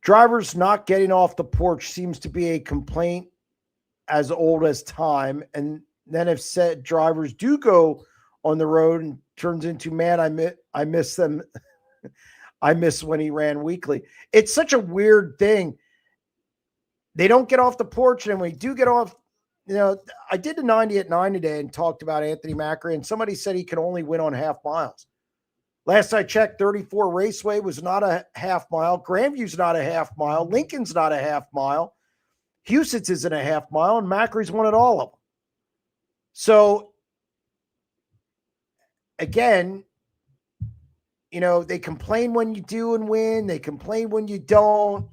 Drivers not getting off the porch seems to be a complaint as old as time. And then if said drivers do go on the road and turns into, man, I miss them. I miss when he ran weekly. It's such a weird thing. They don't get off the porch. And when we do get off, you know, I did the 90 at 9 today and talked about Anthony Macri, and somebody said he can only win on half miles. Last I checked, 34 Raceway was not a half mile. Grandview's not a half mile. Lincoln's not a half mile. Huset's isn't a half mile, and Macri's won at all of them. So, again, you know, they complain when you do and win. They complain when you don't.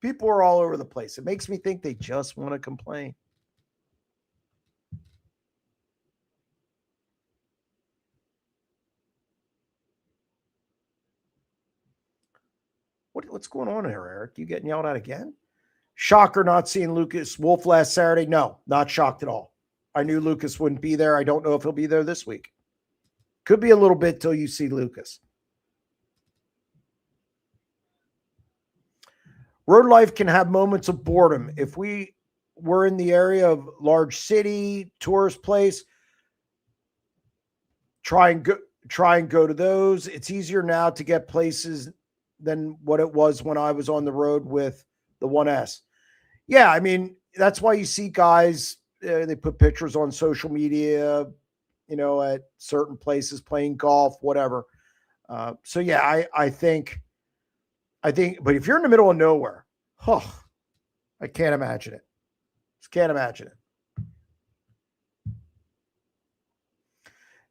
People are all over the place. It makes me think they just want to complain. What's going on here, Eric? You getting yelled at again? Shocker not seeing Lucas Wolf last Saturday? No, not shocked at all. I knew Lucas wouldn't be there. I don't know if he'll be there this week. Could be a little bit till you see Lucas. Road life can have moments of boredom. If we were in the area of large city, tourist place, try and go to those. It's easier now to get places than what it was when I was on the road with the 1S. Yeah, I mean, that's why you see guys, they put pictures on social media, you know, at certain places playing golf, whatever. So yeah, I think, but if you're in the middle of nowhere, I can't imagine it. Just can't imagine it.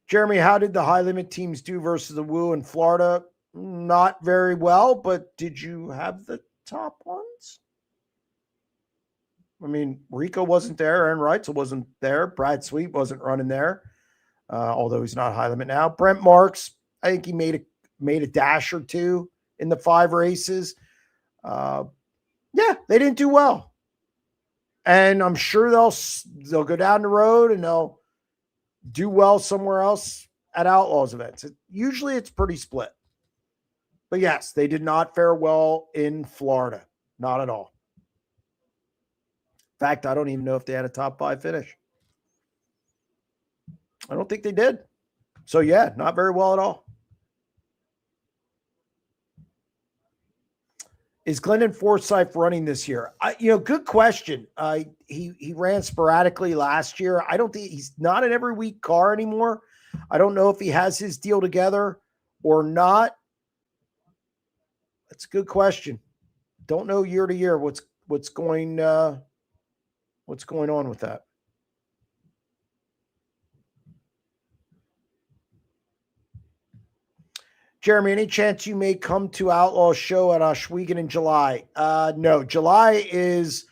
Jeremy, how did the high limit teams do versus the Woo in Florida? Not very well, but did you have the top ones? I mean, Rico wasn't there. Aaron Reitzel wasn't there. Brad Sweet wasn't running there, although he's not high limit now. Brent Marks, I think he made a dash or two in the 5 races. Yeah, they didn't do well. And I'm sure they'll go down the road and they'll do well somewhere else at Outlaws events. Usually it's pretty split. But yes, they did not fare well in Florida. Not at all. In fact, I don't even know if they had a top 5 finish. I don't think they did. So yeah, not very well at all. Is Glendon Forsythe running this year? Good question. He ran sporadically last year. I don't think he's not an every week car anymore. I don't know if he has his deal together or not. That's a good question. Don't know year to year what's going on with that. Jeremy, any chance you may come to Outlaw show at Oswego in July? No, July is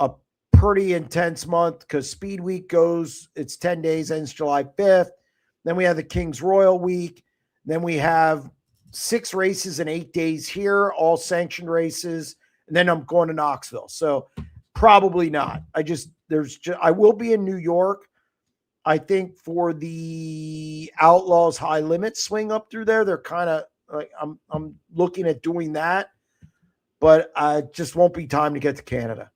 a pretty intense month because Speed Week it's 10 days, ends July 5th. Then we have the King's Royal Week. Then we have 6 races in 8 days here, all sanctioned races. And then I'm going to Knoxville. So probably not. I will be in New York. I think for the Outlaws high limit swing up through there, they're kind of Like I'm looking at doing that, but I just won't be time to get to Canada.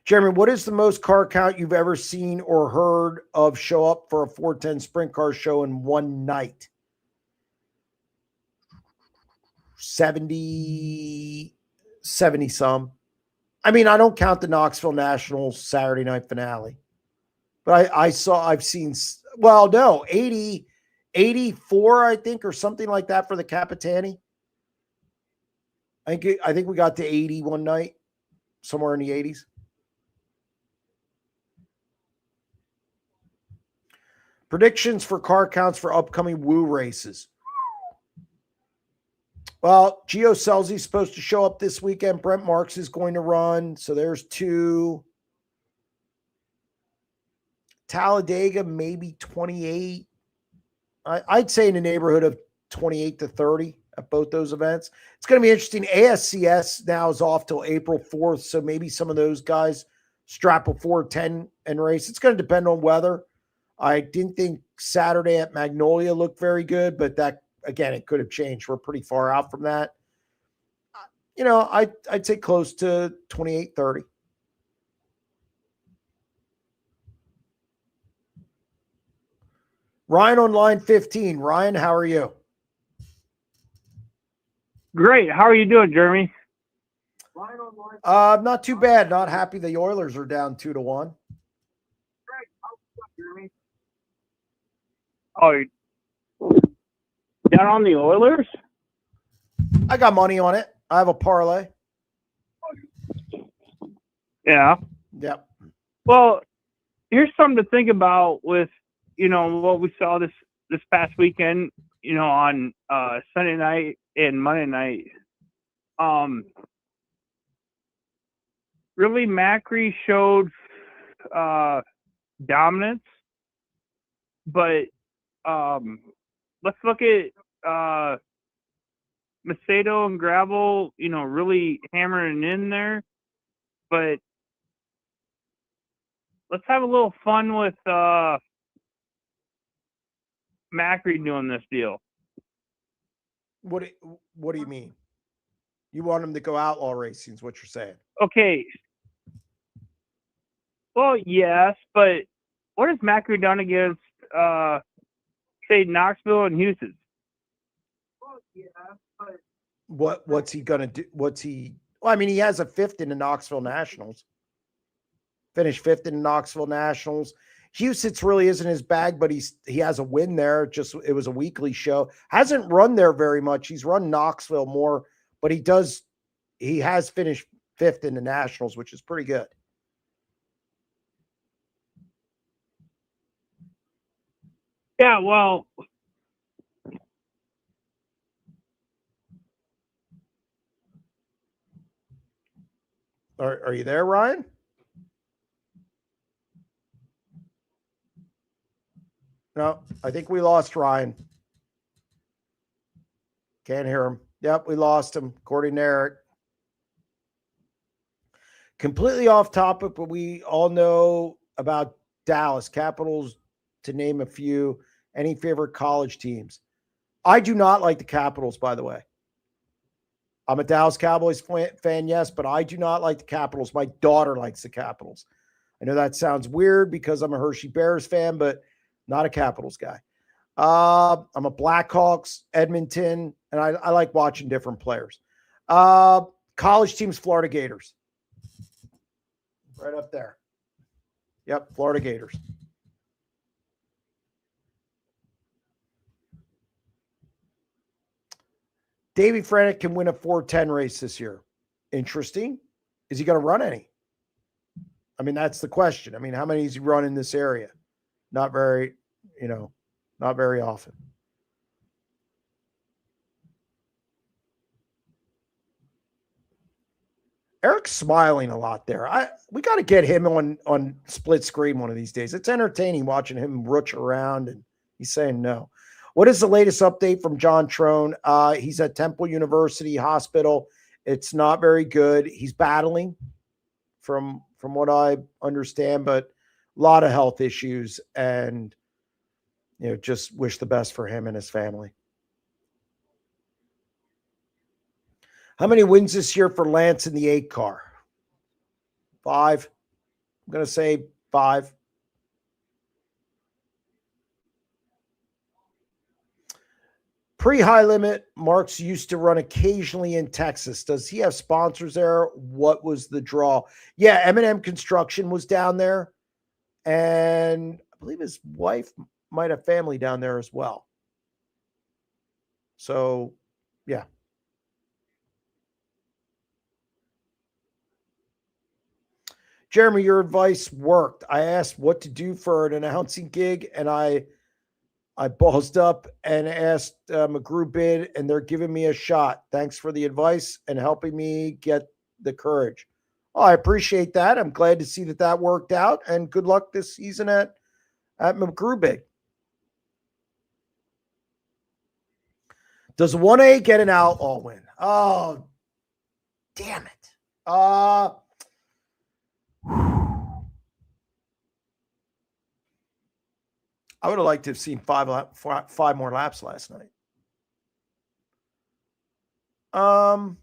Jeremy, what is the most car count you've ever seen or heard of show up for a 410 sprint car show in one night? 70 some. I mean, I don't count the Knoxville Nationals Saturday night finale, but I've seen, well, no, 80, 84, I think, or something like that for the Capitani. I think we got to 80 one night, somewhere in the 80s. Predictions for car counts for upcoming Woo races. Well, Gio Scelzi's supposed to show up this weekend. Brent Marks is going to run. So there's 2. Talladega, maybe 28. I'd say in the neighborhood of 28 to 30 at both those events. It's going to be interesting. ASCS now is off till April 4th. So maybe some of those guys strap a 410 and race. It's going to depend on weather. I didn't think Saturday at Magnolia looked very good, but that, again, it could have changed. We're pretty far out from that. I'd say close to 28, 30. Ryan on line 15. Ryan, how are you? Great. How are you doing, Jeremy? Not too bad. Not happy the Oilers are down 2-1. Oh, you're down on the Oilers? I got money on it. I have a parlay. Yeah. Yep. Well, here's something to think about with, what we saw this past weekend, on Sunday night and Monday night. Really, Macri showed dominance, but let's look at Macedo and Gravel, really hammering in there. But let's have a little fun with Macri doing this deal. What do you mean? You want him to go outlaw racing is what you're saying. Okay. Well, yes, but what has Macri done against say Knoxville and Houston? Well, yeah, but what's he gonna do? He has a 5th in the Knoxville Nationals. Finished 5th in the Knoxville Nationals. Houston's really isn't his bag, but he has a win there. It was a weekly show. Hasn't run there very much. He's run Knoxville more, but he has finished 5th in the Nationals, which is pretty good. Yeah, well, are you there, Ryan? No, I think we lost Ryan. Can't hear him. Yep, we lost him, according to Eric. Completely off topic, but we all know about Dallas Capitals, to name a few. Any favorite college teams? I do not like the Capitals, by the way. I'm a Dallas Cowboys fan, yes, but I do not like the Capitals. My daughter likes the Capitals. I know that sounds weird because I'm a Hershey Bears fan, but not a Capitals guy. I'm a Blackhawks, Edmonton, and I like watching different players. College teams, Florida Gators. Right up there. Yep, Florida Gators. Davey Frenick can win a 410 race this year. Interesting. Is he going to run any? That's the question. How many has he run in this area? Not very often. Eric's smiling a lot there. We got to get him on split screen one of these days. It's entertaining watching him rooch around, and he's saying no. What is the latest update from John Trone? He's at Temple University Hospital. It's not very good. He's battling from what I understand, but a lot of health issues. And just wish the best for him and his family. How many wins this year for Lance in the 8 car? 5. I'm going to say 5. Pre-high limit, Marks used to run occasionally in Texas. Does he have sponsors there? What was the draw? Yeah, M&M Construction was down there. And I believe his wife might have family down there as well. So, yeah. Jeremy, your advice worked. I asked what to do for an announcing gig, and I ballsed up and asked McGrew bid, and they're giving me a shot. Thanks for the advice and helping me get the courage. Oh, I appreciate that. I'm glad to see that worked out, and good luck this season at McGrew bid. Does 1A get an outlaw win? Oh, damn it. I would have liked to have seen five more laps last night. Man,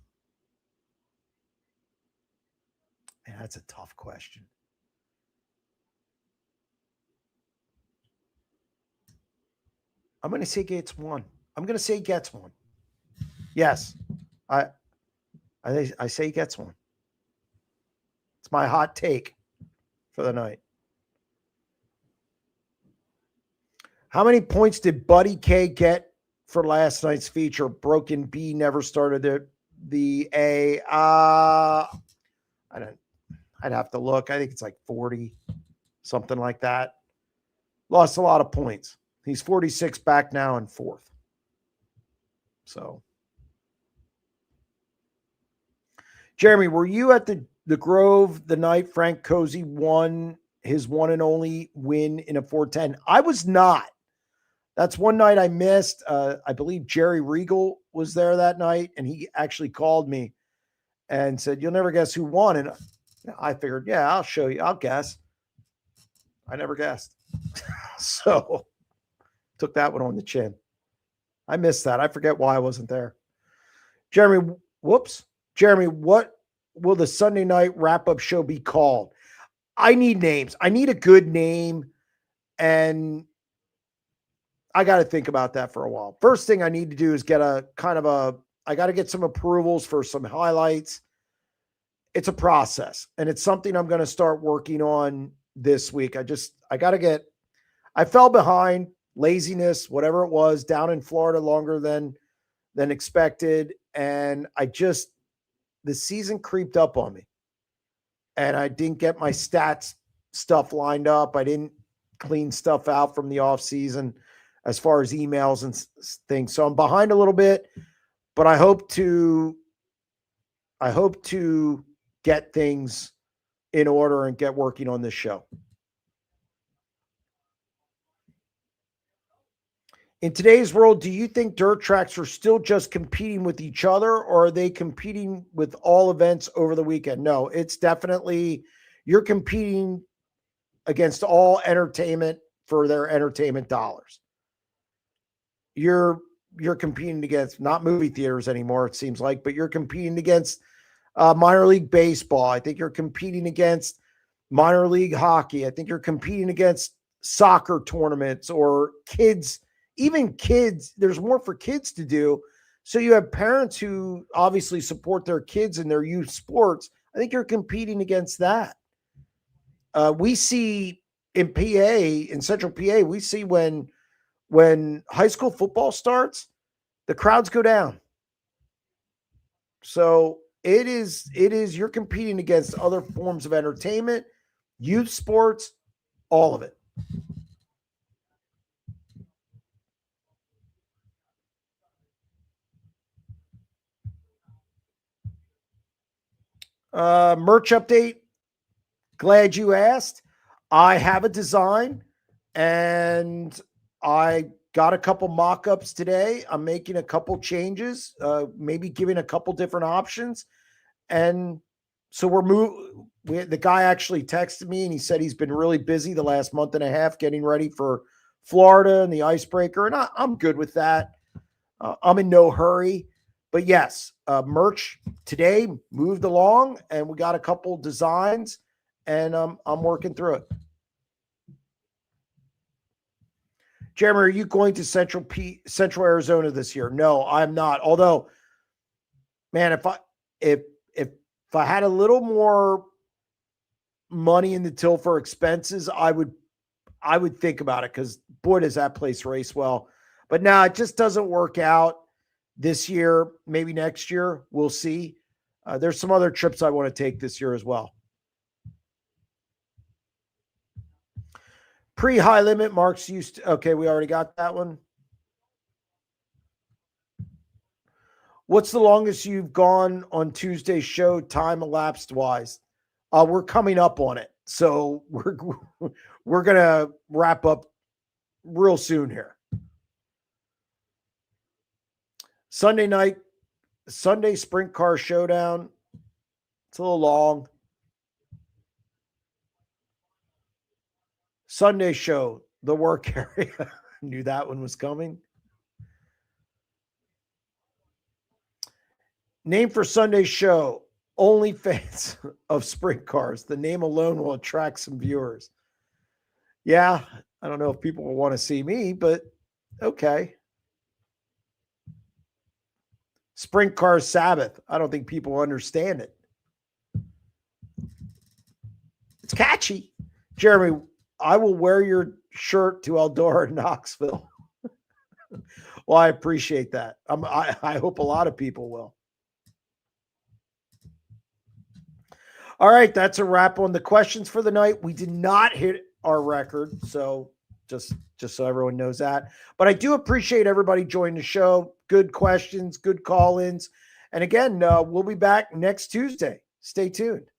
that's a tough question. I'm going to say gets one. I'm going to say gets one. Yes, I say he gets one. It's my hot take for the night. How many points did Buddy K get for last night's feature? Broken B never started the A. I'd have to look. I think it's like 40, something like that. Lost a lot of points. He's 46 back now in 4th. So, Jeremy, were you at the Grove the night Frank Cozy won his one and only win in a 410? I was not. That's one night I missed. I believe Jerry Regal was there that night, and he actually called me and said, "You'll never guess who won." And I figured, yeah, I'll show you. I'll guess. I never guessed. So took that one on the chin. I missed that. I forget why I wasn't there. Jeremy, Jeremy, what will the Sunday night wrap-up show be called? I need names. I need a good name, and I got to think about that for a while. First thing I need to do is get I got to get some approvals for some highlights. It's a process, and it's something I'm going to start working on this week. I fell behind, laziness, whatever it was, down in Florida longer than expected. And the season creeped up on me, and I didn't get my stats stuff lined up. I didn't clean stuff out from the off season as far as emails and things. So I'm behind a little bit, but I hope to get things in order and get working on this show. In today's world, do you think dirt tracks are still just competing with each other, or are they competing with all events over the weekend? No, it's definitely, you're competing against all entertainment for their entertainment dollars. You're competing against not movie theaters anymore, it seems like, but you're competing against minor league baseball. I think you're competing against minor league hockey. I think you're competing against soccer tournaments or kids. Even kids, there's more for kids to do. So you have parents who obviously support their kids in their youth sports. I think you're competing against that. We see in PA, in Central PA, we see when high school football starts, the crowds go down. So it is, you're competing against other forms of entertainment, youth sports, all of it. Merch update. Glad you asked. I have a design, and I got a couple mock-ups today. I'm making a couple changes, maybe giving a couple different options. And so the guy actually texted me, and he said he's been really busy the last month and a half getting ready for Florida and the icebreaker, and I'm good with that. I'm in no hurry. But yes, merch today moved along, and we got a couple designs, and I'm working through it. Jeremy, are you going to Central Arizona this year? No, I'm not. Although, man, if I had a little more money in the till for expenses, I would think about it, because boy, does that place race well. But no, it just doesn't work out this year. Maybe next year, we'll see. There's some other trips I want to take this year as well. Pre-high limit, Mark's used to, okay, we already got that one. What's the longest you've gone on Tuesday's show, time elapsed wise? We're coming up on it, so we're gonna wrap up real soon here. Sunday sprint car showdown. It's a little long. Sunday show, the work area. Knew that one was coming. Name for Sunday's show, OnlyFans of sprint cars. The name alone will attract some viewers. Yeah, I don't know if people will want to see me, but okay. Sprint car Sabbath. I don't think people understand it. It's catchy. Jeremy, I will wear your shirt to Eldora and Knoxville. Well, I appreciate that. I hope a lot of people will. All right, that's a wrap on the questions for the night. We did not hit our record, so just so everyone knows that. But I do appreciate everybody joining the show. Good questions, good call-ins. And again, we'll be back next Tuesday. Stay tuned.